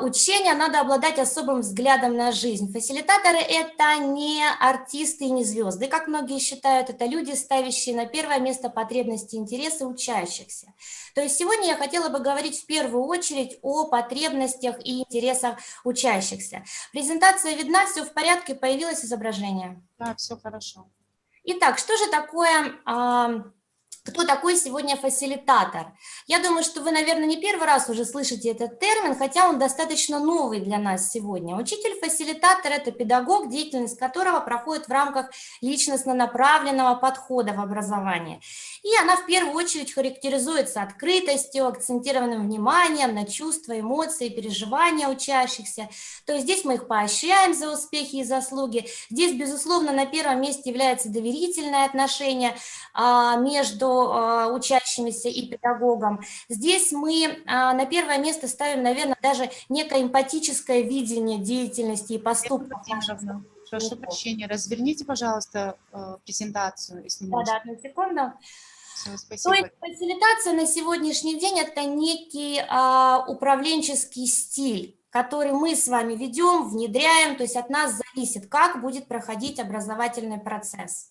учения, надо обладать особым взглядом на жизнь. Фасилитаторы – это не артисты и не звезды, как многие считают, это люди, ставящие на первое место потребности и интересы учащихся. То есть сегодня я хотела бы говорить в первую очередь о потребностях и интересах учащихся. Презентация видна, все в порядке, появилось изображение. Да, все хорошо. Итак, что же такое... Кто такой сегодня фасилитатор? Я думаю, что вы, наверное, не первый раз уже слышите этот термин, хотя он достаточно новый для нас сегодня. Учитель-фасилитатор – это педагог, деятельность которого проходит в рамках личностно направленного подхода в образовании. И она в первую очередь характеризуется открытостью, акцентированным вниманием на чувства, эмоции, переживания учащихся. То есть здесь мы их поощряем за успехи и заслуги. Здесь, безусловно, на первом месте является доверительное отношение между учащимися и педагогом. Здесь мы на первое место ставим, наверное, даже некое эмпатическое видение деятельности и поступков. Прошу прощения, разверните, пожалуйста, презентацию, если можно. Да, одну секунду. Все, спасибо. То есть фасилитация на сегодняшний день – это некий управленческий стиль, который мы с вами ведем, внедряем, то есть от нас зависит, как будет проходить образовательный процесс.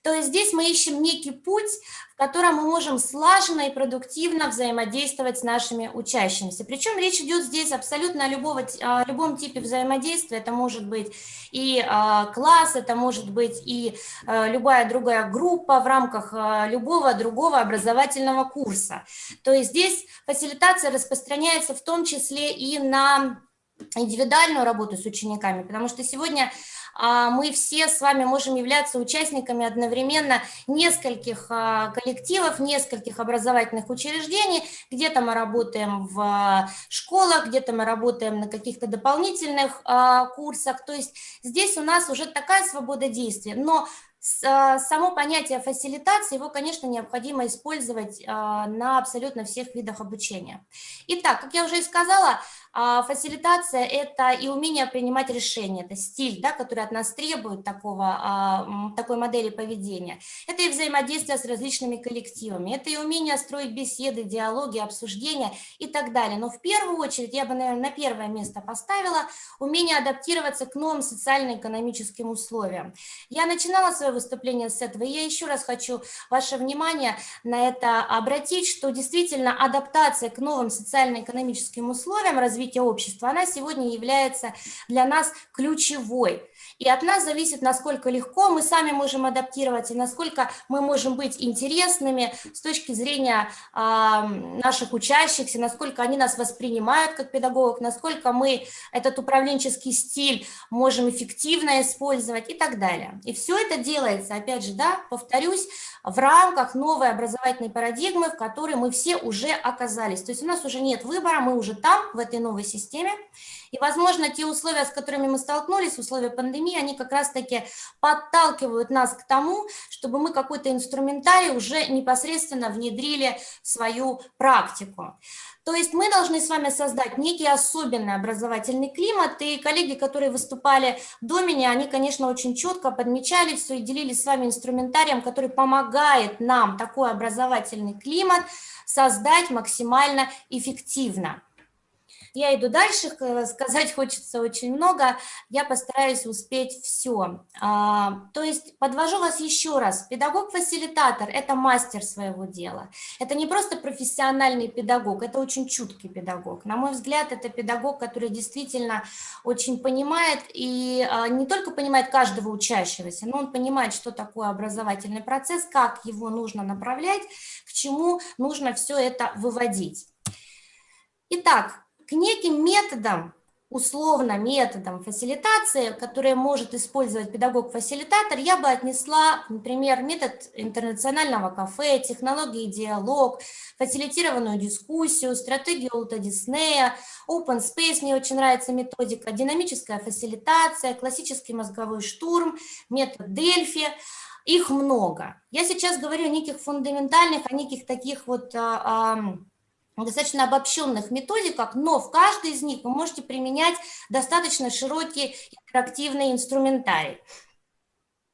То есть здесь мы ищем некий путь, в котором мы можем слаженно и продуктивно взаимодействовать с нашими учащимися. Причем речь идет здесь абсолютно о любом типе взаимодействия. Это может быть и класс, это может быть и любая другая группа в рамках любого другого образовательного курса. То есть здесь фасилитация распространяется в том числе и на индивидуальную работу с учениками, потому что сегодня мы все с вами можем являться участниками одновременно нескольких коллективов, нескольких образовательных учреждений. Где-то мы работаем в школах, где-то мы работаем на каких-то дополнительных курсах. То есть здесь у нас уже такая свобода действия. Но само понятие фасилитации, его, конечно, необходимо использовать на абсолютно всех видах обучения. Итак, как я уже и сказала, фасилитация – это и умение принимать решения, это стиль, да, который от нас требует такой модели поведения. Это и взаимодействие с различными коллективами, это и умение строить беседы, диалоги, обсуждения и так далее. Но в первую очередь я бы, наверное, на первое место поставила умение адаптироваться к новым социально-экономическим условиям. Я начинала свое выступление с этого, и я еще раз хочу ваше внимание на это обратить, что действительно адаптация к новым социально-экономическим условиям, развитие развития общества, она сегодня является для нас ключевой. И от нас зависит, насколько легко мы сами можем адаптироваться, насколько мы можем быть интересными с точки зрения наших учащихся, насколько они нас воспринимают как педагогов, насколько мы этот управленческий стиль можем эффективно использовать и так далее. И все это делается, опять же, да, повторюсь, в рамках новой образовательной парадигмы, в которой мы все уже оказались. То есть у нас уже нет выбора, мы уже там, в этой новой системе. И, возможно, те условия, с которыми мы столкнулись, условия пандемии, они как раз-таки подталкивают нас к тому, чтобы мы какой-то инструментарий уже непосредственно внедрили в свою практику. То есть мы должны с вами создать некий особенный образовательный климат, и коллеги, которые выступали до меня, они, конечно, очень четко подмечали все и делились с вами инструментарием, который помогает нам такой образовательный климат создать максимально эффективно. Я иду дальше, сказать хочется очень много, я постараюсь успеть все. То есть подвожу вас еще раз. Педагог-фасилитатор – это мастер своего дела. Это не просто профессиональный педагог, это очень чуткий педагог. На мой взгляд, это педагог, который действительно очень понимает и не только понимает каждого учащегося, но он понимает, что такое образовательный процесс, как его нужно направлять, к чему нужно все это выводить. Итак, к неким методам, условно методам фасилитации, которые может использовать педагог-фасилитатор, я бы отнесла, например, метод интернационального кафе, технологии диалог, фасилитированную дискуссию, стратегию Уолта Диснея, Open Space, мне очень нравится методика, динамическая фасилитация, классический мозговой штурм, метод Дельфи. Их много. Я сейчас говорю о неких фундаментальных, о неких таких вот достаточно обобщенных методиках, но в каждой из них вы можете применять достаточно широкий интерактивный инструментарий.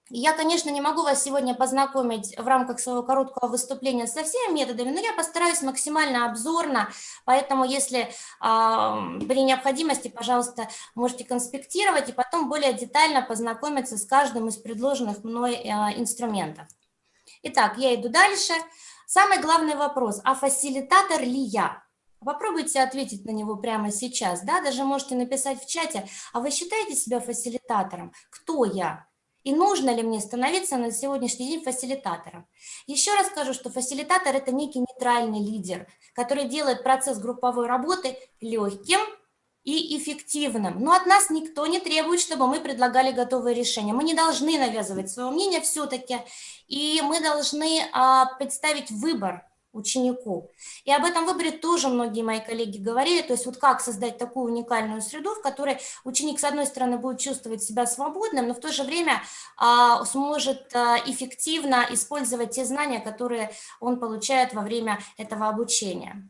Я, конечно, не могу вас сегодня познакомить в рамках своего короткого выступления со всеми методами, но я постараюсь максимально обзорно, поэтому если при необходимости, пожалуйста, можете конспектировать и потом более детально познакомиться с каждым из предложенных мной инструментов. Итак, я иду дальше. Самый главный вопрос, а фасилитатор ли я? Попробуйте ответить на него прямо сейчас, да, даже можете написать в чате, а вы считаете себя фасилитатором? Кто я? И нужно ли мне становиться на сегодняшний день фасилитатором? Еще раз скажу, что фасилитатор – это некий нейтральный лидер, который делает процесс групповой работы легким и эффективным. Но от нас никто не требует, чтобы мы предлагали готовые решения. Мы не должны навязывать свое мнение все-таки, и мы должны представить выбор ученику. И об этом выборе тоже многие мои коллеги говорили, то есть вот как создать такую уникальную среду, в которой ученик, с одной стороны, будет чувствовать себя свободным, но в то же время сможет эффективно использовать те знания, которые он получает во время этого обучения.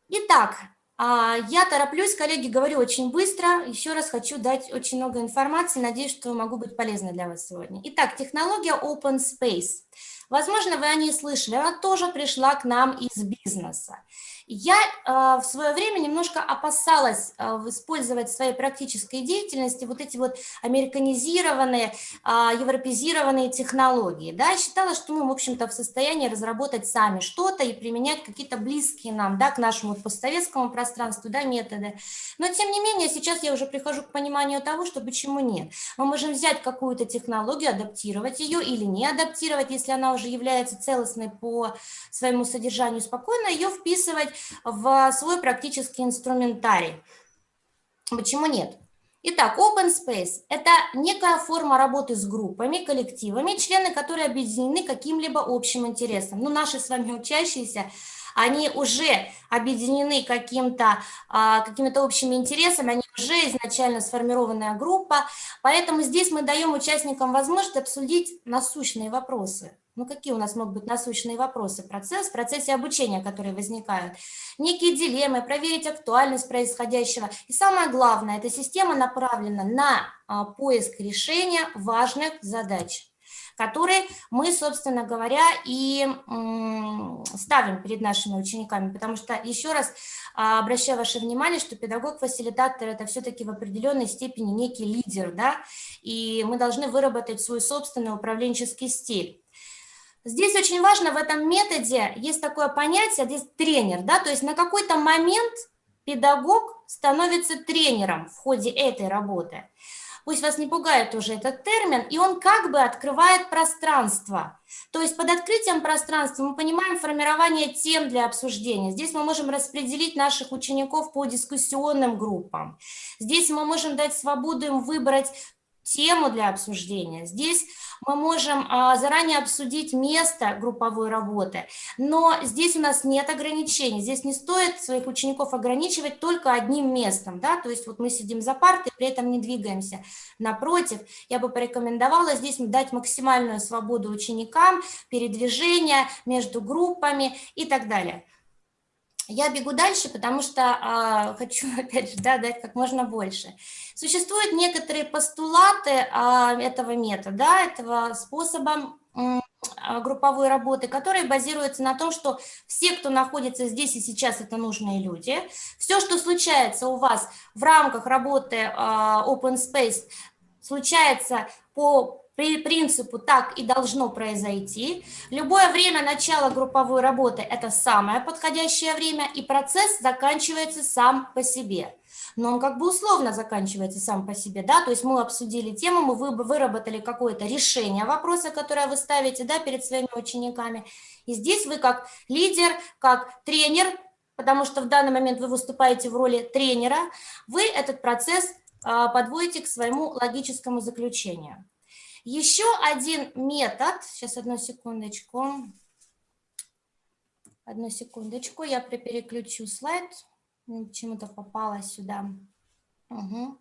Итак, я тороплюсь, коллеги, говорю очень быстро. Еще раз хочу дать очень много информации. Надеюсь, что могу быть полезной для вас сегодня. Итак, технология Open Space. Возможно, вы о ней слышали. Она тоже пришла к нам из бизнеса. Я в свое время немножко опасалась использовать в своей практической деятельности вот эти вот американизированные, европеизированные технологии. Да? Считала, что мы, в общем-то, в состоянии разработать сами что-то и применять какие-то близкие нам, да, к нашему постсоветскому пространству, да, методы. Но, тем не менее, сейчас я уже прихожу к пониманию того, что почему нет. Мы можем взять какую-то технологию, адаптировать ее или не адаптировать, если она уже является целостной по своему содержанию, спокойно ее вписывать в свой практический инструментарий. Почему нет? Итак, Open Space – это некая форма работы с группами, коллективами, члены, которые объединены каким-либо общим интересом. Ну, наши с вами учащиеся, они уже объединены какими-то общими интересами, они уже изначально сформированная группа, поэтому здесь мы даем участникам возможность обсудить насущные вопросы. Ну, какие у нас могут быть насущные вопросы в процессе обучения, которые возникают? Некие дилеммы, проверить актуальность происходящего. И самое главное, эта система направлена на поиск решения важных задач, которые мы, собственно говоря, и ставим перед нашими учениками. Потому что, еще раз обращаю ваше внимание, что педагог-фасилитатор – это все-таки в определенной степени некий лидер, да, и мы должны выработать свой собственный управленческий стиль. Здесь очень важно, в этом методе есть такое понятие, здесь тренер, да, то есть на какой-то момент педагог становится тренером в ходе этой работы. Пусть вас не пугает уже этот термин, и он как бы открывает пространство. То есть под открытием пространства мы понимаем формирование тем для обсуждения. Здесь мы можем распределить наших учеников по дискуссионным группам. Здесь мы можем дать свободу им выбрать тему для обсуждения. Здесь мы можем заранее обсудить место групповой работы, но здесь у нас нет ограничений. Здесь не стоит своих учеников ограничивать только одним местом, да, то есть вот мы сидим за партой, при этом не двигаемся. Напротив, я бы порекомендовала здесь дать максимальную свободу ученикам, передвижения между группами и так далее. Я бегу дальше, потому что хочу, опять же, да, дать как можно больше. Существуют некоторые постулаты этого метода, этого способа групповой работы, которые базируются на том, что все, кто находится здесь и сейчас, это нужные люди. Все, что случается у вас в рамках работы Open Space, случается по принципу «так и должно произойти». Любое время начала групповой работы – это самое подходящее время, и процесс заканчивается сам по себе. Но он как бы условно заканчивается сам по себе, да, то есть мы обсудили тему, мы выработали какое-то решение вопроса, которое вы ставите, да, перед своими учениками, и здесь вы как лидер, как тренер, потому что в данный момент вы выступаете в роли тренера, вы этот процесс подводите к своему логическому заключению. Еще один метод, сейчас одну секундочку, я переключу слайд, почему-то попала сюда. Угу.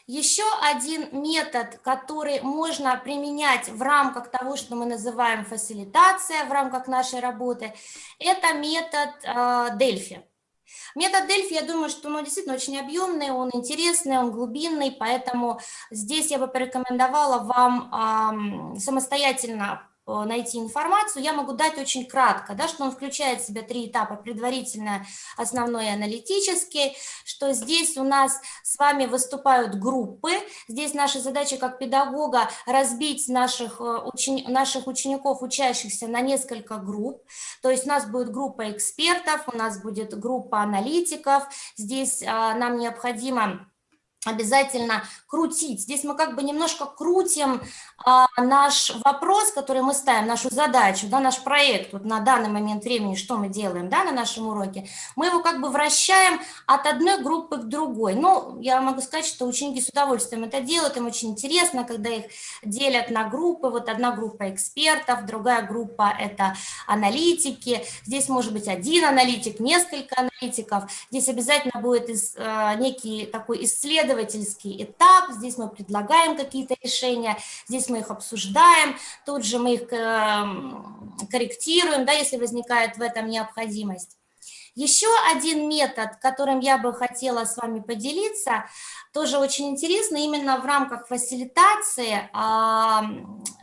Еще один метод, который можно применять в рамках того, что мы называем фасилитация, в рамках нашей работы, это метод Дельфи. Метод Дельфи, я думаю, что он действительно очень объемный, он интересный, он глубинный, поэтому здесь я бы порекомендовала вам самостоятельно найти информацию. Я могу дать очень кратко, да, что он включает в себя 3 этапа: предварительное, основной и аналитический, что здесь у нас с вами выступают группы. Здесь наша задача как педагога разбить наших учеников, учащихся, на несколько групп. То есть у нас будет группа экспертов, у нас будет группа аналитиков. Здесь нам необходимо обязательно крутить. Здесь мы как бы немножко крутим наш вопрос, который мы ставим, нашу задачу, да, наш проект вот на данный момент времени, что мы делаем, да, на нашем уроке. Мы его как бы вращаем от одной группы к другой. Ну, я могу сказать, что ученики с удовольствием это делают, им очень интересно, когда их делят на группы. Вот одна группа экспертов, другая группа это аналитики. Здесь может быть один аналитик, несколько аналитиков. Здесь обязательно будет некий такой исследовательский этап. Здесь мы предлагаем какие-то решения, здесь мы их обсуждаем, тут же мы их корректируем, да, если возникает в этом необходимость. Еще один метод, которым я бы хотела с вами поделиться, тоже очень интересно, именно в рамках фасилитации,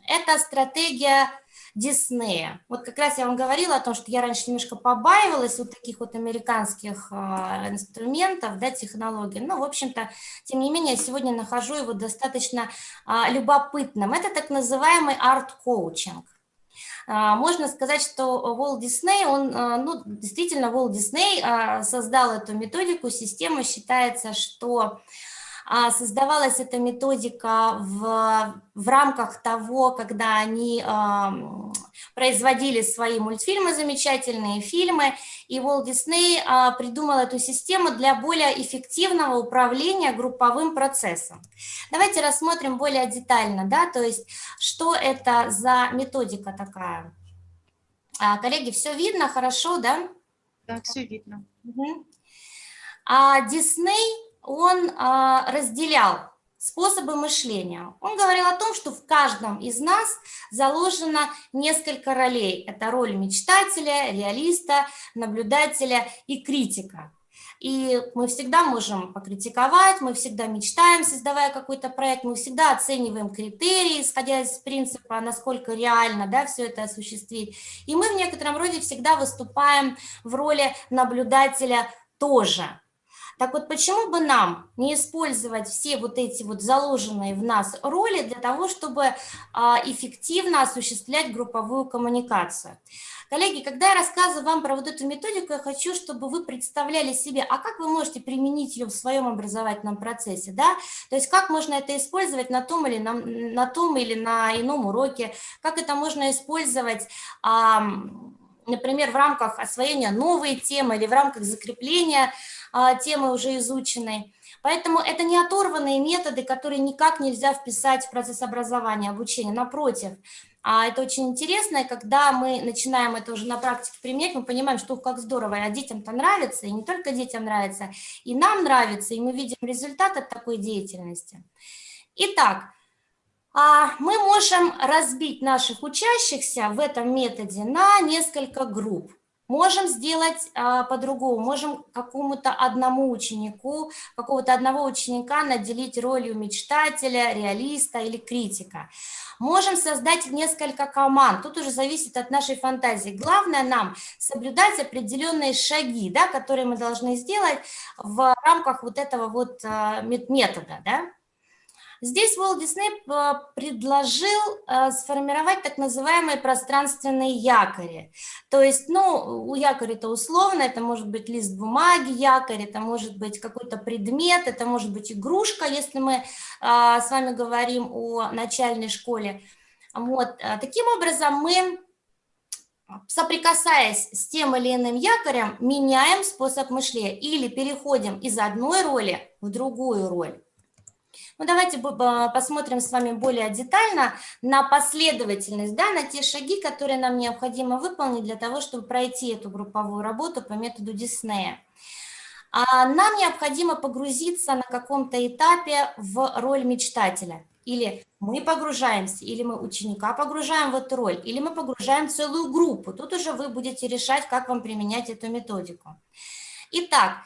это стратегия Диснея. Вот как раз я вам говорила о том, что я раньше немножко побаивалась вот таких вот американских инструментов, да, технологий. Но, в общем-то, тем не менее, я сегодня нахожу его достаточно любопытным. Это так называемый арт-коучинг. Можно сказать, что Уолт Дисней, действительно, Уолт Дисней создал эту методику, систему. Считается, что создавалась эта методика в рамках того, когда они производили свои мультфильмы, замечательные фильмы, и Уолт Дисней придумал эту систему для более эффективного управления групповым процессом. Давайте рассмотрим более детально, да, то есть что это за методика такая. Коллеги, все видно, хорошо, да? Да, все видно. Угу. Дисней, он разделял способы мышления. Он говорил о том, что в каждом из нас заложено несколько ролей. Это роль мечтателя, реалиста, наблюдателя и критика. И мы всегда можем покритиковать, мы всегда мечтаем, создавая какой-то проект, мы всегда оцениваем критерии, исходя из принципа, насколько реально, да, все это осуществить. И мы в некотором роде всегда выступаем в роли наблюдателя тоже. Так вот, почему бы нам не использовать все вот эти вот заложенные в нас роли для того, чтобы эффективно осуществлять групповую коммуникацию? Коллеги, когда я рассказываю вам про вот эту методику, я хочу, чтобы вы представляли себе, а как вы можете применить ее в своем образовательном процессе, да? То есть как можно это использовать на том или на ином уроке, как это можно использовать, например, в рамках освоения новой темы или в рамках закрепления темы уже изученной. Поэтому это не оторванные методы, которые никак нельзя вписать в процесс образования, обучения, напротив. Это очень интересно, и когда мы начинаем это уже на практике применять, мы понимаем, что как здорово, а детям-то нравится, и не только детям нравится, и нам нравится, и мы видим результат от такой деятельности. Итак, мы можем разбить наших учащихся в этом методе на несколько групп. Можем сделать по-другому, можем какому-то одному ученику, какого-то одного ученика наделить ролью мечтателя, реалиста или критика. Можем создать несколько команд, тут уже зависит от нашей фантазии. Главное нам соблюдать определенные шаги, да, которые мы должны сделать в рамках вот этого вот метода, да. Здесь Уолт Дисней предложил сформировать так называемые пространственные якори. То есть, у якоря это условно, это может быть лист бумаги, якорь, это может быть какой-то предмет, это может быть игрушка, если мы с вами говорим о начальной школе. Вот. Таким образом, мы, соприкасаясь с тем или иным якорем, меняем способ мышления или переходим из одной роли в другую роль. Давайте посмотрим с вами более детально на последовательность, да, на те шаги, которые нам необходимо выполнить для того, чтобы пройти эту групповую работу по методу Диснея. Нам необходимо погрузиться на каком-то этапе в роль мечтателя. Или мы погружаемся, или мы ученика погружаем в эту роль, или мы погружаем целую группу. Тут уже вы будете решать, как вам применять эту методику. Итак,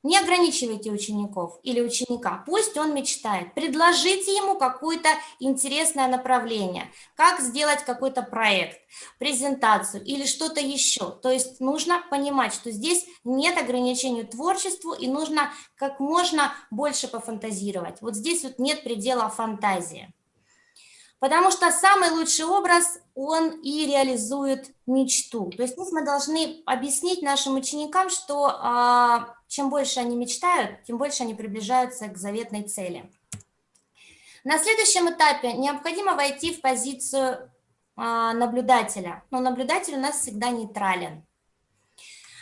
не ограничивайте учеников или ученика, пусть он мечтает. Предложите ему какое-то интересное направление, как сделать какой-то проект, презентацию или что-то еще. То есть нужно понимать, что здесь нет ограничений творчеству и нужно как можно больше пофантазировать. Вот здесь вот нет предела фантазии. Потому что самый лучший образ, он и реализует мечту. То есть здесь мы должны объяснить нашим ученикам, что чем больше они мечтают, тем больше они приближаются к заветной цели. На следующем этапе необходимо войти в позицию наблюдателя. Но наблюдатель у нас всегда нейтрален.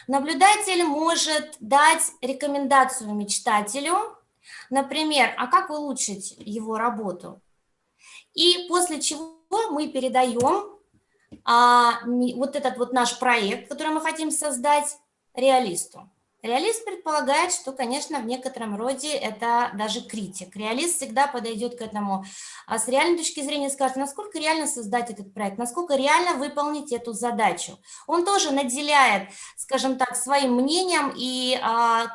Наблюдатель может дать рекомендацию мечтателю, например, а как улучшить его работу? И после чего мы передаем вот этот вот наш проект, который мы хотим создать, реалисту. Реалист предполагает, что, конечно, в некотором роде это даже критик. Реалист всегда подойдет к этому с реальной точки зрения, скажет, насколько реально создать этот проект, насколько реально выполнить эту задачу. Он тоже наделяет, скажем так, своим мнением и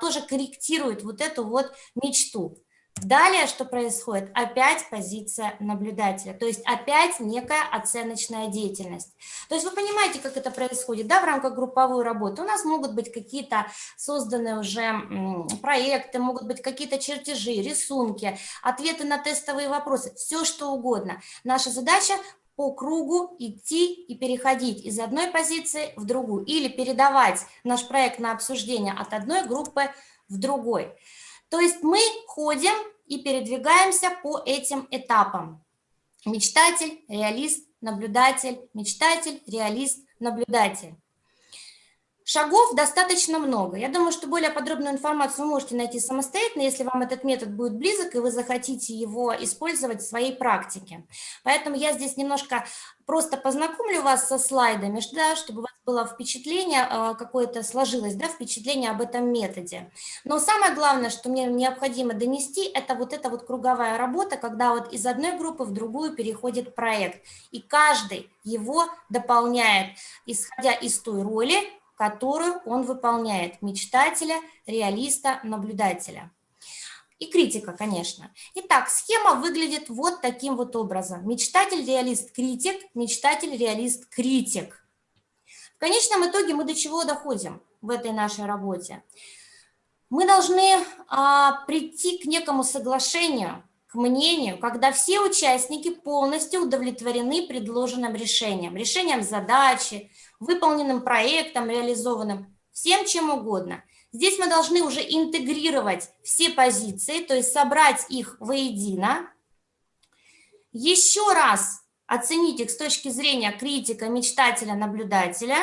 тоже корректирует вот эту вот мечту. Далее, что происходит? Опять позиция наблюдателя, то есть опять некая оценочная деятельность. То есть вы понимаете, как это происходит, да, в рамках групповой работы. У нас могут быть какие-то созданы уже проекты, могут быть какие-то чертежи, рисунки, ответы на тестовые вопросы, все что угодно. Наша задача по кругу идти и переходить из одной позиции в другую или передавать наш проект на обсуждение от одной группы в другой. То есть мы ходим и передвигаемся по этим этапам. Мечтатель, реалист, наблюдатель, мечтатель, реалист, наблюдатель. Шагов достаточно много. Я думаю, что более подробную информацию вы можете найти самостоятельно, если вам этот метод будет близок, и вы захотите его использовать в своей практике. Поэтому я здесь немножко просто познакомлю вас со слайдами, да, чтобы у вас было впечатление какое-то сложилось, да, впечатление об этом методе. Но самое главное, что мне необходимо донести, это вот эта вот круговая работа, когда вот из одной группы в другую переходит проект, и каждый его дополняет, исходя из той роли, которую он выполняет, мечтателя, реалиста, наблюдателя. И критика, конечно. Итак, схема выглядит вот таким вот образом. Мечтатель, реалист, критик, мечтатель, реалист, критик. В конечном итоге мы до чего доходим в этой нашей работе? Мы должны прийти к некому соглашению, к мнению, когда все участники полностью удовлетворены предложенным решением задачи, выполненным проектом, реализованным, всем чем угодно. Здесь мы должны уже интегрировать все позиции, то есть собрать их воедино, еще раз оценить их с точки зрения критика, мечтателя, наблюдателя,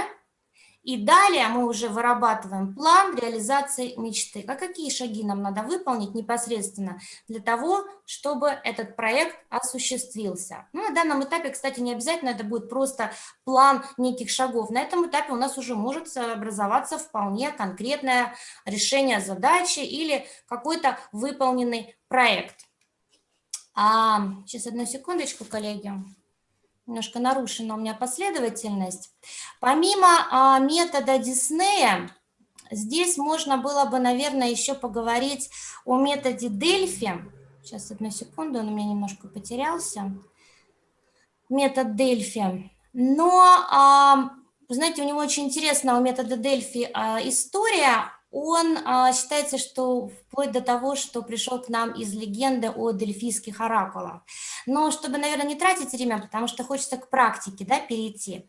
и далее мы уже вырабатываем план реализации мечты. А какие шаги нам надо выполнить непосредственно для того, чтобы этот проект осуществился? Ну, на данном этапе, кстати, не обязательно это будет просто план неких шагов. На этом этапе у нас уже может образоваться вполне конкретное решение задачи или какой-то выполненный проект. Сейчас, одну секундочку, коллеги. Немножко нарушена у меня последовательность. Помимо метода Диснея, здесь можно было бы, наверное, еще поговорить о методе Дельфи. Сейчас, одну секунду, он у меня немножко потерялся. Метод Дельфи. Но, знаете, у него очень интересная у метода Дельфи история. Он считается, что вплоть до того, что пришел к нам из легенды о дельфийских оракулах. Но чтобы, наверное, не тратить время, потому что хочется к практике, да, перейти.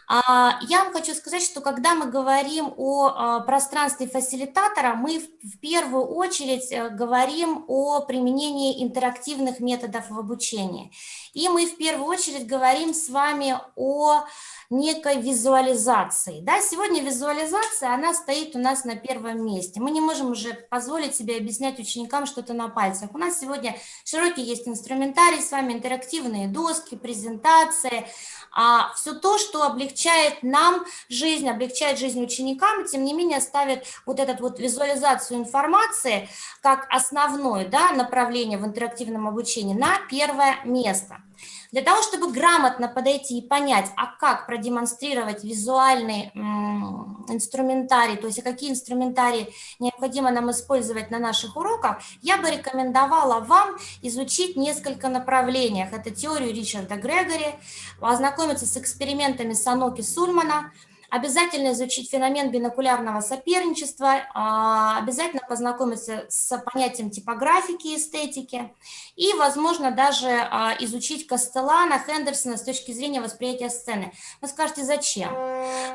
Я вам хочу сказать, что когда мы говорим о пространстве фасилитатора, мы в первую очередь говорим о применении интерактивных методов в обучении. И мы в первую очередь говорим с вами о некой визуализации. Да, сегодня визуализация, она стоит у нас на первом месте. Мы не можем уже позволить себе объяснять ученикам что-то на пальцах. У нас сегодня широкий есть инструментарий с вами, интерактивные доски, презентации, все то, что облегчает нам жизнь, облегчает жизнь ученикам, и тем не менее ставит вот эту вот визуализацию информации как основное, да, направление в интерактивном обучении на первое место. Для того, чтобы грамотно подойти и понять, как продемонстрировать визуальный инструментарий, то есть какие инструментарии необходимо нам использовать на наших уроках, я бы рекомендовала вам изучить несколько направлений. Это теорию Ричарда Грегори, ознакомиться с экспериментами Саноки Сульмана, обязательно изучить феномен бинокулярного соперничества, обязательно познакомиться с понятием типографики и эстетики и, возможно, даже изучить Кастеллана, Хендерсона с точки зрения восприятия сцены. Вы скажете, зачем?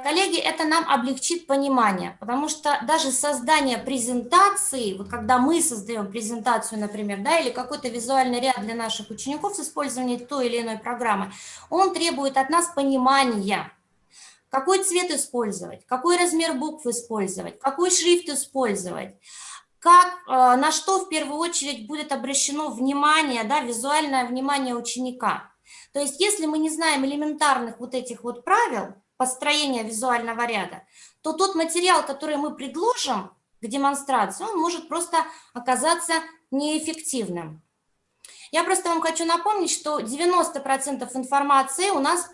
Коллеги, это нам облегчит понимание, потому что даже создание презентации, вот когда мы создаем презентацию, например, да, или какой-то визуальный ряд для наших учеников с использованием той или иной программы, он требует от нас понимания. Какой цвет использовать, какой размер букв использовать, какой шрифт использовать, на что в первую очередь будет обращено внимание, да, визуальное внимание ученика. То есть если мы не знаем элементарных вот этих вот правил построения визуального ряда, то тот материал, который мы предложим к демонстрации, он может просто оказаться неэффективным. Я просто вам хочу напомнить, что 90% информации у нас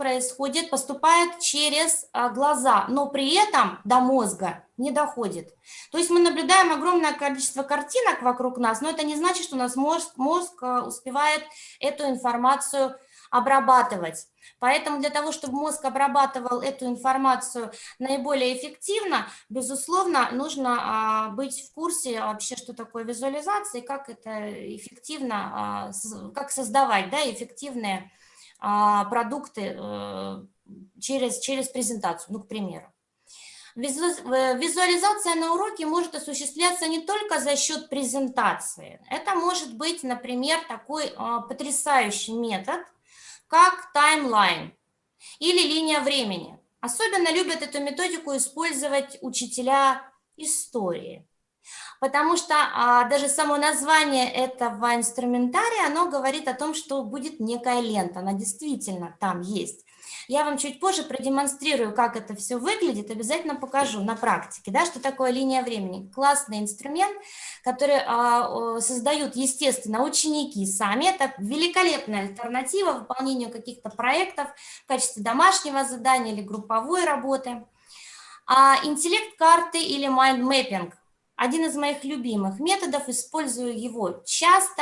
поступает через глаза, но при этом до мозга не доходит. То есть мы наблюдаем огромное количество картинок вокруг нас, но это не значит, что у нас мозг успевает эту информацию обрабатывать. Поэтому для того, чтобы мозг обрабатывал эту информацию наиболее эффективно, безусловно, нужно быть в курсе вообще, что такое визуализация и как это эффективно, как создавать, да, эффективные продукты через презентацию, ну, к примеру. Визуализация на уроке может осуществляться не только за счет презентации. Это может быть, например, такой потрясающий метод, как таймлайн или линия времени. Особенно любят эту методику использовать учителя истории, потому что даже само название этого инструментария, оно говорит о том, что будет некая лента, она действительно там есть. Я вам чуть позже продемонстрирую, как это все выглядит, обязательно покажу на практике, да, что такое линия времени. Классный инструмент, который создают, естественно, ученики сами. Это великолепная альтернатива выполнению каких-то проектов в качестве домашнего задания или групповой работы. Интеллект-карты или майнд-мэппинг. Один из моих любимых методов, использую его часто,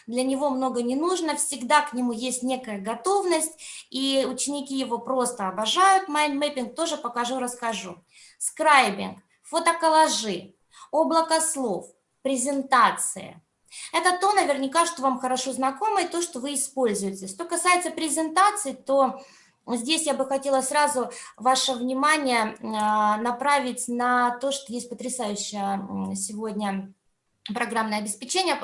для него много не нужно, всегда к нему есть некая готовность, и ученики его просто обожают. Майндмэппинг тоже покажу, расскажу. Скрайбинг, фотоколлажи, Облако слов, презентация. Это то, наверняка, что вам хорошо знакомо и то, что вы используете. Что касается презентации, то здесь я бы хотела сразу ваше внимание направить на то, что есть потрясающее сегодня программное обеспечение,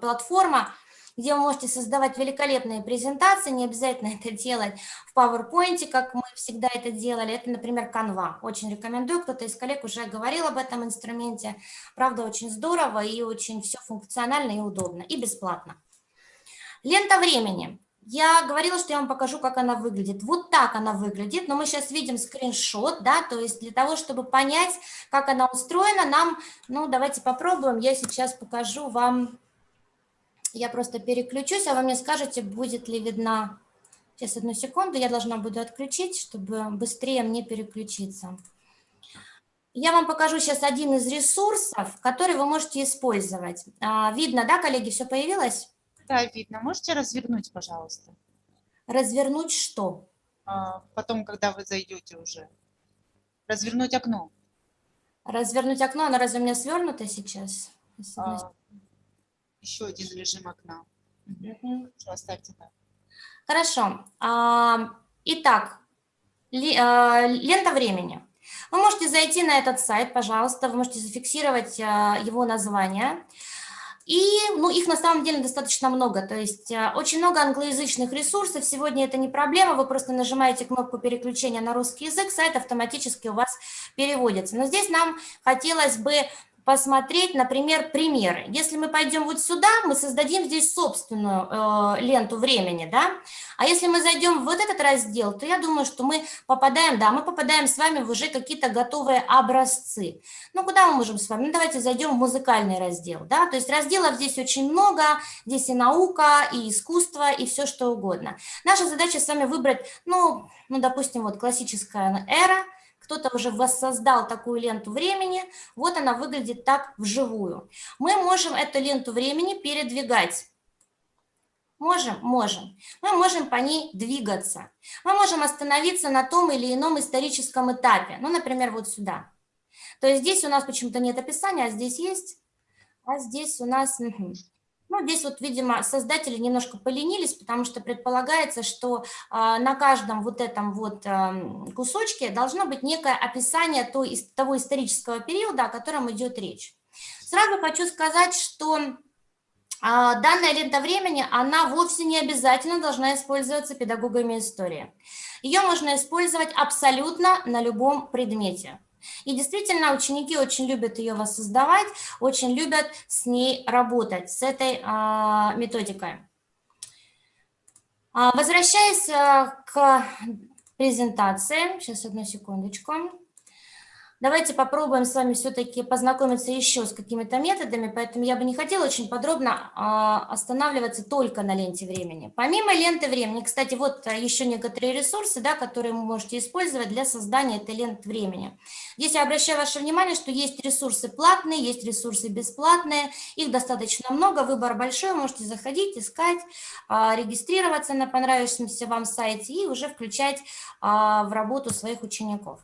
платформа, где вы можете создавать великолепные презентации, не обязательно это делать в PowerPoint, как мы всегда это делали. Это, например, Canva. Очень рекомендую, кто-то из коллег уже говорил об этом инструменте. Правда, очень здорово и очень все функционально и удобно, и бесплатно. Лента времени. Я говорила, что я вам покажу, как она выглядит. Вот так она выглядит, но мы сейчас видим скриншот, да, то есть для того, чтобы понять, как она устроена, нам, ну, давайте попробуем. Я сейчас покажу вам, я просто переключусь, а вы мне скажете, будет ли видна. Сейчас, одну секунду, я должна буду отключить, чтобы быстрее мне переключиться. Я вам покажу сейчас один из ресурсов, который вы можете использовать. Видно, да, коллеги, все появилось? Да, видно. Можете развернуть, пожалуйста? Развернуть что? Потом, когда вы зайдете уже. Развернуть окно. Развернуть окно, оно разве у меня свернуто сейчас? Еще один режим окна. Хорошо, оставьте так. Хорошо. Итак, лента времени. Вы можете зайти на этот сайт, пожалуйста, вы можете зафиксировать его название. И, ну, их на самом деле достаточно много, то есть очень много англоязычных ресурсов, сегодня это не проблема, вы просто нажимаете кнопку переключения на русский язык, сайт автоматически у вас переводится. Но здесь нам хотелось бы посмотреть, например, примеры. Если мы пойдем вот сюда, мы создадим здесь собственную ленту времени, да? А если мы зайдем в вот этот раздел, то я думаю, что мы попадаем, да, мы попадаем с вами в уже какие-то готовые образцы. Ну, куда мы можем с вами? Ну, давайте зайдем в музыкальный раздел, да? То есть разделов здесь очень много, здесь и наука, и искусство, и все что угодно. Наша задача с вами выбрать, ну, допустим, вот классическая эра. Кто-то уже воссоздал такую ленту времени, вот она выглядит так вживую. Мы можем эту ленту времени передвигать. Можем? Можем. Мы можем по ней двигаться. Мы можем остановиться на том или ином историческом этапе. Ну, например, вот сюда. То есть здесь у нас почему-то нет описания, а здесь есть. А здесь у нас... Ну, здесь вот, видимо, создатели немножко поленились, потому что предполагается, что на каждом вот этом вот кусочке должно быть некое описание того исторического периода, о котором идет речь. Сразу хочу сказать, что данная лента времени, она вовсе не обязательно должна использоваться педагогами истории. Ее можно использовать абсолютно на любом предмете. И действительно, ученики очень любят ее воссоздавать, очень любят с ней работать, с этой методикой. Возвращаясь к презентации, сейчас одну секундочку. Давайте попробуем с вами все-таки познакомиться еще с какими-то методами, поэтому я бы не хотела очень подробно останавливаться только на ленте времени. Помимо ленты времени, кстати, вот еще некоторые ресурсы, да, которые вы можете использовать для создания этой ленты времени. Здесь я обращаю ваше внимание, что есть ресурсы платные, есть ресурсы бесплатные, их достаточно много, выбор большой, можете заходить, искать, регистрироваться на понравившемся вам сайте и уже включать в работу своих учеников.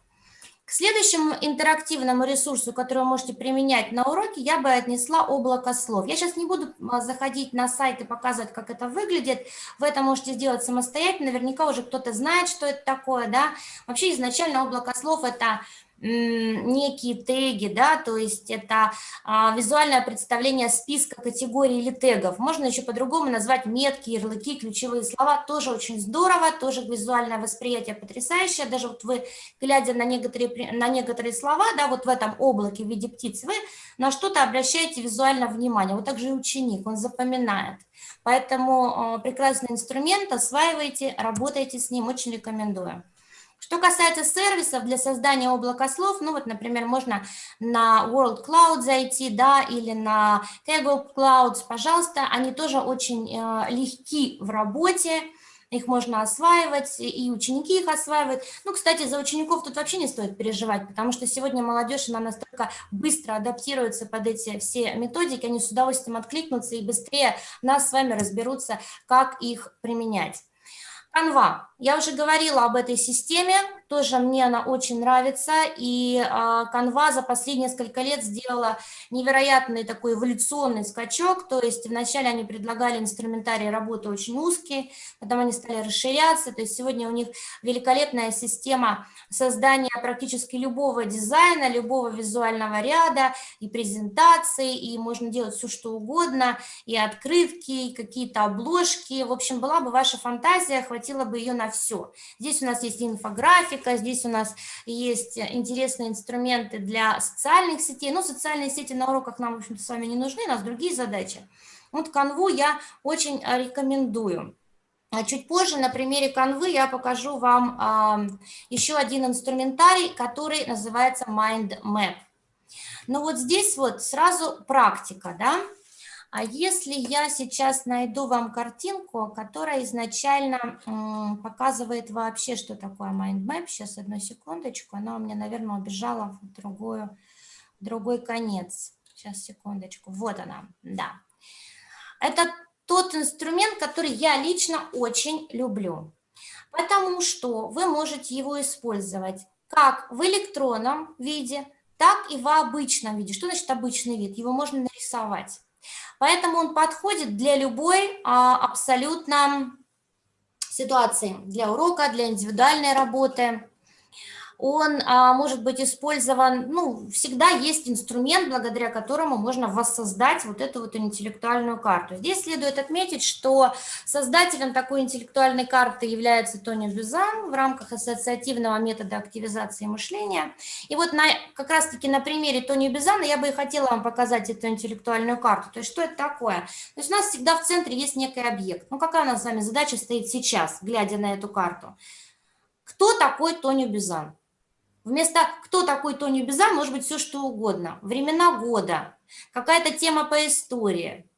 К следующему интерактивному ресурсу, который вы можете применять на уроке, я бы отнесла облако слов. Я сейчас не буду заходить на сайт и показывать, как это выглядит. Вы это можете сделать самостоятельно. Наверняка уже кто-то знает, что это такое, да. Вообще изначально облако слов – это некие теги, да, то есть это визуальное представление списка категорий или тегов. Можно еще по-другому назвать метки, ярлыки, ключевые слова. Тоже очень здорово, тоже визуальное восприятие потрясающее. Даже вот вы, глядя на некоторые слова, да, вот в этом облаке в виде птиц, вы на что-то обращаете визуально внимание. Вот так же и ученик, он запоминает. Поэтому прекрасный инструмент, осваивайте, работайте с ним, очень рекомендую. Что касается сервисов для создания облака слов, ну вот, например, можно на World Cloud зайти, да, или на Kaggle Clouds, пожалуйста, они тоже очень легки в работе, их можно осваивать, и ученики их осваивают. Ну, кстати, за учеников тут вообще не стоит переживать, потому что сегодня молодежь, она настолько быстро адаптируется под эти все методики, они с удовольствием откликнутся и быстрее нас с вами разберутся, как их применять. Canva. Я уже говорила об этой системе. тоже мне она очень нравится, и Canva за последние несколько лет сделала невероятный такой эволюционный скачок, то есть вначале они предлагали инструментарий работы очень узкий, потом они стали расширяться, то есть сегодня у них великолепная система создания практически любого дизайна, любого визуального ряда, и презентации, и можно делать все, что угодно, и открытки, и какие-то обложки, в общем, была бы ваша фантазия, хватило бы ее на все. Здесь у нас есть инфографика, здесь у нас есть интересные инструменты для социальных сетей. Ну, социальные сети на уроках нам, в общем-то, с вами не нужны, у нас другие задачи. Вот Canva я очень рекомендую. А чуть позже на примере Canva я покажу вам еще один инструментарий, который называется Mind Map. Но вот здесь вот сразу практика, да. А если я сейчас найду вам картинку, которая изначально показывает вообще, что такое Mind Map, сейчас, одну секундочку, она у меня, наверное, убежала в другой конец. Сейчас, секундочку, вот она, да. Это тот инструмент, который я лично очень люблю, потому что вы можете его использовать как в электронном виде, так и в обычном виде. Что значит обычный вид? Его можно нарисовать. Поэтому он подходит для любой абсолютно ситуации, для урока, для индивидуальной работы. Он может быть использован, ну, всегда есть инструмент, благодаря которому можно воссоздать вот эту вот интеллектуальную карту. Здесь следует отметить, что создателем такой интеллектуальной карты является Тони Бюзан в рамках ассоциативного метода активизации мышления. И вот как раз-таки на примере Тони Бюзана я бы и хотела вам показать эту интеллектуальную карту. То есть что это такое? То есть у нас всегда в центре есть некий объект. Ну, какая у нас с вами задача стоит сейчас, глядя на эту карту? Кто такой Тони Бюзан? Вместо «кто такой Тони Бюзан» может быть все что угодно. Времена года, какая-то тема по истории,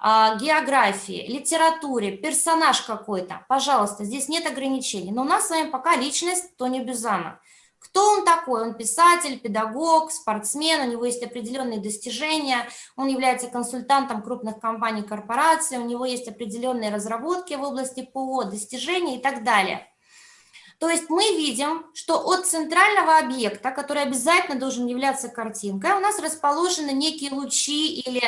географии, литературе, персонаж какой-то. Пожалуйста, здесь нет ограничений. Но у нас с вами пока личность Тони Бюзана. Кто он такой? Он писатель, педагог, спортсмен, у него есть определенные достижения, он является консультантом крупных компаний, корпораций, у него есть определенные разработки в области ПО, достижения и так далее. То есть мы видим, что от центрального объекта, который обязательно должен являться картинкой, у нас расположены некие лучи или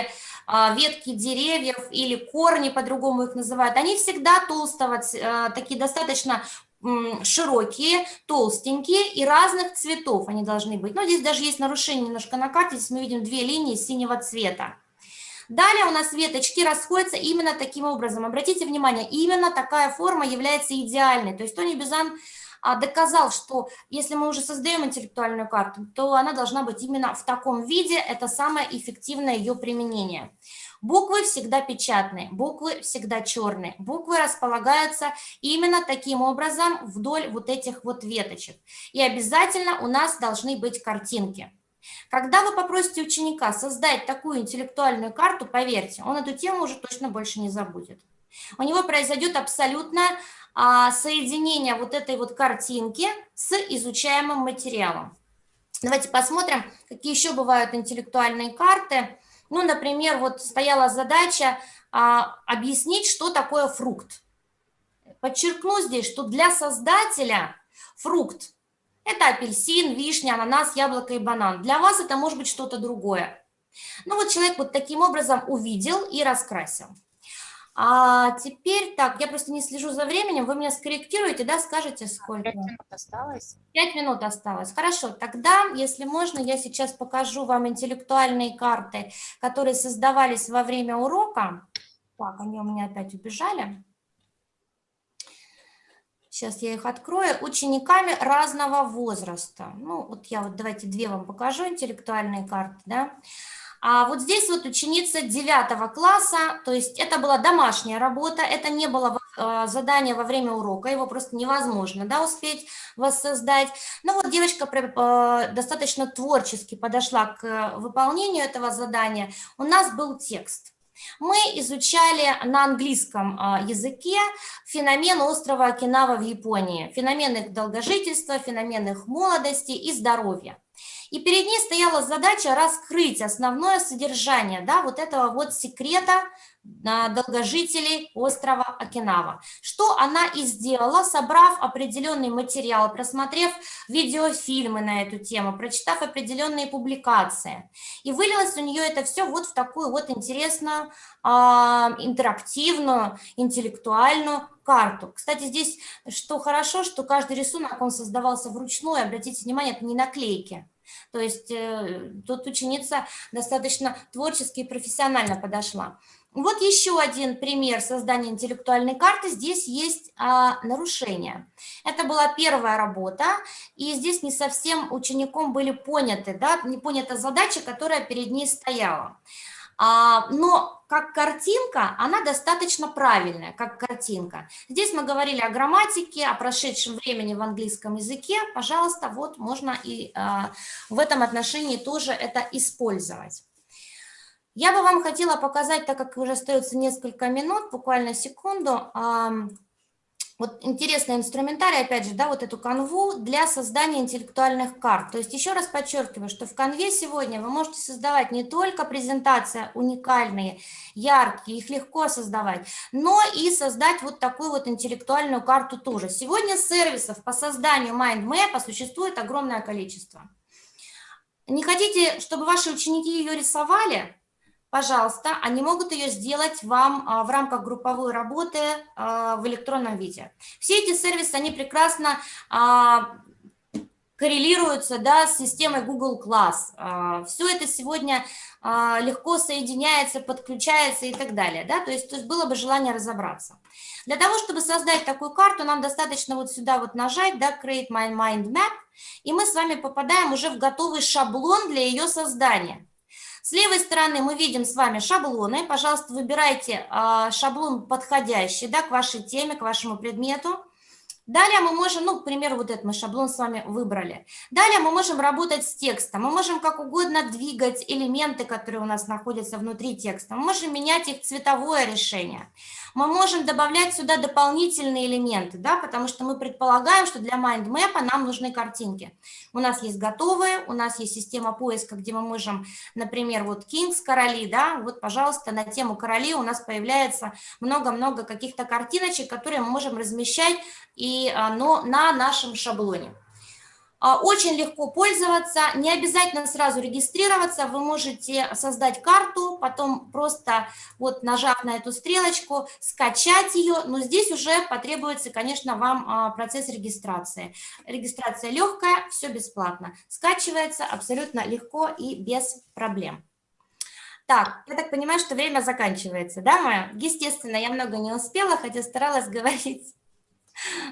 ветки деревьев, или корни, по-другому их называют. Они всегда толстого, такие достаточно широкие, толстенькие и разных цветов они должны быть. Но здесь даже есть нарушение немножко на карте, здесь мы видим две линии синего цвета. Далее у нас веточки расходятся именно таким образом. Обратите внимание, именно такая форма является идеальной. То есть Тони Бюзан доказал, что если мы уже создаем интеллектуальную карту, то она должна быть именно в таком виде. Это самое эффективное ее применение. Буквы всегда печатные, буквы всегда черные. Буквы располагаются именно таким образом вдоль вот этих вот веточек. И обязательно у нас должны быть картинки. Когда вы попросите ученика создать такую интеллектуальную карту, поверьте, он эту тему уже точно больше не забудет. У него произойдет абсолютное соединение вот этой вот картинки с изучаемым материалом. Давайте посмотрим, какие еще бывают интеллектуальные карты. Ну, например, вот стояла задача объяснить, что такое фрукт. Подчеркну здесь, что для создателя фрукт – это апельсин, вишня, ананас, яблоко и банан. Для вас это может быть что-то другое. Ну вот человек вот таким образом увидел и раскрасил. А теперь так, я просто не слежу за временем, вы меня скорректируете, да, скажете сколько? 5 минут осталось. 5 минут осталось. Хорошо, тогда, если можно, я сейчас покажу вам интеллектуальные карты, которые создавались во время урока. Так, они у меня опять убежали. Сейчас я их открою. Учениками разного возраста. Ну, вот я вот давайте две вам покажу интеллектуальные карты, да. А вот здесь вот ученица 9 класса, то есть это была домашняя работа, это не было задание во время урока, его просто невозможно, да, успеть воссоздать. Но вот девочка достаточно творчески подошла к выполнению этого задания. У нас был текст. Мы изучали на английском языке феномен острова Окинава в Японии, феномен их долгожительства, феномен их молодости и здоровья. И перед ней стояла задача раскрыть основное содержание, да, вот этого вот секрета долгожителей острова Окинава. Что она и сделала, собрав определенный материал, просмотрев видеофильмы на эту тему, прочитав определенные публикации. И вылилось у нее это все вот в такую вот интересную, интерактивную, интеллектуальную карту. Кстати, здесь что хорошо, что каждый рисунок, он создавался вручную, обратите внимание, это не наклейки. То есть тут ученица достаточно творчески и профессионально подошла. Вот еще один пример создания интеллектуальной карты. Здесь есть нарушения. Это была первая работа, и здесь не совсем учеником были поняты, да, не понята задача, которая перед ней стояла. Но как картинка, она достаточно правильная, как картинка. Здесь мы говорили о грамматике, о прошедшем времени в английском языке. Пожалуйста, вот можно и в этом отношении тоже это использовать. Я бы вам хотела показать, так как уже остается несколько минут, буквально секунду, вот интересный инструментарий, опять же, да, вот эту канву для создания интеллектуальных карт. То есть еще раз подчеркиваю, что в канве сегодня вы можете создавать не только презентации уникальные, яркие, их легко создавать, но и создать вот такую вот интеллектуальную карту тоже. Сегодня сервисов по созданию майндмэпа существует огромное количество. Не хотите, чтобы ваши ученики ее рисовали? Пожалуйста, они могут ее сделать вам в рамках групповой работы в электронном виде. Все эти сервисы, они прекрасно коррелируются, да, с системой Google Class. Все это сегодня легко соединяется, подключается и так далее. Да? То есть было бы желание разобраться. Для того, чтобы создать такую карту, нам достаточно вот сюда вот нажать, да, Create My Mind Map, и мы с вами попадаем уже в готовый шаблон для ее создания. С левой стороны мы видим с вами шаблоны. Пожалуйста, выбирайте шаблон подходящий, да, к вашей теме, к вашему предмету. Далее мы можем, ну, к примеру, вот этот мы шаблон с вами выбрали. Далее мы можем работать с текстом. Мы можем как угодно двигать элементы, которые у нас находятся внутри текста. Мы можем менять их цветовое решение. Мы можем добавлять сюда дополнительные элементы, да, потому что мы предполагаем, что для майндмэпа нам нужны картинки. У нас есть готовые, у нас есть система поиска, где мы можем, например, вот Kings, короли, да, вот, пожалуйста, на тему короли у нас появляется много-много каких-то картиночек, которые мы можем размещать но на нашем шаблоне. Очень легко пользоваться, не обязательно сразу регистрироваться, вы можете создать карту, потом просто вот нажав на эту стрелочку, скачать ее, но здесь уже потребуется, конечно, вам процесс регистрации. Регистрация легкая, все бесплатно, скачивается абсолютно легко и без проблем. Так, я так понимаю, что время заканчивается, да, мое? Естественно, я много не успела, хотя старалась говорить.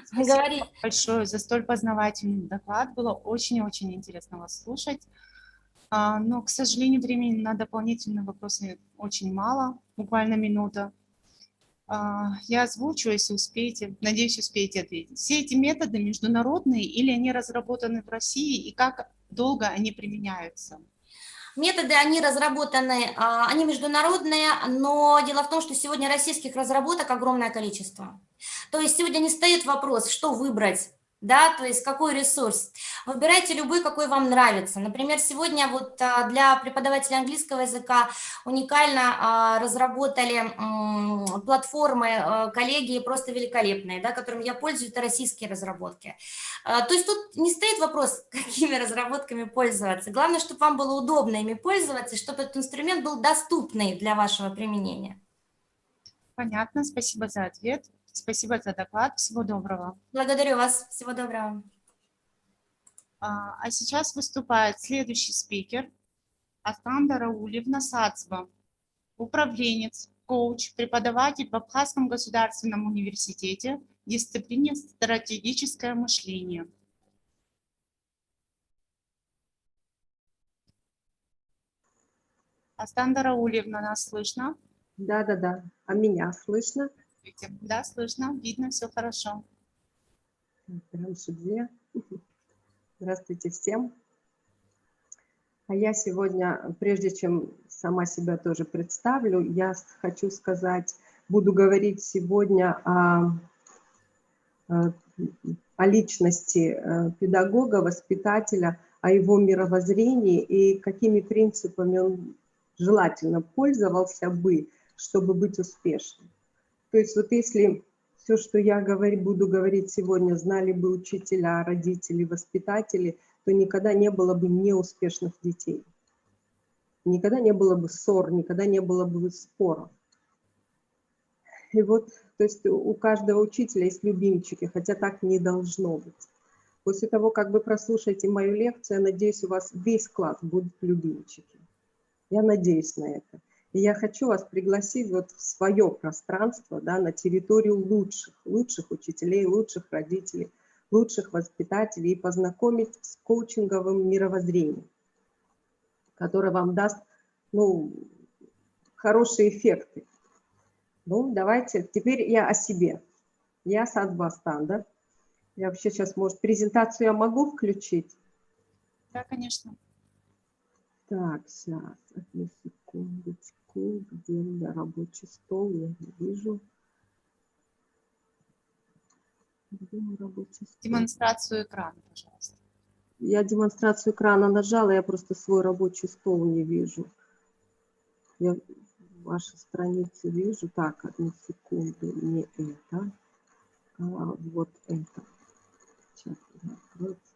Спасибо большое за столь познавательный доклад. Было очень-очень интересно вас слушать. Но, к сожалению, времени на дополнительные вопросы очень мало, буквально минута. Я озвучу, если успеете, надеюсь, успеете ответить. Все эти методы международные или они разработаны в России, и как долго они применяются? Методы, они разработаны, они международные, но дело в том, что сегодня российских разработок огромное количество. То есть сегодня не стоит вопрос, что выбрать, да, то есть какой ресурс. Выбирайте любой, какой вам нравится. Например, сегодня вот для преподавателей английского языка уникально разработали платформы, коллеги просто великолепные, да, которыми я пользуюсь, это российские разработки. То есть тут не стоит вопрос, какими разработками пользоваться. Главное, чтобы вам было удобно ими пользоваться, чтобы этот инструмент был доступный для вашего применения. Понятно, спасибо за ответ. Спасибо за доклад. Всего доброго. Благодарю вас. Всего доброго. А сейчас выступает следующий спикер. Астанда Раулевна Сацба, управленец, коуч, преподаватель в Абхазском государственном университете в дисциплине стратегическое мышление. Астанда Раулевна, нас слышно? Да. А меня слышно? Да, слышно, видно, все хорошо. Прям судья. Здравствуйте всем. А я сегодня, прежде чем сама себя тоже представлю, я хочу сказать, буду говорить сегодня о личности педагога, воспитателя, о его мировоззрении и какими принципами он желательно пользовался бы, чтобы быть успешным. То есть вот если все, что я буду говорить сегодня, знали бы учителя, родители, воспитатели, то никогда не было бы неуспешных детей. Никогда не было бы ссор, никогда не было бы споров. И вот, то есть у каждого учителя есть любимчики, хотя так не должно быть. После того, как вы прослушаете мою лекцию, я надеюсь, у вас весь класс будет любимчики. Я надеюсь на это. И я хочу вас пригласить вот в свое пространство, да, на территорию лучших учителей, лучших родителей, лучших воспитателей и познакомить с коучинговым мировоззрением, которое вам даст, ну, хорошие эффекты. Ну, давайте, теперь я о себе. Я Садбастан, да? Я вообще сейчас, может, презентацию я могу включить? Да, конечно. Так, сейчас, одну секундочку, где у меня рабочий стол, я не вижу. Где мой рабочий стол? Демонстрацию экрана, пожалуйста. Я демонстрацию экрана нажала, я просто свой рабочий стол не вижу. Я ваши страницы вижу. Так, одну секунду, не это, а вот это. Сейчас откроется.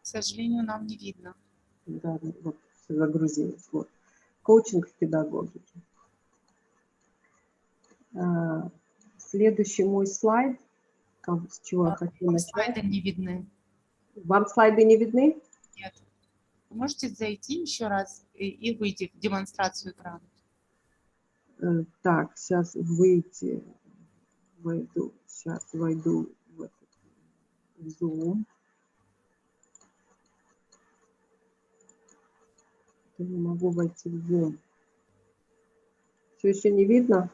К сожалению, нам не видно. Да, вот загрузилось. Вот. Коучинг в педагогике. Следующий мой слайд. С чего я хочу начать? Слайды не видны. Вам слайды не видны? Нет. Вы можете зайти еще раз и выйти в демонстрацию экрана. Так, сейчас войду в этот Zoom. Я не могу войти в Zoom. Все еще не видно?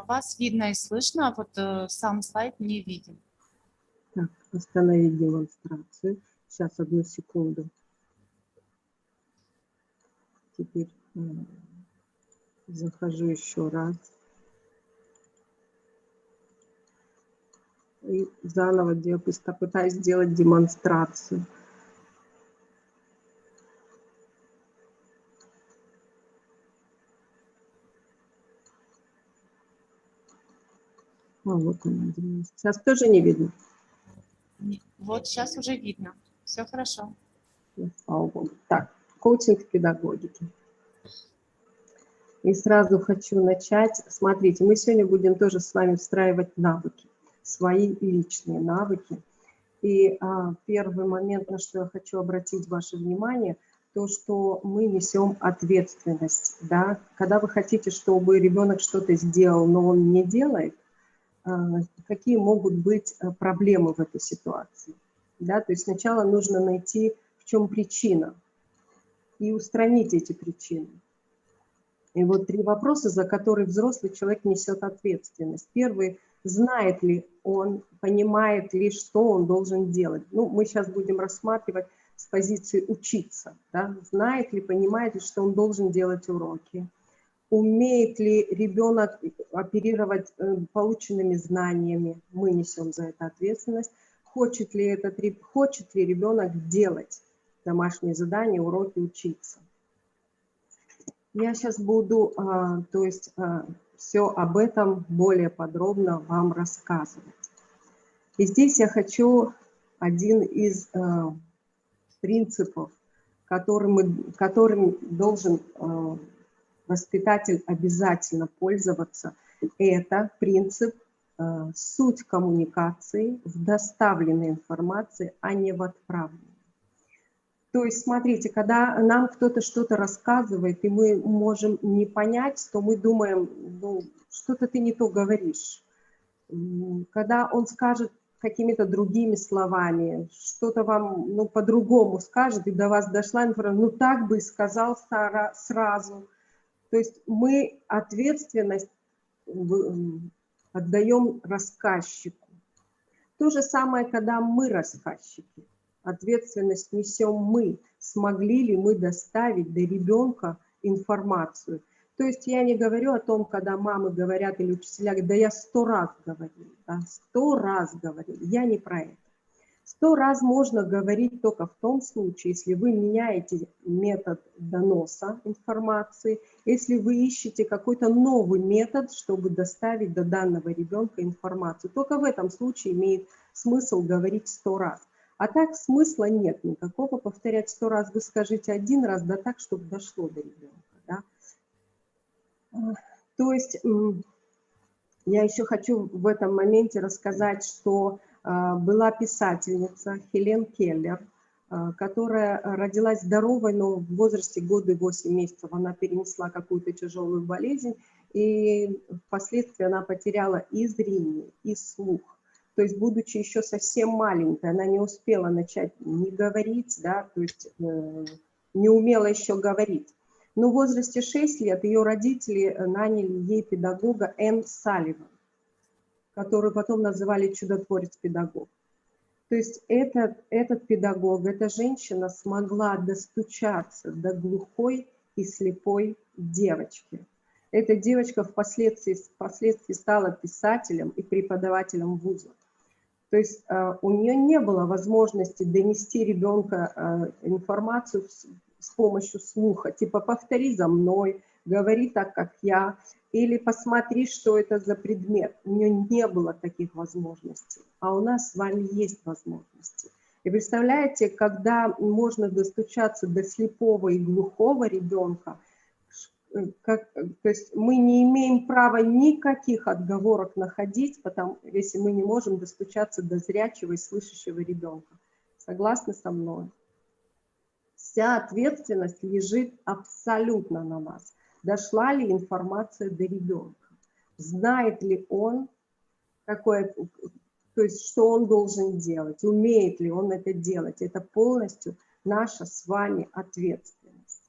Вас видно и слышно, а вот сам слайд не виден. Так, остановить демонстрацию. Сейчас, одну секунду. Теперь захожу еще раз. И заново пытаюсь сделать демонстрацию. Вот она. Сейчас тоже не видно? Вот сейчас уже видно. Все хорошо. Слава Богу. Так, коучинг в педагогике. И сразу хочу начать. Смотрите, мы сегодня будем тоже с вами встраивать навыки, свои личные навыки. И первый момент, на что я хочу обратить ваше внимание, то, что мы несем ответственность. Да? Когда вы хотите, чтобы ребенок что-то сделал, но он не делает, какие могут быть проблемы в этой ситуации. Да? То есть сначала нужно найти, в чем причина, и устранить эти причины. И вот 3 вопроса, за которые взрослый человек несет ответственность. Первый, знает ли он, понимает ли, что он должен делать. Ну, мы сейчас будем рассматривать с позиции учиться. Да? Знает ли, понимает ли, что он должен делать уроки. Умеет ли ребенок оперировать полученными знаниями, мы несем за это ответственность. Хочет ли ребенок делать домашние задания, уроки, учиться. Я сейчас буду, все об этом более подробно вам рассказывать. И здесь я хочу один из принципов, которым должен воспитатель обязательно пользоваться, это принцип суть коммуникации в доставленной информации, а не в отправленной. То есть, смотрите, когда нам кто-то что-то рассказывает, и мы можем не понять, то мы думаем, ну, что-то ты не то говоришь. Когда он скажет какими-то другими словами, что-то вам, ну, по-другому скажет, и до вас дошла информация, ну, так бы и сказал сразу. То есть мы ответственность отдаем рассказчику. То же самое, когда мы рассказчики. Ответственность несем мы. Смогли ли мы доставить до ребенка информацию? То есть я не говорю о том, когда мамы говорят или учителя говорят, да я 100 раз говорил, да, 100 раз говорил. Я не про это. 100 раз можно говорить только в том случае, если вы меняете метод доноса информации, если вы ищете какой-то новый метод, чтобы доставить до данного ребенка информацию. Только в этом случае имеет смысл говорить 100 раз. А так смысла нет никакого повторять 100 раз. Вы скажите 1 раз, да так, чтобы дошло до ребенка. Да? То есть я еще хочу в этом моменте рассказать, что была писательница Хелен Келлер, которая родилась здоровой, но в возрасте года и 8 месяцев она перенесла какую-то тяжелую болезнь, и впоследствии она потеряла и зрение, и слух. То есть, будучи еще совсем маленькой, она не успела начать не говорить, да, то есть не умела еще говорить. Но в возрасте 6 лет ее родители наняли ей педагога Энн Салливан, которую потом называли чудотворец-педагог. То есть этот педагог, эта женщина смогла достучаться до глухой и слепой девочки. Эта девочка впоследствии стала писателем и преподавателем вуза. То есть у нее не было возможности донести ребенка информацию с помощью слуха, типа повтори за мной, говори так, как я, или посмотри, что это за предмет. У нее не было таких возможностей, а у нас с вами есть возможности. И представляете, когда можно достучаться до слепого и глухого ребенка, то есть мы не имеем права никаких отговорок находить, если мы не можем достучаться до зрячего и слышащего ребенка. Согласны со мной? Вся ответственность лежит абсолютно на нас. Дошла ли информация до ребенка? Знает ли он, то есть, что он должен делать? Умеет ли он это делать? Это полностью наша с вами ответственность.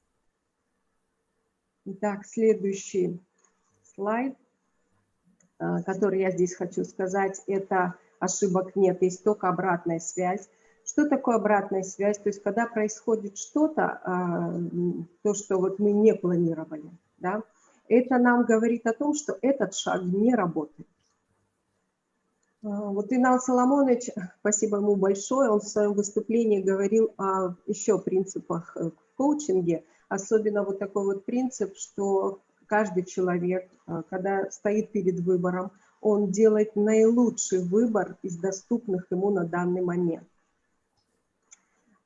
Итак, следующий слайд, который я здесь хочу сказать, это ошибок нет, есть только обратная связь. Что такое обратная связь? То есть, когда происходит что-то, то, что вот мы не планировали, да, это нам говорит о том, что этот шаг не работает. Вот Инал Соломонович, спасибо ему большое, он в своем выступлении говорил о еще принципах в коучинге, особенно вот такой вот принцип, что каждый человек, когда стоит перед выбором, он делает наилучший выбор из доступных ему на данный момент.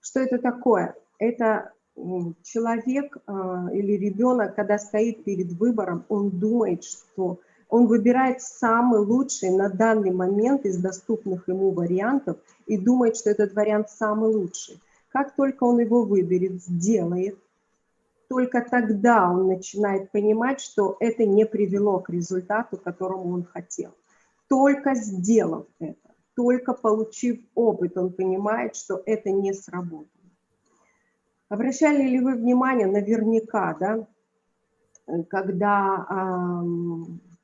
Что это такое? Это человек или ребенок, когда стоит перед выбором, он думает, что он выбирает самый лучший на данный момент из доступных ему вариантов и думает, что этот вариант самый лучший. Как только он его выберет, сделает, только тогда он начинает понимать, что это не привело к результату, к которому он хотел. Только сделав это, только получив опыт, он понимает, что это не сработало. Обращали ли вы внимание, наверняка, да, когда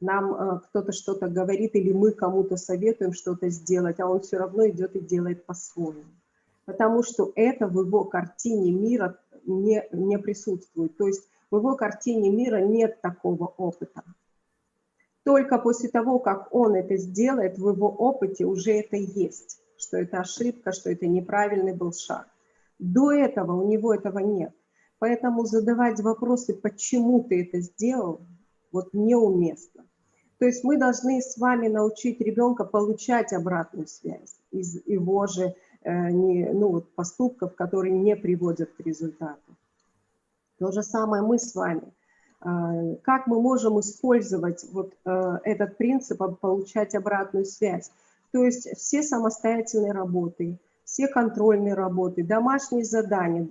нам кто-то что-то говорит, или мы кому-то советуем что-то сделать, а он все равно идет и делает по-своему. Потому что это в его картине мира не присутствует. То есть в его картине мира нет такого опыта. Только после того, как он это сделает, в его опыте уже это есть, что это ошибка, что это неправильный был шаг. До этого у него этого нет. Поэтому задавать вопросы, почему ты это сделал, вот неуместно. То есть мы должны с вами научить ребенка получать обратную связь из его же поступков, которые не приводят к результату. То же самое мы с вами. Как мы можем использовать вот этот принцип получать обратную связь? То есть все самостоятельные работы, все контрольные работы, домашние задания,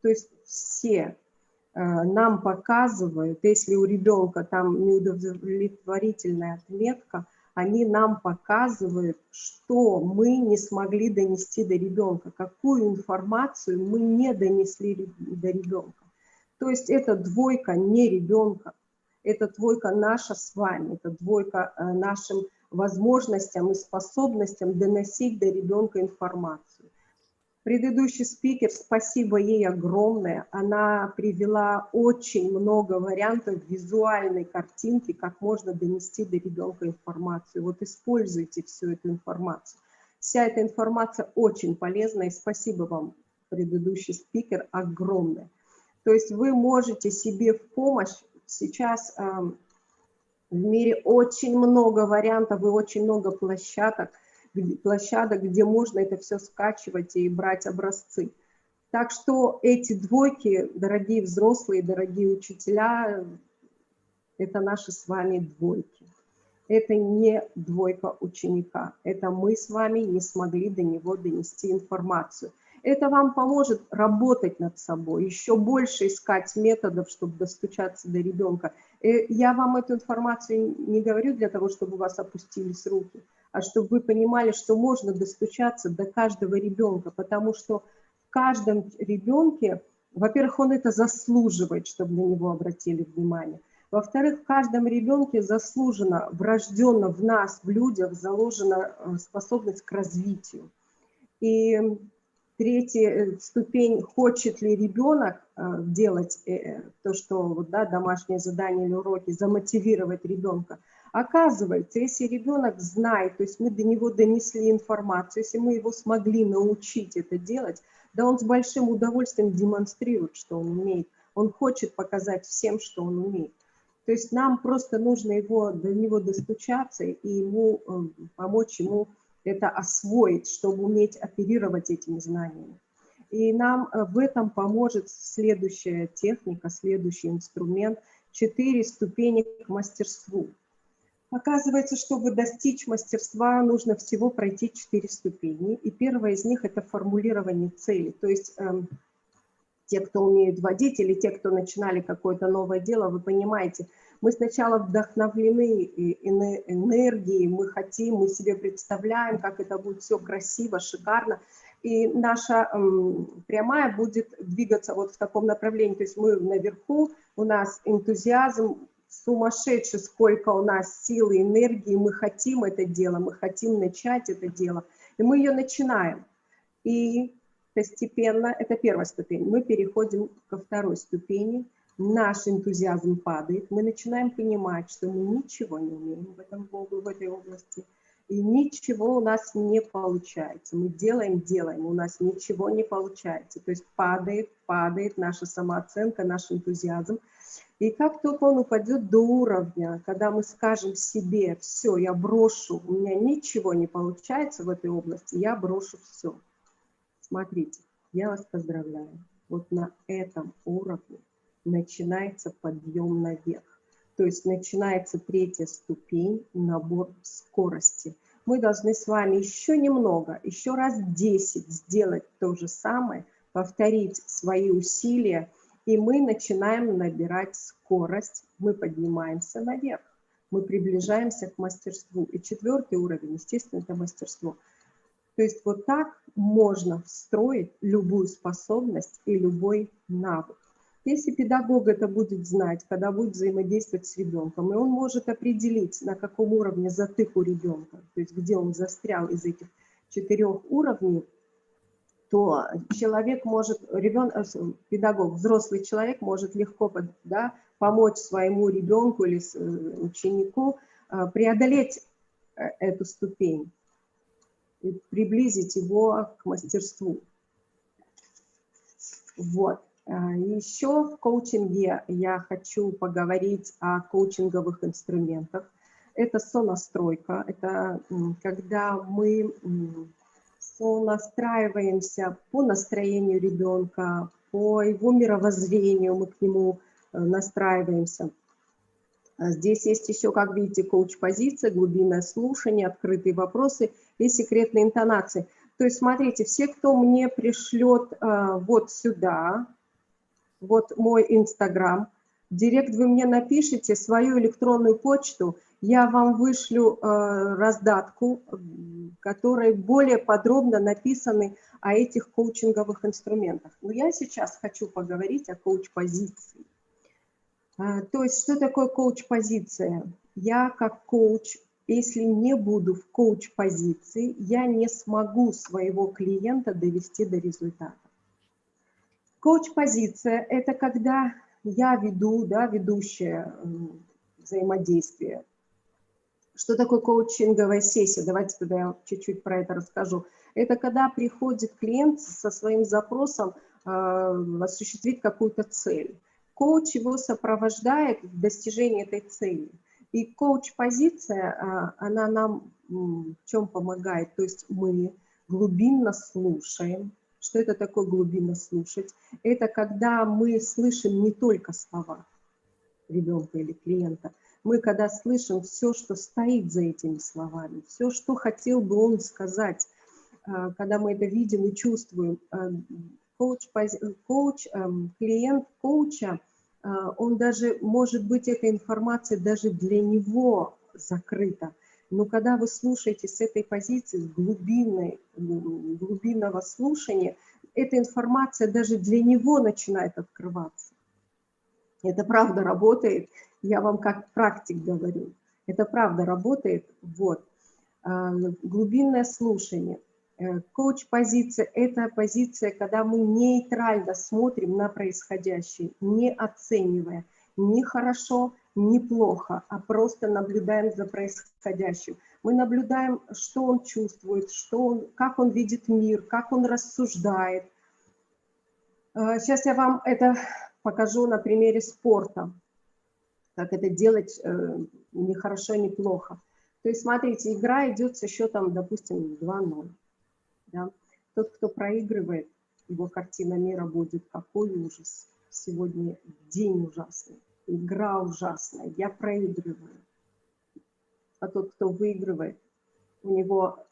то есть все нам показывают, если у ребенка там неудовлетворительная отметка, они нам показывают, что мы не смогли донести до ребенка, какую информацию мы не донесли до ребенка. То есть это двойка не ребенка, это двойка наша с вами, это двойка нашим возможностям и способностям доносить до ребенка информацию. Предыдущий спикер, спасибо ей огромное. Она привела очень много вариантов визуальной картинки, как можно донести до ребенка информацию. Вот используйте всю эту информацию. Вся эта информация очень полезна, и спасибо вам, предыдущий спикер, огромное. То есть вы можете себе в помощь. Сейчас в мире очень много вариантов и очень много площадок, где можно это все скачивать и брать образцы. Так что эти двойки, дорогие взрослые, дорогие учителя, это наши с вами двойки. Это не двойка ученика. Это мы с вами не смогли до него донести информацию. Это вам поможет работать над собой, еще больше искать методов, чтобы достучаться до ребенка. Я вам эту информацию не говорю для того, чтобы у вас опустились руки, а чтобы вы понимали, что можно достучаться до каждого ребенка, потому что в каждом ребенке, во-первых, он это заслуживает, чтобы на него обратили внимание. Во-вторых, в каждом ребенке заслуженно, врожденно в нас, в людях, заложена способность к развитию. И третья ступень, хочет ли ребенок делать то, что да, домашнее задание или уроки, замотивировать ребенка. Оказывается, если ребенок знает, то есть мы до него донесли информацию, если мы его смогли научить это делать, да он с большим удовольствием демонстрирует, что он умеет. Он хочет показать всем, что он умеет. То есть нам просто нужно до него достучаться и ему помочь ему это освоить, чтобы уметь оперировать этими знаниями. И нам в этом поможет следующая техника, следующий инструмент – 4 ступени к мастерству. Оказывается, чтобы достичь мастерства, нужно всего пройти 4 ступени. И первая из них – это формулирование цели. То есть те, кто умеют водить, или те, кто начинали какое-то новое дело, вы понимаете, мы сначала вдохновлены энергией, мы хотим, мы себе представляем, как это будет все красиво, шикарно. И наша прямая будет двигаться вот в таком направлении. То есть мы наверху, у нас энтузиазм сумасшедший, сколько у нас силы, энергии, мы хотим это дело, мы хотим начать это дело. И мы ее начинаем. И постепенно, это первая ступень, мы переходим ко второй ступени, наш энтузиазм падает, мы начинаем понимать, что мы ничего не умеем в этой области, и ничего у нас не получается. Мы делаем, у нас ничего не получается. То есть падает наша самооценка, наш энтузиазм. И как только он упадет до уровня, когда мы скажем себе, все, я брошу, у меня ничего не получается в этой области, я брошу все. Смотрите, я вас поздравляю. Вот на этом уровне начинается подъем наверх. То есть начинается 3-я ступень, набор скорости. Мы должны с вами еще немного, еще раз 10 сделать то же самое, повторить свои усилия, и мы начинаем набирать скорость, мы поднимаемся наверх, мы приближаемся к мастерству. И 4-й уровень, естественно, это мастерство. То есть вот так можно встроить любую способность и любой навык. Если педагог это будет знать, когда будет взаимодействовать с ребенком, и он может определить, на каком уровне затык у ребенка, то есть где он застрял из этих 4 уровней, то человек может, педагог, взрослый человек может легко помочь своему ребенку или ученику преодолеть эту ступень и приблизить его к мастерству. Вот. Еще в коучинге я хочу поговорить о коучинговых инструментах. Это сонастройка, это когда мы сонастраиваемся по настроению ребенка, по его мировоззрению, мы к нему настраиваемся. Здесь есть еще, как видите, коуч-позиция, глубинное слушание, открытые вопросы и секретные интонации. То есть, смотрите, все, кто мне пришлет вот сюда, вот мой Инстаграм, в директ вы мне напишите свою электронную почту, я вам вышлю раздатку, в которой более подробно написаны о этих коучинговых инструментах. Но я сейчас хочу поговорить о коуч-позиции. То есть, что такое коуч-позиция? Я как коуч Если не буду в коуч-позиции, я не смогу своего клиента довести до результата. Коуч-позиция – это когда я веду, да, ведущее взаимодействие. Что такое коучинговая сессия? Давайте тогда я чуть-чуть про это расскажу. Это когда приходит клиент со своим запросом осуществить какую-то цель. Коуч его сопровождает в достижении этой цели. И коуч-позиция, она нам в чем помогает? То есть мы глубинно слушаем. Что это такое глубинно слушать? Это когда мы слышим не только слова ребенка или клиента, мы когда слышим все, что стоит за этими словами, все, что хотел бы он сказать, когда мы это видим и чувствуем. Клиент коуча, он даже, может быть, эта информация даже для него закрыта. Но когда вы слушаете с этой позиции, с глубинного слушания, эта информация даже для него начинает открываться. Это правда работает, я вам как практик говорю. Это правда работает. Вот. Глубинное слушание. Коуч-позиция – это позиция, когда мы нейтрально смотрим на происходящее, не оценивая ни хорошо, ни плохо, а просто наблюдаем за происходящим. Мы наблюдаем, что он чувствует, как он видит мир, как он рассуждает. Сейчас я вам это покажу на примере спорта, как это делать ни хорошо, ни плохо. То есть, смотрите, игра идет со счетом, допустим, 2-0. Да? Тот, кто проигрывает, его картина мира будет: какой ужас. Сегодня день ужасный, игра ужасная, я проигрываю. А тот, кто выигрывает, у него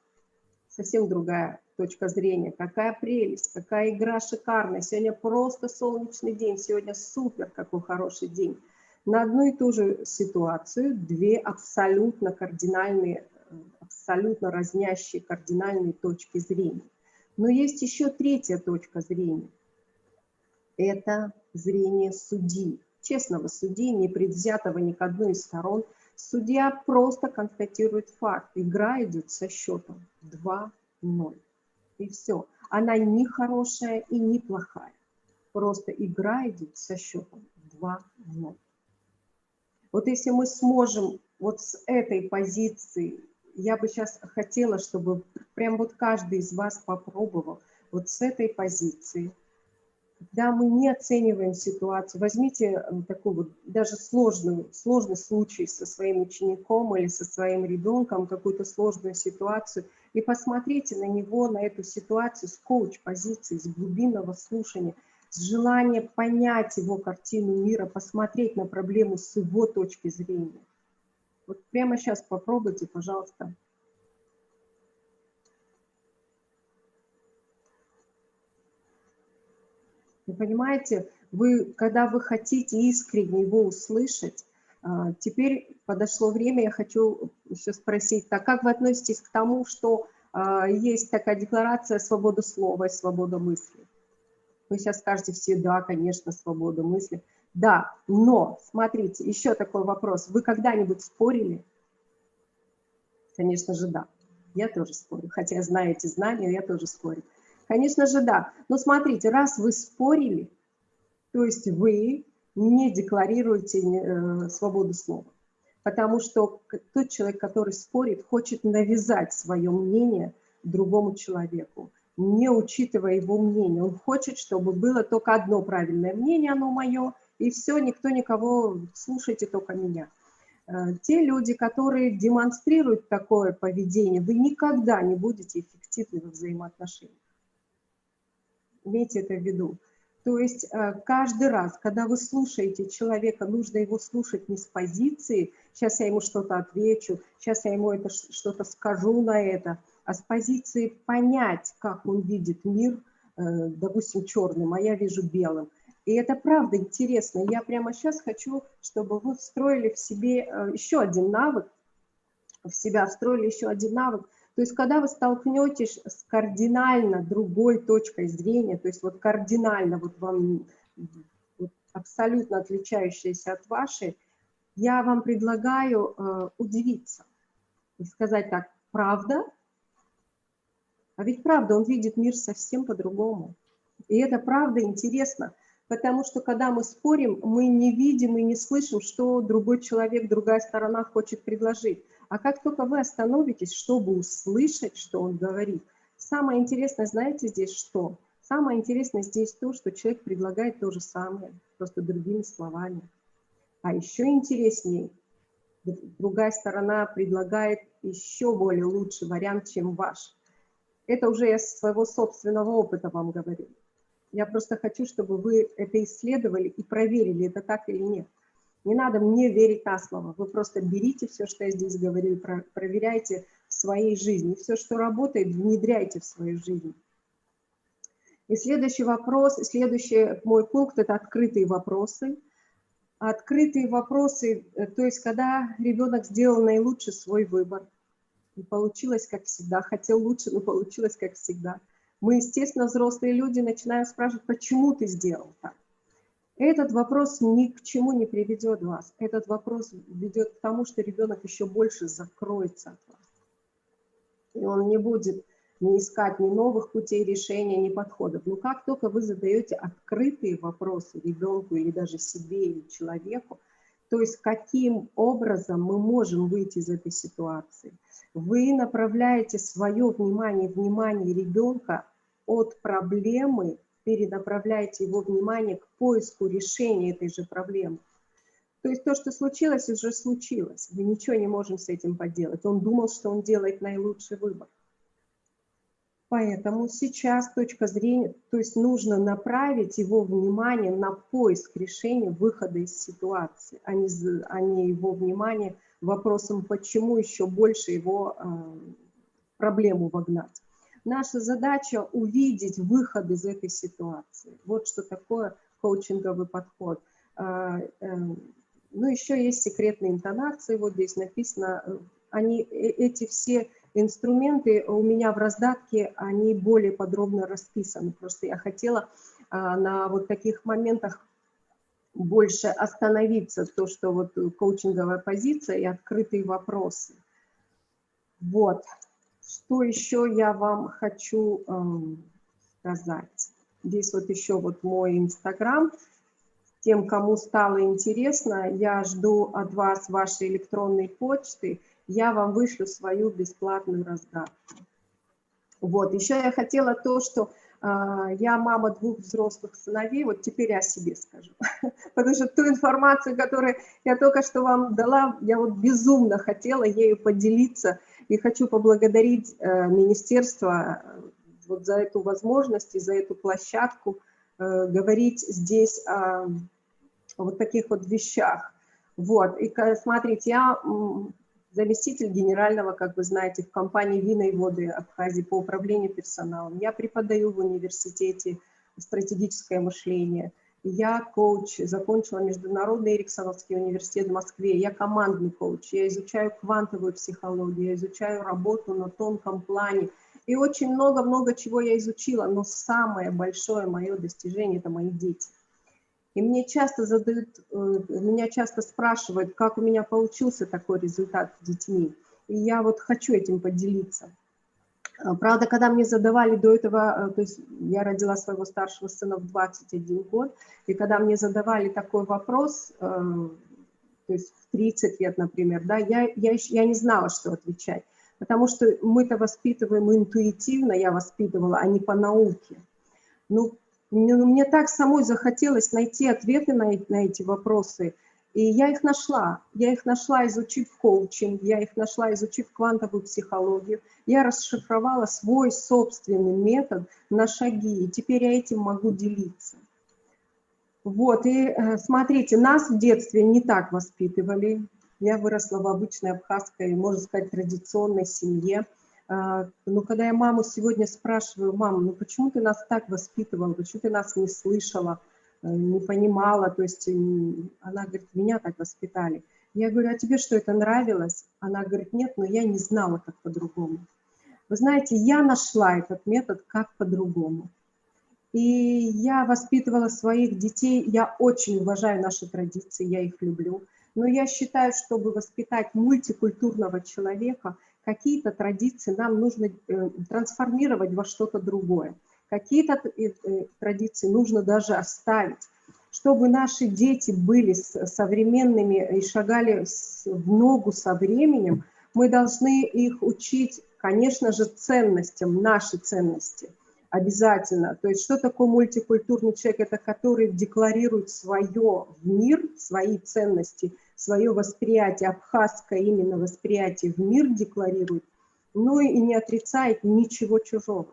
совсем другая точка зрения. Какая прелесть, какая игра шикарная. Сегодня просто солнечный день, сегодня супер, какой хороший день. На одну и ту же ситуацию две абсолютно кардинальные, абсолютно разнящие кардинальные точки зрения. Но есть еще третья точка зрения. Это зрение судьи, честного судьи, не предвзятого ни к одной из сторон. Судья просто констатирует факт. Игра идет со счетом 2-0. И все. Она не хорошая и не плохая. Просто игра идет со счетом 2-0. Вот если мы сможем вот с этой позиции, я бы сейчас хотела, чтобы прям вот каждый из вас попробовал вот с этой позиции, когда мы не оцениваем ситуацию, возьмите такой вот даже сложный случай со своим учеником или со своим ребенком, какую-то сложную ситуацию, и посмотрите на него, на эту ситуацию с коуч-позиции, с глубинного слушания, с желанием понять его картину мира, посмотреть на проблему с его точки зрения. Вот прямо сейчас попробуйте, пожалуйста. Вы понимаете, когда вы хотите искренне его услышать, теперь подошло время, я хочу еще спросить, так как вы относитесь к тому, что есть такая декларация свободы слова и свобода мысли? Вы сейчас скажете все: да, конечно, свобода мысли. Да, но, смотрите, еще такой вопрос. Вы когда-нибудь спорили? Конечно же, да. Я тоже спорю. Хотя знаю эти знания, я тоже спорю. Конечно же, да. Но смотрите, раз вы спорили, то есть вы не декларируете свободу слова. Потому что тот человек, который спорит, хочет навязать свое мнение другому человеку, не учитывая его мнение. Он хочет, чтобы было только одно правильное мнение, оно мое, и все, никто никого, слушайте только меня. Те люди, которые демонстрируют такое поведение, вы никогда не будете эффективны во взаимоотношениях. Имейте это в виду. То есть каждый раз, когда вы слушаете человека, нужно его слушать не с позиции «сейчас я ему что-то отвечу», «сейчас я ему это что-то скажу на это», а с позиции понять, как он видит мир, допустим, черным, а я вижу белым. И это правда интересно. Я прямо сейчас хочу, чтобы вы встроили в себе еще один навык, в себя встроили еще один навык. То есть когда вы столкнетесь с кардинально другой точкой зрения, то есть вот кардинально вот вам вот абсолютно отличающаяся от вашей, я вам предлагаю удивиться. и сказать так: правда? А ведь правда, он видит мир совсем по-другому. И это правда интересно, потому что когда мы спорим, мы не видим и не слышим, что другой человек, другая сторона хочет предложить. А как только вы остановитесь, чтобы услышать, что он говорит, самое интересное, знаете, здесь что? Самое интересное здесь то, что человек предлагает то же самое, просто другими словами. А еще интереснее, другая сторона предлагает еще более лучший вариант, чем ваш. Это уже я со своего собственного опыта вам говорю. Я просто хочу, чтобы вы это исследовали и проверили, это так или нет. Не надо мне верить на слово. Вы просто берите все, что я здесь говорю, и проверяйте в своей жизни. Все, что работает, внедряйте в свою жизнь. И следующий вопрос, следующий мой пункт – это открытые вопросы. Открытые вопросы, то есть когда ребенок сделал наилучший свой выбор. Не получилось, как всегда. Хотел лучше, но получилось, как всегда. Мы, естественно, взрослые люди, начинаем спрашивать, почему ты сделал так. Этот вопрос ни к чему не приведет вас. Этот вопрос ведет к тому, что ребенок еще больше закроется от вас. И он не будет не искать ни новых путей решения, ни подходов. Но как только вы задаете открытые вопросы ребенку или даже себе или человеку, то есть каким образом мы можем выйти из этой ситуации, вы направляете свое внимание ребенка от проблемы, перенаправляете его внимание к поиску решения этой же проблемы. То есть то, что случилось, уже случилось. Мы ничего не можем с этим поделать. Он думал, что он делает наилучший выбор. Поэтому сейчас точка зрения, то есть нужно направить его внимание на поиск решения выхода из ситуации, а не его внимание вопросом, почему еще больше его проблему вогнать. Наша задача увидеть выход из этой ситуации. Вот что такое коучинговый подход. Ну, еще есть секретные интонации, вот здесь написано, эти все инструменты у меня в раздатке, они более подробно расписаны. Просто я хотела на вот таких моментах больше остановиться, то, что вот коучинговая позиция и открытые вопросы. Вот. Что еще я вам хочу сказать? Здесь вот еще вот мой Инстаграм. Тем, кому стало интересно, я жду от вас вашей электронной почты. Я вам вышлю свою бесплатную раздатку. Вот, еще я хотела то, что я мама 2 взрослых сыновей, вот теперь я о себе скажу. Потому что ту информацию, которую я только что вам дала, я вот безумно хотела ею поделиться. И хочу поблагодарить министерство вот за эту возможность и за эту площадку говорить здесь о вот таких вот вещах. Вот, и смотрите, я заместитель генерального, как вы знаете, в компании «Вина и воды» Абхазии по управлению персоналом. Я преподаю в университете стратегическое мышление. Я коуч, закончила Международный Эриксоновский университет в Москве. Я командный коуч, я изучаю квантовую психологию, я изучаю работу на тонком плане. И очень много-много чего я изучила, но самое большое мое достижение – это мои дети. И мне часто меня часто спрашивают, как у меня получился такой результат с детьми. И я вот хочу этим поделиться. Правда, когда мне задавали до этого, то есть я родила своего старшего сына в 21 год, и когда мне задавали такой вопрос, то есть в 30 лет, например, да, я не знала, что отвечать. Потому что мы-то воспитываем интуитивно, я воспитывала, а не по науке. Ну, мне так самой захотелось найти ответы на эти вопросы, и я их нашла. Я их нашла, изучив коучинг, я их нашла, изучив квантовую психологию. Я расшифровала свой собственный метод на шаги, и теперь я этим могу делиться. Вот, и смотрите, нас в детстве не так воспитывали. Я выросла в обычной абхазской, можно сказать, традиционной семье. Но когда я маму сегодня спрашиваю: мама, ну почему ты нас так воспитывала, почему ты нас не слышала, не понимала, то есть она говорит: меня так воспитали. Я говорю: а тебе что, это нравилось? Она говорит: нет, но я не знала, как по-другому. Вы знаете, я нашла этот метод, как по-другому. И я воспитывала своих детей, я очень уважаю наши традиции, я их люблю. Но я считаю, чтобы воспитать мультикультурного человека, какие-то традиции нам нужно трансформировать во что-то другое. Какие-то традиции нужно даже оставить. Чтобы наши дети были современными и шагали в ногу со временем, мы должны их учить, конечно же, ценностям, наши ценности. Обязательно. То есть что такое мультикультурный человек? Это который декларирует свое в мир, свои ценности, свое восприятие, абхазское именно восприятие в мир декларирует, но и не отрицает ничего чужого.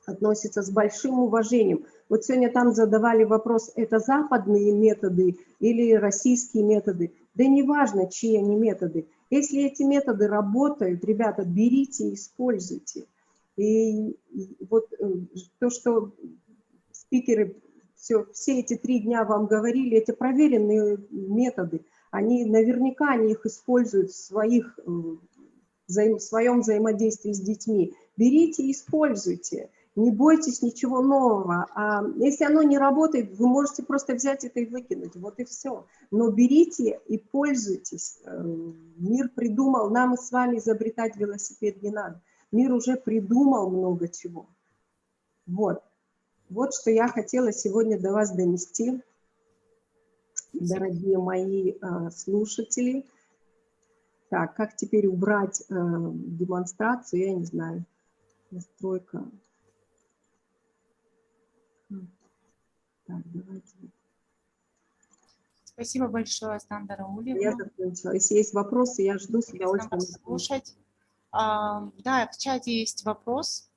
Относится с большим уважением. Вот сегодня там задавали вопрос, это западные методы или российские методы. Да неважно, чьи они методы. Если эти методы работают, ребята, берите и используйте. И вот то, что спикеры все эти 3 дня вам говорили, это проверенные методы. Они наверняка их используют в своем взаимодействии с детьми. Берите и используйте. Не бойтесь ничего нового. А если оно не работает, вы можете просто взять это и выкинуть. Вот и все. Но берите и пользуйтесь. Мир придумал, нам и с вами изобретать велосипед не надо. Мир уже придумал много чего. Вот что я хотела сегодня до вас донести, дорогие мои слушатели. Так, как теперь убрать демонстрацию, я не знаю. Настройка. Так, давайте. Спасибо большое, Сандра Раулевна. Я закончила. Если есть вопросы, я жду с удовольствием. Слушать. Да, в чате есть вопрос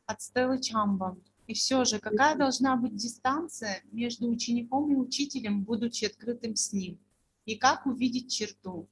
от Стеллы Чамба. И все же, какая должна быть дистанция между учеником и учителем, будучи открытым с ним? И как увидеть черту?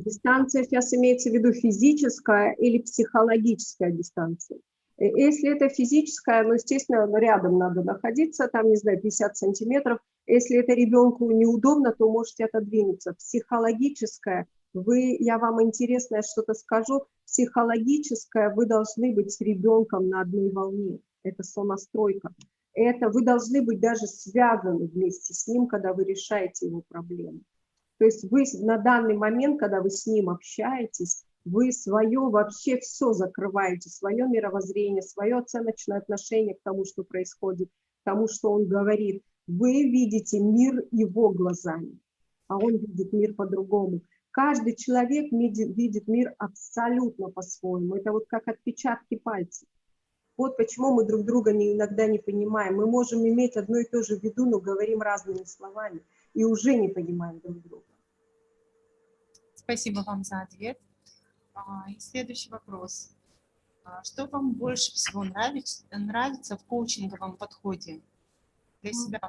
Дистанция сейчас имеется в виду физическая или психологическая дистанция? Если это физическая, ну, естественно, рядом надо находиться, там, не знаю, 50 сантиметров. Если это ребенку неудобно, то можете отодвинуться. Психологическая, я вам интересное что-то скажу, психологическая, вы должны быть с ребенком на одной волне. Это сонастройка. Это вы должны быть даже связаны вместе с ним, когда вы решаете его проблемы. То есть вы на данный момент, когда вы с ним общаетесь, вы свое вообще все закрываете, свое мировоззрение, свое оценочное отношение к тому, что происходит, к тому, что он говорит. Вы видите мир его глазами, а он видит мир по-другому. Каждый человек видит мир абсолютно по-своему. Это вот как отпечатки пальцев. Вот почему мы друг друга иногда не понимаем. Мы можем иметь одно и то же в виду, но говорим разными словами и уже не понимаем друг друга. Спасибо вам за ответ. И следующий вопрос. Что вам больше всего нравится в коучинговом подходе для себя?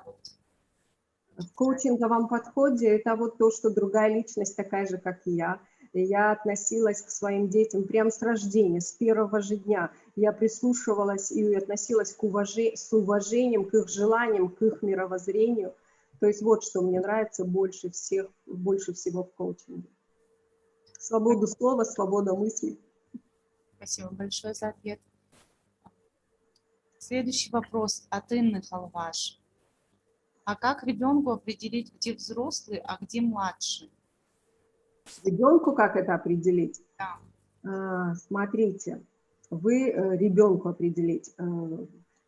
В коучинговом подходе это вот то, что другая личность такая же, как и я. Я относилась к своим детям прямо с рождения, с первого же дня. Я прислушивалась и относилась с уважением к их желаниям, к их мировоззрению. То есть вот что мне нравится больше всего в коучинге. Свобода слова, свобода мысли. Спасибо большое за ответ. Следующий вопрос от Инны Халваш. А как ребенку определить, где взрослый, а где младший? Ребенку как это определить? Да. Смотрите, вы ребенку определить.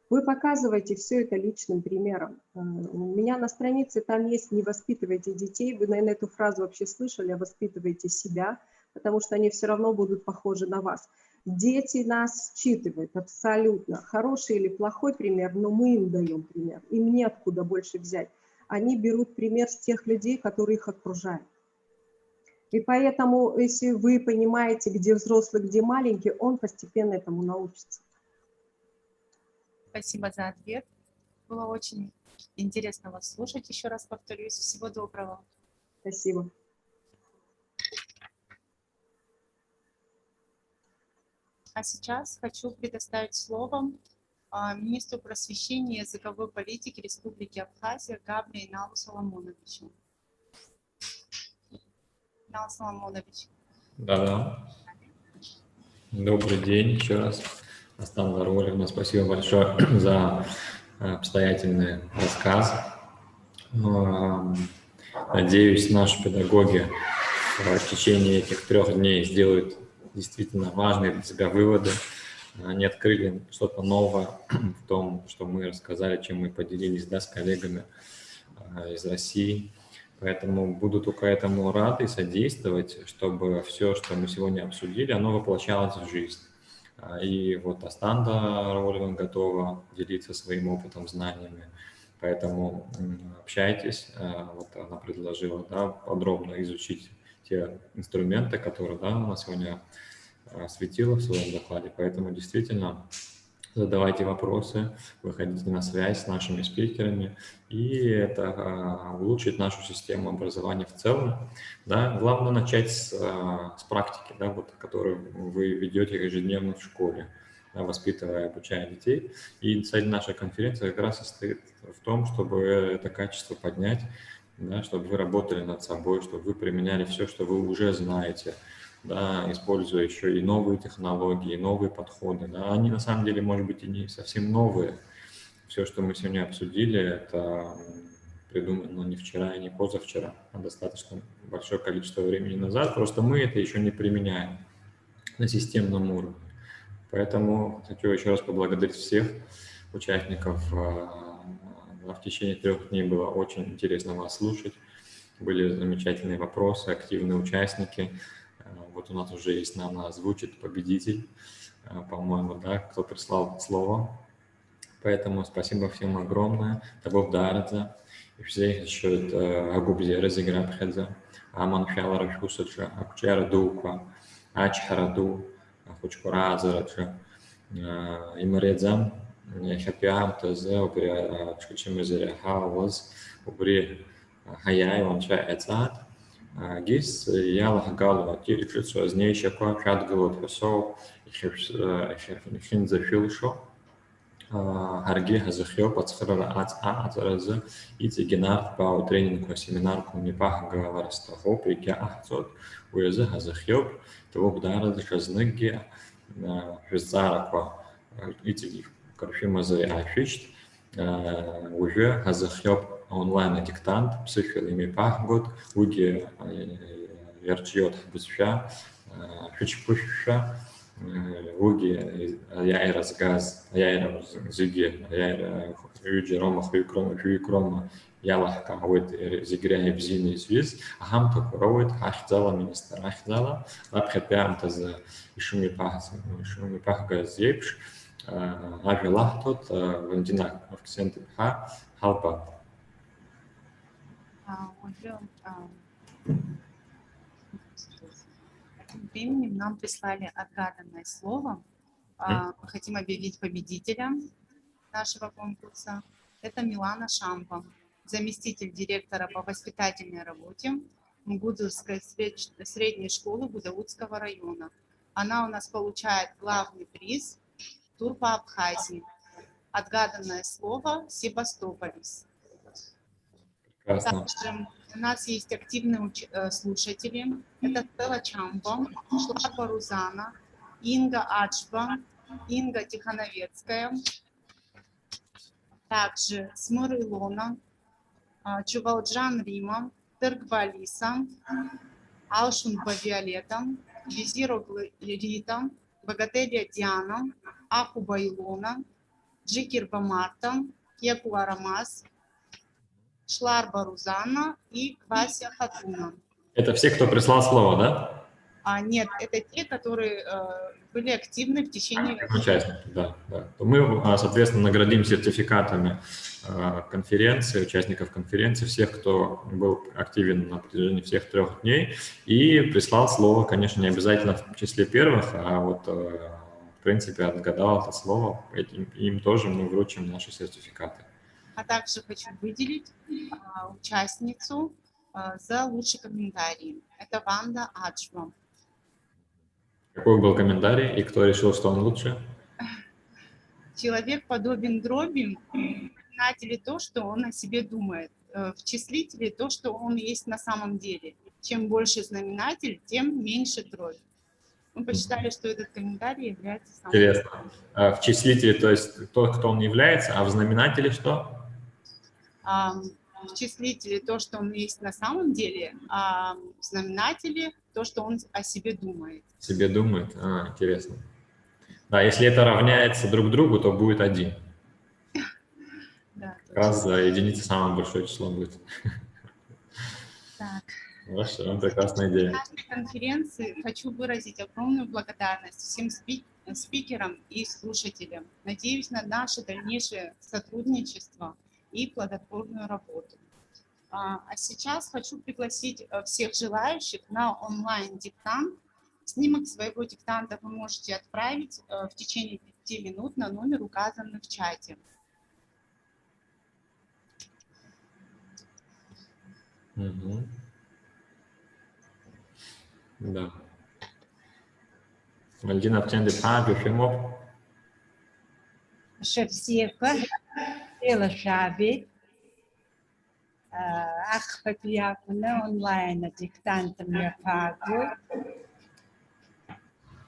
Вы показываете все это личным примером. У меня на странице там есть «Не воспитывайте детей». Вы, наверное, эту фразу вообще слышали, а воспитывайте себя, потому что они все равно будут похожи на вас. Дети нас считывают абсолютно. Хороший или плохой пример, но мы им даем пример. Им неоткуда больше взять. Они берут пример с тех людей, которые их окружают. И поэтому, если вы понимаете, где взрослый, где маленький, он постепенно этому научится. Спасибо за ответ. Было очень интересно вас слушать. Еще раз повторюсь. Всего доброго. Спасибо. А сейчас хочу предоставить слово министру просвещения и языковой политики Республики Абхазия Габре Иналу Соломоновичу. Инал Соломонович. Да. Добрый день еще раз. Сандра Раулевна, спасибо большое за обстоятельный рассказ. Надеюсь, наши педагоги в течение этих 3 дней сделают действительно важные для себя выводы, они открыли что-то новое в том, что мы рассказали, чем мы поделились, да, с коллегами из России. Поэтому буду только этому рад и содействовать, чтобы все, что мы сегодня обсудили, оно воплощалось в жизнь. И вот Астанда Роллинг готова делиться своим опытом, знаниями. Поэтому общайтесь. Вот она предложила, да, подробно изучить те инструменты, которые, да, она сегодня осветила в своем докладе. Поэтому действительно задавайте вопросы, выходите на связь с нашими спикерами, и это улучшит нашу систему образования в целом. Да. Главное начать с практики, да, вот, которую вы ведете ежедневно в школе, да, воспитывая, обучая детей. И цель нашей конференции как раз состоит в том, чтобы это качество поднять, да, чтобы вы работали над собой, чтобы вы применяли все, что вы уже знаете, да, используя еще и новые технологии, новые подходы. Да. Они на самом деле, может быть, и не совсем новые. Все, что мы сегодня обсудили, это придумано не вчера и не позавчера, а достаточно большое количество времени назад. Просто мы это еще не применяем на системном уровне. Поэтому хочу еще раз поблагодарить всех участников. В течение 3 дней было очень интересно вас слушать. Были замечательные вопросы, активные участники. Вот у нас уже есть, наверное, озвучит победитель, по-моему, да, кто прислал слово. Поэтому спасибо всем огромное. Табов Дарадзе. И все еще Агубзе Разиграбхедзе. Аман Фяларов Хусача, Акчара Дуква, Ачхараду, Хучкура Азараджа. И Маредзам, Хапиам Тазе, Убри Чучимезере Хауаз, Убри Хаяй, Ванча Эцат. Гис ялах галва тиричу азнейшя по шадгалот хосо хин зафилшо харги hazахё пацхрара ацараза итигенар по тренингу семинарку непах галарстахо прикя ахцот уяза hazахё того бдара дашазнги физараква итиги карфимазы афишт уже hazахё онлайн диктант психологами пахгод уги ярчиот бусфя хучпуша уги яйразгаз яйразиги яйразиги рома хюкрома ялах кавит зигряй бзины свиз ахам такровит ахзала министр ахзала лапхепям таз ишуми пахгаз епш ажелахтот вандина акценты ха халпа. Тем временем нам прислали отгаданное слово. Мы хотим объявить победителя нашего конкурса. Это Милана Шампа, заместитель директора по воспитательной работе Мгудурской средней школы Гудаутского района. Она у нас получает главный приз «Тур по Абхазии». Отгаданное слово «Себастополис». Также у нас есть активные слушатели. Это Стелла Чамба, Шлапа Рузана, Инга Ачба, Инга Тихоновецкая, также Смыр Илона, Чувалджан Рима, Тыркбалиса, Алшунба Виолетта, Визирогла Рита, Богателия Диана, Ахуба Илона, Джикирба Марта, Кеку Арамаз, Шларба Рузана и Квася Хатуна. Это все, кто прислал слово, да? Нет, это те, которые были активны в течение... Участники, да. Мы, соответственно, наградим сертификатами конференции, участников конференции, всех, кто был активен на протяжении всех 3 дней и прислал слово, конечно, не обязательно в числе первых, а вот, в принципе, отгадал это слово, им тоже мы вручим наши сертификаты. А также хочу выделить участницу за лучший комментарий. Это Ванда Аджва. Какой был комментарий и кто решил, что он лучше? Человек подобен дроби, в знаменателе то, что он о себе думает, в числителе то, что он есть на самом деле. Чем больше знаменатель, тем меньше дробь. Мы посчитали, что этот комментарий является самым... Интересно. В числителе, то есть тот, кто он является, а в знаменателе что? в числителе то, что он есть на самом деле, а в знаменателе то, что он о себе думает. Себе думает? Интересно. Да, если это равняется друг другу, то будет 1. Да, Как раз единица самое большое число будет. так. Хорошо, прекрасная идея. В нашей конференции хочу выразить огромную благодарность всем спикерам и слушателям. Надеюсь на наше дальнейшее сотрудничество и плодотворную работу. А сейчас хочу пригласить всех желающих на онлайн-диктант. Снимок своего диктанта вы можете отправить в течение 5 минут на номер, указанный в чате. Угу. Да. Валентина, обтянды папе, фимоп. Шевсиека, Ила Шаби, Ахпапиякуна онлайн диктантом я пагу.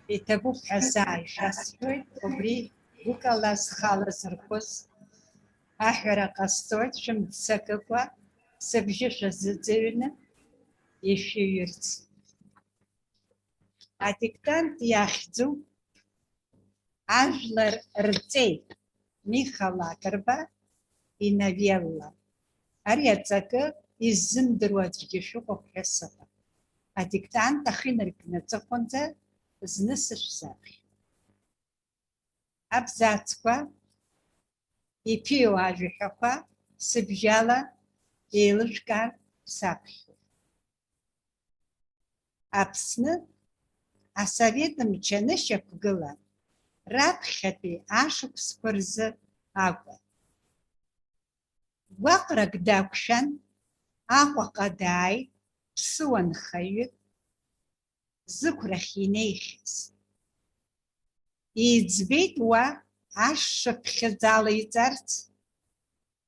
И табу хасай шасфой, убри, букалас халас ркус, ахвера кастой, чем цакаква, сабжиша зацевина, еще юрц. А диктант яхдзу, ажлар рцей, Михала Карба и Навелла. Ариацака из Зимдруаджи Шукохесата. А диктант Ахинарк Нацахонзе знесышсах. Абзацква и Пиуажихаха Сибжала и Лышкар Сапхи. Апсны, а советом Чанышек Гыла. Рабхапи ашук спырзы агва. Вақрак дакшан, агва қадай, псуан хайы, зықрахинейхіз. Идзбейт уа ашшыпхезалы изарц,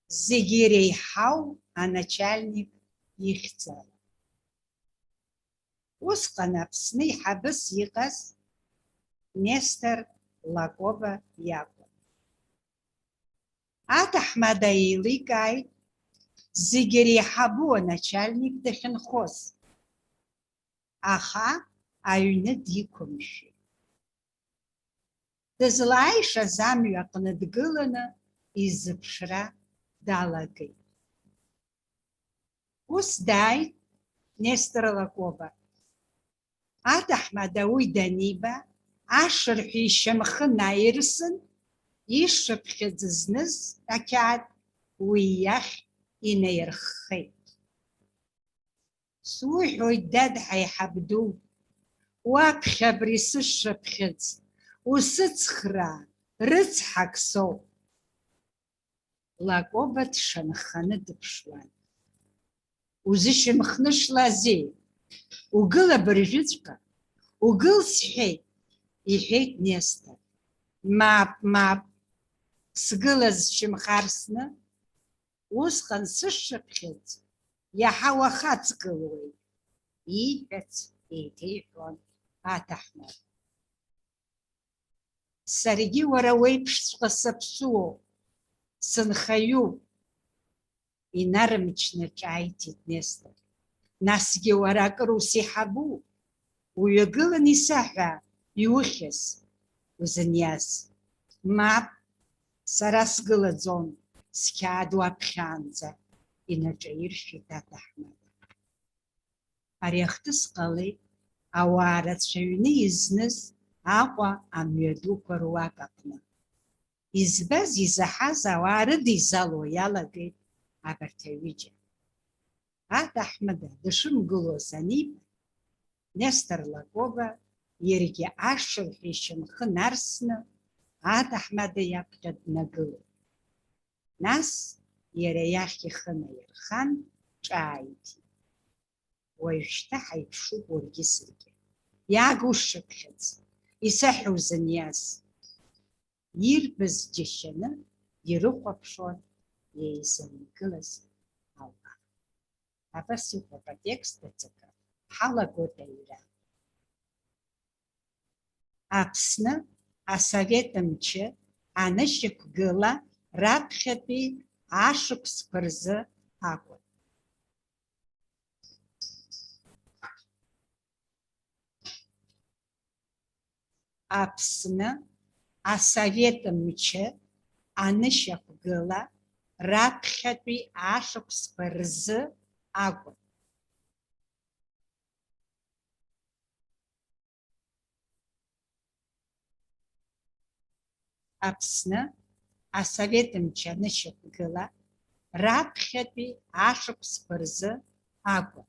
зигирей хау, а начальник ихцал. Усқанапсны хабыс иғаз, Нестор Лакоба Яков. Атахмада Иликай, Зигери Хабу, начальник Техенхоз. Аха, Аюне Дикумши. Дызлайша замью Акнадгылана из Пшра Далагы. Усдай Нестор Лакоба. Атахмада Уйданиба, Ашырхи шамхына ирсын, ишыпхьыдзныз акят уиях инайрххит. Суйхуй дад хайхабду, уапхьабри сышыпхьыдз, усыцхра, рыцхаксо. Лакобат шамханы дыпшуан. Узышамхны шлази, угыла брыжыцка, угыл схей, Ихейт Нестор. Мап, сгылаз шимхарсны, усхан сышыпхьыдз, яхауаха цгылуи. Иҳәац еиҭеиҳәон Атаҳмад. Саргьы уара уеиԥшҵәҟьа саԥсуоуп, сынхаҩуп. Инармычны ҿааиҭит Нестор. Насгьы уара акыр усиҳабуп, уҩагылан исаҳәа. Иухьыз, узыниаз. Мап, сара сгылаӡом, сқьаад уаԥхьаанӡа, инаҿаиршәит Атаҳмад. Ари ахҭыс ҟалеит, ауаа рацәаҩны изныз Аҟәа амҩадуқәа руак аҟны. Избаз, изаҳаз ауаа рыдизало иалагеит абарҭ аҩыџьа. Атаҳмада дышымгылоз аниба, Нестор Лакоба иаргьы ашырҳәа ишьамхы нарсны Атаҳмада иаԥхьа днагылеит. Нас иара иахь ихы наирхан, ҿааиҭит. Уажәшьҭа ҳаиԥшуп уаргьы саргьы. Иааг ушшыԥхьыӡ, исаҳәа узыниаз. Ирбаз џьашьаны ирыхәаԥшуан еизангылаз ауаа. Абас иҟоуп атекст аҵакы. Ҳалагоит аҩра. Аԥсны асовет мчы анышьақәгыла раԥхьатәи ашықәсқәа рзы акәын. Аԥсны асовет мчы анышьақәгыла раԥхьатәи ашықәсқәа рзы акәын. Аԥсны асовет мчы анышьақәгыла раԥхьатәи ашықәсқәа рзы акәын.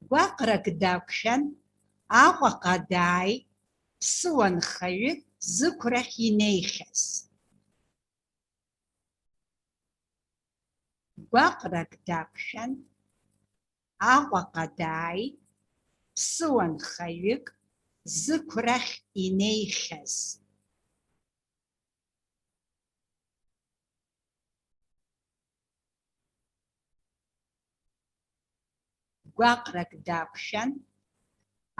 Гәаҟрак дақәшәан, Аҟәаҟа дааит ԥсыуанхаҩык зықәрахь инеихьаз. Гәаҟрак дақәшәан, Аҟәаҟа дааит ԥсыуанхаҩык зықәрахь инеихьаз. Гәаҟрак дақәшәан,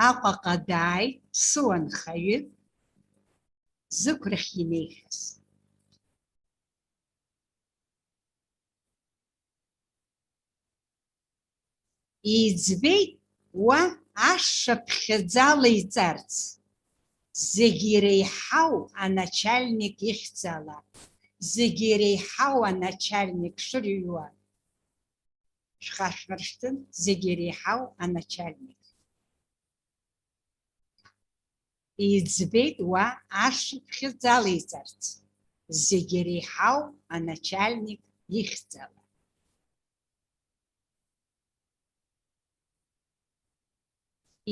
Аҟәаҟа дааит ԥсыуанхаҩык зықәрахь инеихьаз. Иӡбеит уа ашша ԥхьаӡала иҵарц, зегьы иреиҳау аначальник ихьӡала, зегьы иреиҳау аначальник шырҩуа. Шәхашәмыршҭын, зегьы иреиҳау аначальник. Иӡбеит уа ашша ԥхьаӡала иҵарц, зегьы иреиҳау аначальник ихьӡала.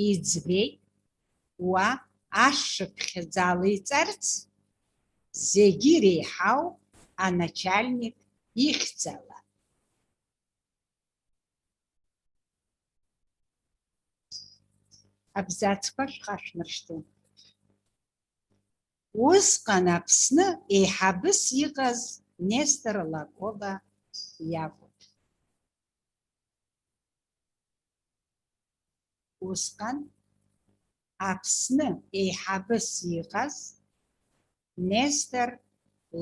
Иӡбеит уа ашша ԥхьаӡала иҵарц, зегьы иреиҳау аначальник ихьӡала. Абзацқәа шәхашәмыршҭын. Усҟан Аԥсны еиҳабыс иҟаз Нестор Лакоба иакәын. Усҟан Аԥсны еиҳабыс иҟаз Нестор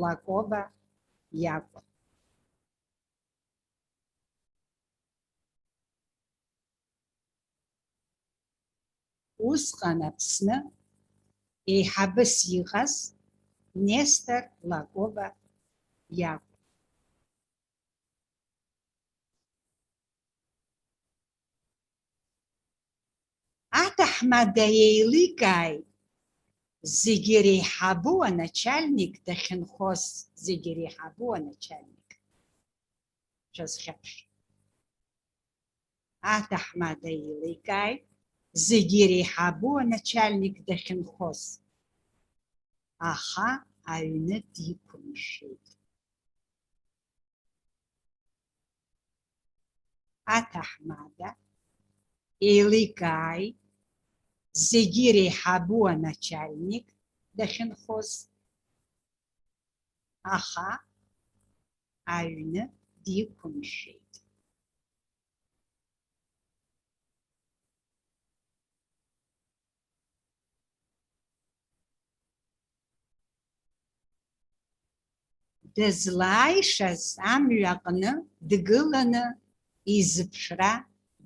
Лакоба иакәын. Усҟан Аԥсны еиҳабыс иҟаз Нестор Лакоба иакәын. Аҭаҳмада еиликааит зегьы иреиҳабу аначальник дахьынхоз, зегьы иреиҳабу аначальник. Шәазхьаԥш. Аҭаҳмада еиликааит зегьы иреиҳабу аначальник дахьынхоз. Аха аҩны диқәымшәеит. Аҭаҳмада еиликааит зегьы иреиҳабу аначальник дахьынхоз. Аха аҩны диқәымшәеит. Дызлааишаз амҩаҟны дгыланы изыԥшра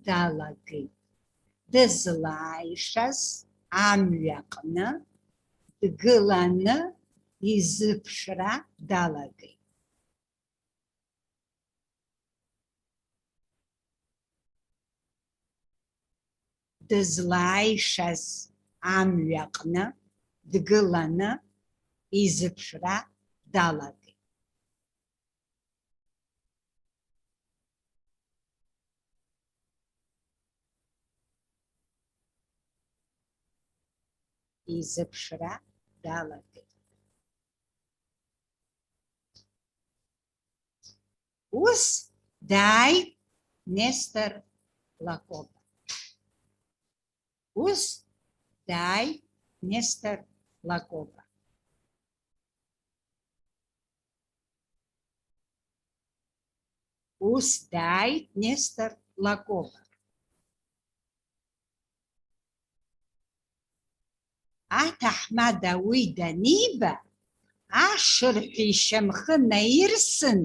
далагеит. Дызлааишаз амҩаҟны дгыланы изыԥшра далагеит. Дызлааишаз амҩаҟны дгыланы изыԥшра далагеит. Изыԥшра далагеит. Ус дааит Нестор Лакоба. Ус дааит Нестор Лакоба. Ус дааит Нестор Лакоба. Аҭаҳмада уи даниба, ашырҳәа ишьамхы наирсын,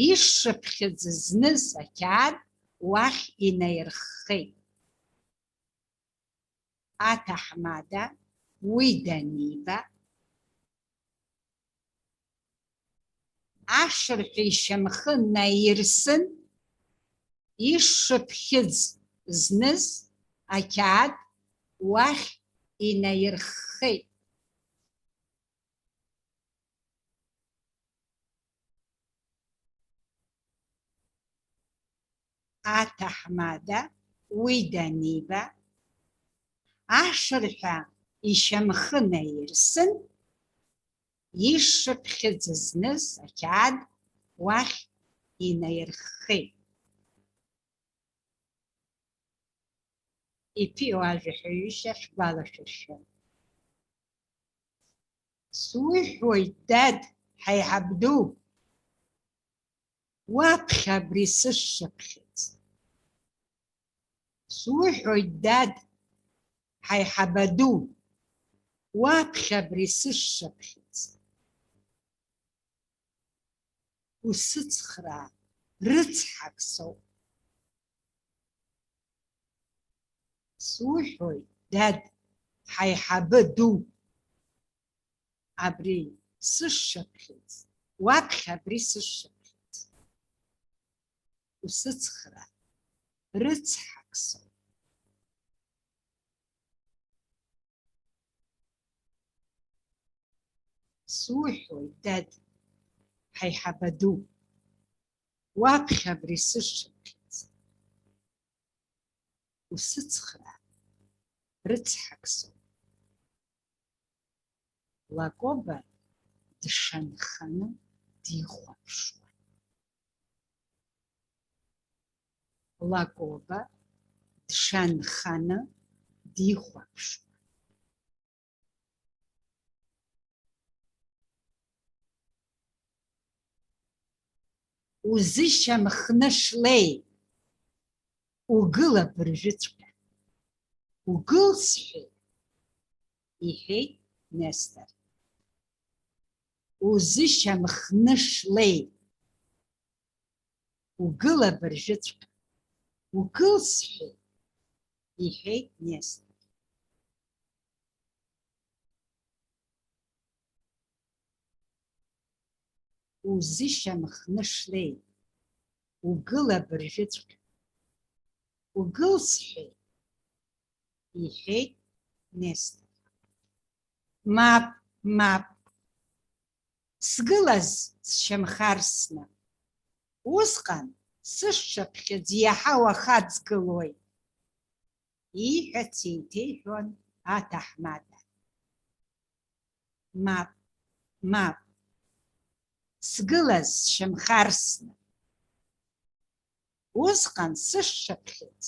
ишшыԥхьыӡ зныз ақьаад уахь инаирххеит. Аҭаҳмада уи даниба, ашырҳәа ишьамхы наирсын, ишшыԥхьыӡ зныз ақьаад уахь инаирххеит. Аҭаҳмада уи даниба, ашырҳәа ишьамхы наирсын, ишшыԥхьыӡ зныз ақьаад уахь инаирххеит. Иԥиоу ажәаҳәаҩышьа шәгәалашәыршәа. Суҳәоит, дад, ҳаиҳаб ду, уаԥхьа абри сышшыԥхьыӡ. Суҳәоит, дад, ҳаиҳаба ду, уаԥхьа абри сышшыԥхьыӡ. Усыцхраа, рыцҳак соуп. Суҳәоит, дад, ҳаиҳабы ду, абри сышшыԥхьыӡ, уаԥхьа абри сышшыԥхьыӡ. Усыцхраа, рыцҳак соуп. Суҳәоит, дад, ҳаиҳаба ду, уаԥхьа абри сышшыԥхьыӡ. Усыцхраа, рыцҳак соуп. Лакоба дшанханы дихәаԥшуан. Лакоба дшанханы дихәаԥшуан. Узышьамхны шлеи, угыл абыржәыҵәҟьа. Угыл сҳәеит, иҳәеит Нестор. Узышьамхны шлеи, угыл абыржәыҵәҟьа. Угыл сҳәеит, иҳәеит Нестор. Узышьамхны шлеи, угыл абыржәыҵәҟьа. Угыл сҳәеит, иҳәеит Нестор. Мап, мап, сгылаз сшьамхарсны, усҟан сышшыԥхьыӡ иаҳа уахаҵгылоит. Ииҳәац еиҭеиҳәон аҭаҳмада. Мап, мап, сгылаз сшьамхарсны, усҟан сышшыԥхьыӡ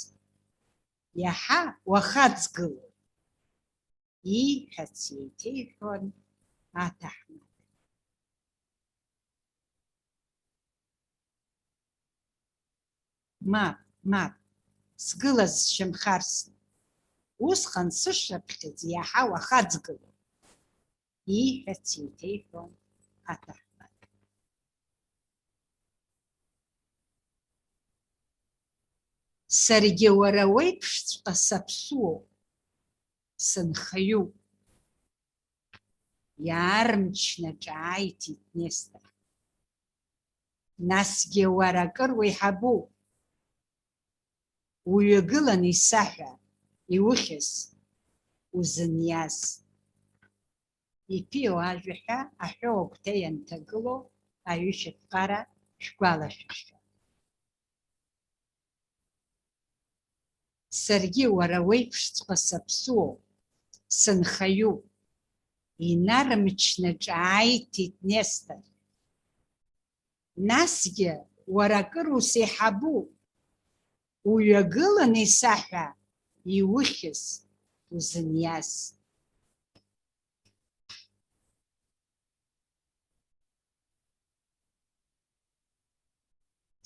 иаҳа уахаҵгылоит. Ииҳәац еиҭеиҳәон аҭаҳмада. Мап, мап, сгылаз сшьамхарсны, усҟан сышшыԥхьыӡ иаҳа уахаҵгылоит. Ииҳәац еиҭеиҳәон аҭаҳмада. Саргьы уара уеиԥшҵәҟьа саԥсуоуп, сынхаҩуп. Иаармчны ҿааиҭит Нестор. Насгьы уара акыр уеиҳабуп. Уҩагылан исаҳәа, иухьыз, узыниаз. Иԥиоу ажәаҳәа аҳәоу агәҭа ианҭагылоу аҩышьатәҟара шәгәалашәыршәа. Саргьы уара уеиԥшҵәҟьа саԥсуоуп, сынхаҩуп. Инармчны ҿааиҭит Нестор. Насгьы уара акыр усеиҳабуп. Уҩагылан исаҳәа, иухьыз, узыниаз.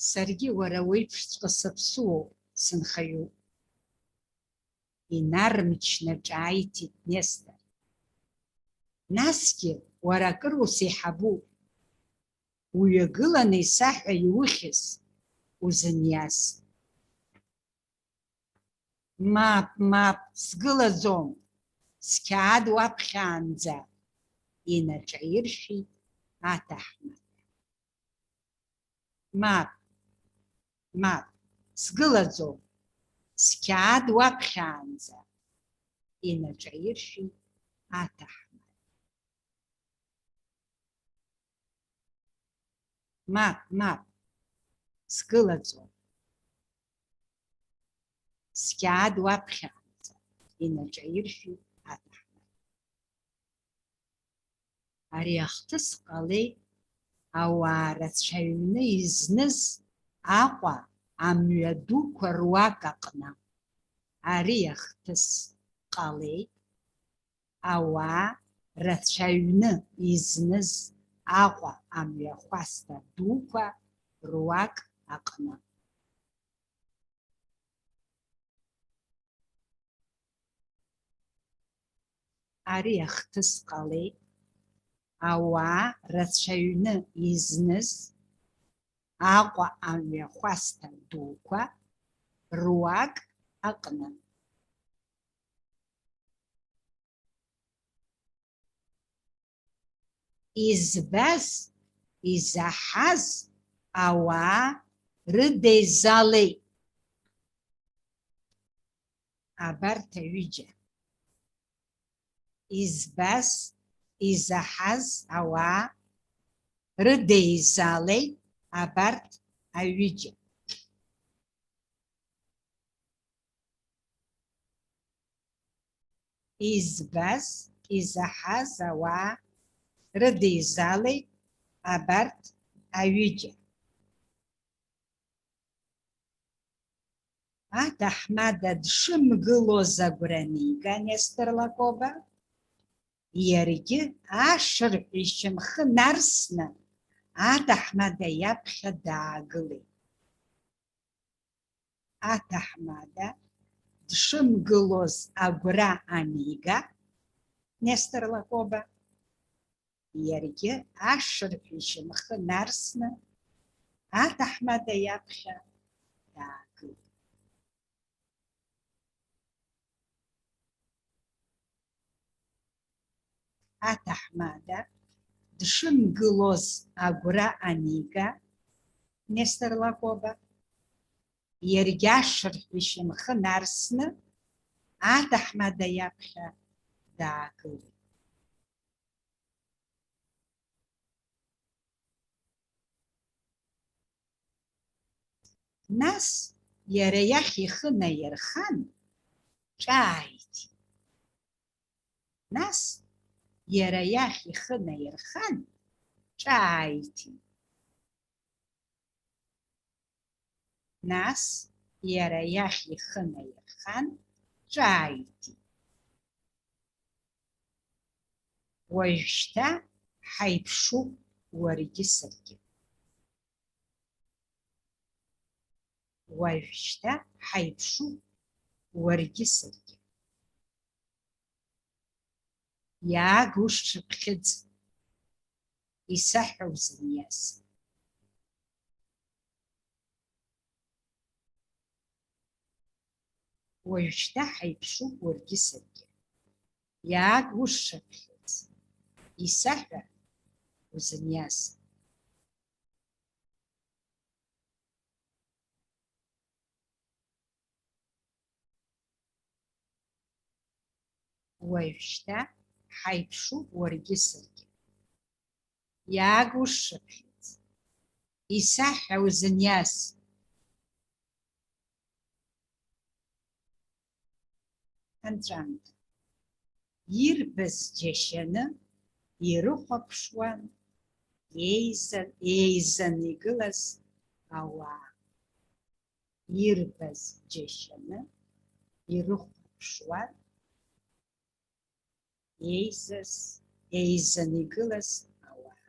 Саргьы уара уеиԥшҵәҟьа саԥсуоуп, сынхаҩуп. Инармчны ҿааиҭит Нестор. Насгьы, уара акыр ус иҳабуп. Уҩагыланы исаҳәа иухьыз узыниаз. Мап, мап, сгылаӡом. Сқьаад уаԥхьаанӡа инаҿаиршәит аҭаҳмада. Мап, мап, сгылаӡом. Сқьаад уаԥхьаанӡа инаҿаиршәит аҭаҳмада. Мап, мап, сгылаӡом. Сқьаад уаԥхьаанӡа инаҿаиршәит аҭаҳмада. Ари ахҭыс ҟалеит ауаа рацәаҩны изныз Аҟәа амҩа дуқәа руак аҟны. Ари ахҭыс ҟалеит ауаа рацәаҩны изныз Аҟәа амҩахәасҭа дуқәа руак аҟны. Ари ахҭыс ҟалеит ауаа рацәаҩны изныз Аҟәа амҩахәасҭа дуқәа руак аҟны. Избаз, изаҳаз ауаа рыдеизалеит. Абарҭ аҩыџьа. Избаз, изаҳаз ауаа рыдеизалеит. Абарҭ аҩыџьа. Избаз, изаҳаз ауаа рыдеизалеит. Абарҭ аҩыџьа. Аҭаҳмада дшымгылоз агәра анига Нестор Лакоба, иаргьы ашырҳәа ишьамхы нарсны аҭаҳмада иаԥхьа даагылеит. Аҭаҳмада дшымгылоз агәра анига Нестор Лакоба, иаргьы ашырҳәа ишьамхы нарсны аҭаҳмада иаԥхьа даагылеит. Аҭаҳмада дшымгылоз агәра анига Нестор Лакоба, иаргьы ашырҳәа ишьамхы нарсны аҭаҳмада иаԥхьа даагылеит. Нас иара иахь ихы наирхан ҿааиҭит. Нас иара иахь ихы наирхан ҿааиҭит. Нас иара иахь ихы наирхан ҿааиҭит. Уажәшьҭа ҳаиԥшуп уаргьы саргьы. Уажәшьҭа ҳаиԥшуп уаргьы саргьы. Иааг ушҽыԥхьыӡ, исаҳәа узыниаз. Уажәшьҭа ҳаиԥшуп уаргьы саргьы. Иааг ушҽыԥхьыӡ, исаҳәа узыниаз. Уажәшьҭа ҳаиԥшуп уаргьы саргьы. Иааг ушҽыԥхьыӡ, исаҳәа узыниаз. Анҵәамҭа. Ирбаз џьашьаны ирыхәаԥшуан еизан игылаз ауаа. Ирбаз џьашьаны ирыхәаԥшуан еизан игылаз ауаа.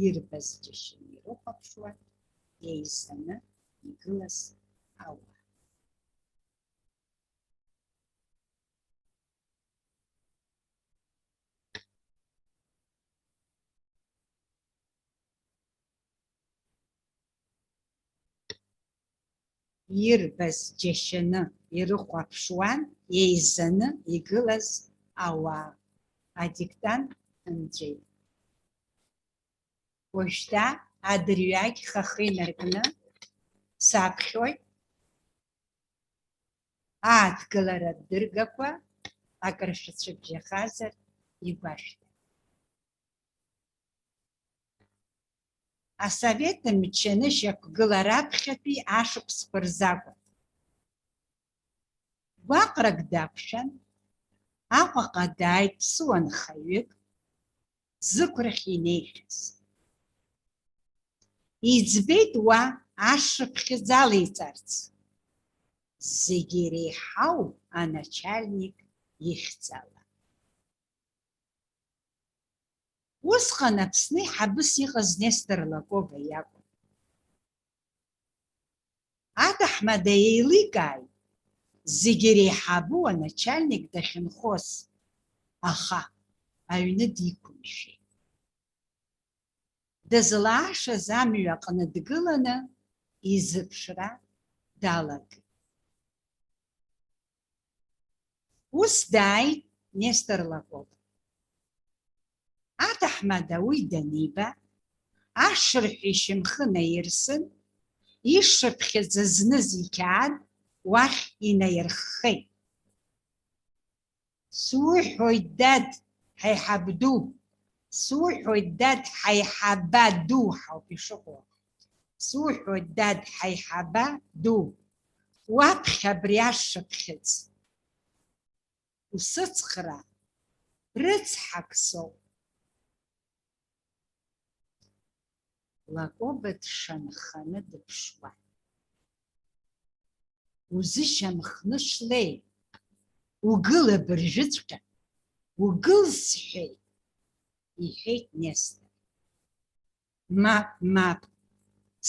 Ирбаз џьашьаны ирыхәаԥшуан еизаны игылаз ауаа. ирбаз џьашьаны ирыхәаԥшуан еизаны игылаз ауаа. Адиктант нҵәеит. Уажәшьҭа адырҩагь хахы инаркны саԥхьоит ааҭгылара дыргақәа акыр шәацәыбжьахазар игәашәҭа. Асовет мчаны шьақәгылараԥхьатәи ашықәсқәа рзакәын. Гәаҟрак дақәшәан, Аҟәаҟа дааит ԥсуанхаҩык зықәрахь инеихьаз. Иӡбеит уа ашыԥхьыӡ алеиҵарц. Зегьы иреиҳау аначальник ихьӡала. Усҟан Аԥсны иҳабыс иҟаз Нестор Лакоба иакәын. Аҭаҳмада еиликааит зегьы иреиҳабу аначальник дахьынхоз, аха аҩны диқәымшәеит. Дызлаашаз амҩа аҟны дгыланы изыԥшра далагеит. Ус дааит Нестор Лакоба. Аҭаҳмада уи даниба, ашырҳәа ишьамхы наирсын, ишыԥхьаӡа зныз иқьаад уахь инаирххеит. Суҳәоит, дад, ҳаиҳабду, суҳәоит, дад, ҳаиҳаба ду ҳауп ишыҟоу. Суҳәоит, дад, ҳаиҳаба ду, уаԥхьа абри ашыԥхьыӡ. Усыцхра рыцҳак соуп. Лакоба дшанханы дыԥшуан. Узышьамхны шлеи, угыл абыржәыҵәҟьа, угыл сҳәеит, иҳәеит Нестор. Мап, мап,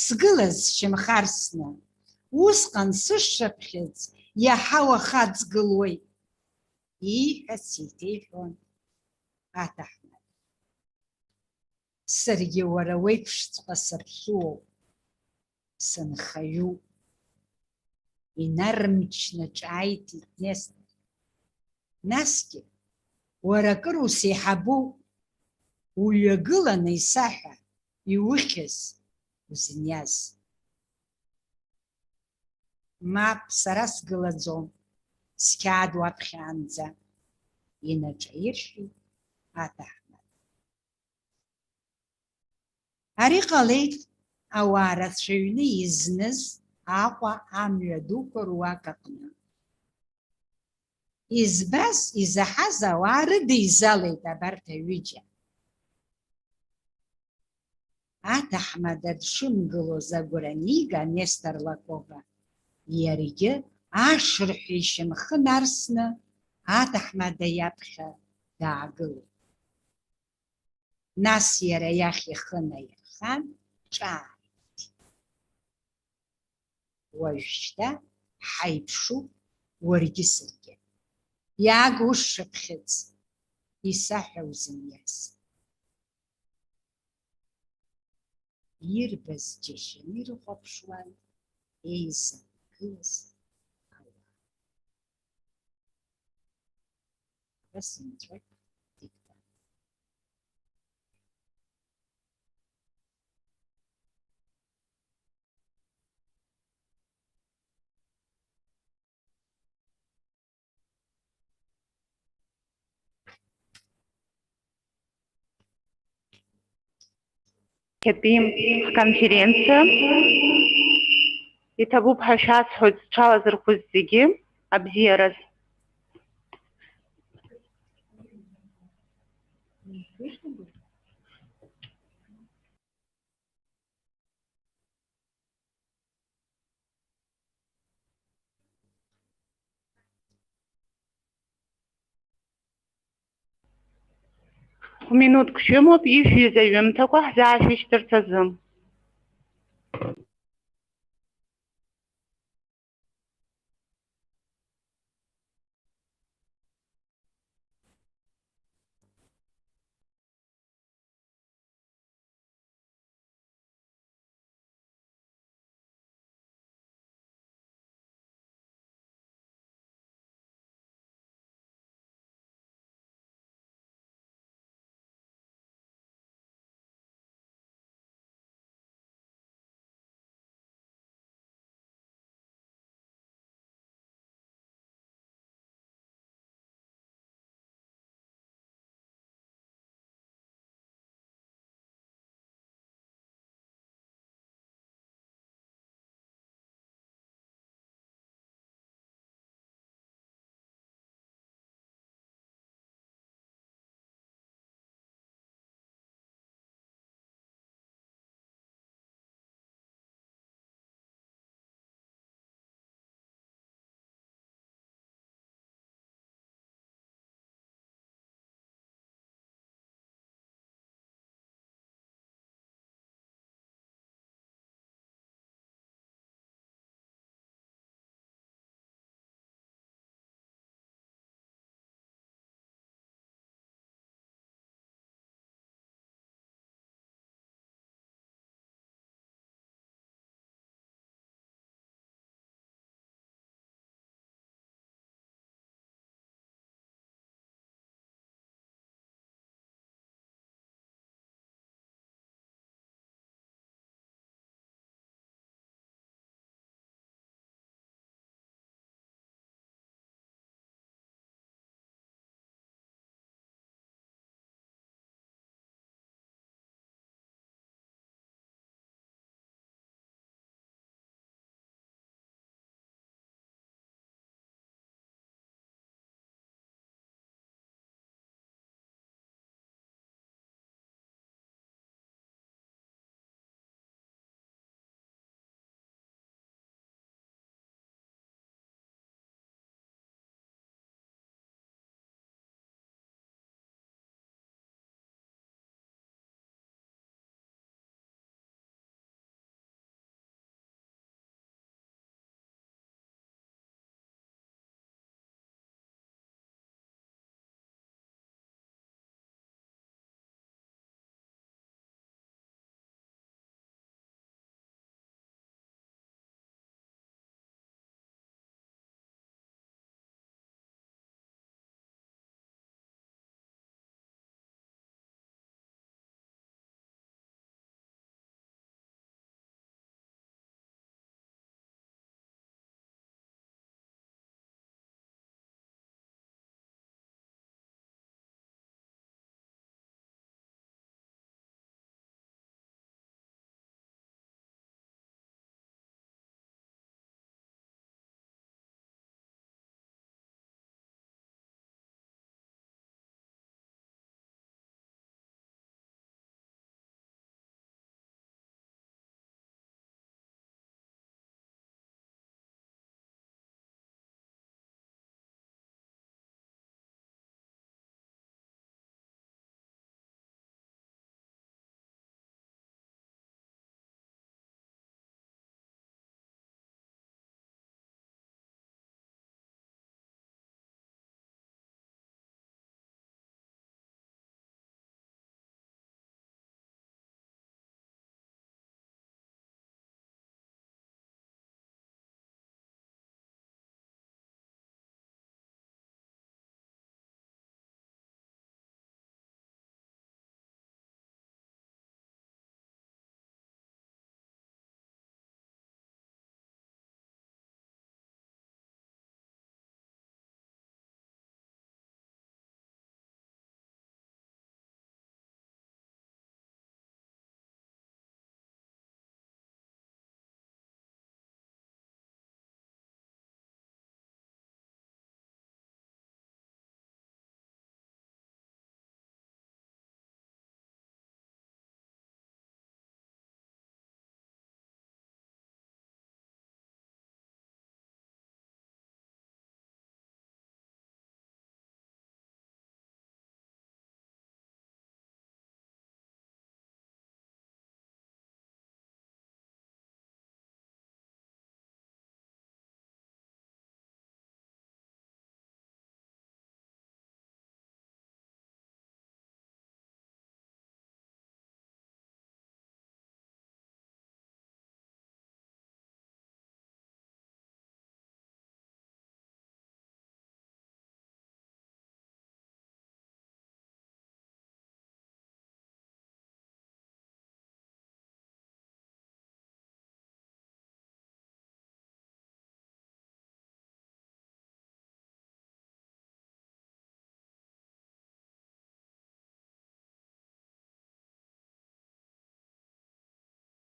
сгылаз сшьамхарсны, усҟан сышшыԥхьыӡ иаҳа уаха ӡгылоит. Ииҳәац иҭеиҳәон аҭаҳмада. Саргьы уара уеиԥшҵәҟьа саԥсуоуп, сынхаҩуп. Инармчны ҿааиҭит Нестор. Насгьы, уара акыр усеиҳабуп, уҩагыланы исаҳәа, иухьыз, узыниаз. Мап, сара сгылаӡом, сқьаад уаԥхьаанӡа, инаҿаиршәит аҭаҳмада. Ари ҟалеит ауаа рацәаҩны изныз Аҟәа амҩа дуқәа руак аҟны. Избаз, изаҳаз ауаа рыдеизалеит абарҭ аҩыџьа. Аҭаҳмада дшымгылоз агәра анига Нестор Лакоба, иаргьы ашырҳәа ишьамхы нарсны аҭаҳмада иаԥхьа даагылеит. Нас иара иахь ихы наирхан, ҿааиҭит. Уажәшьҭа ҳаиԥшуп уаргьы саргьы. Иааг ушшыԥхьыӡ, исаҳәа узыниаз. Ирбаз џьашьаны ирыхәаԥшуан еизаны игылаз ауаа. Рысынҵәоит диктант. Иҭатәи ҳконференциа иҭабуп ҳәа шәасҳәоит зҽалазырхәыз зегьы абзиараз. Минутк шәымоуп, ишәҩыз аҩымҭақәа ҳзаашәышьҭырц азы.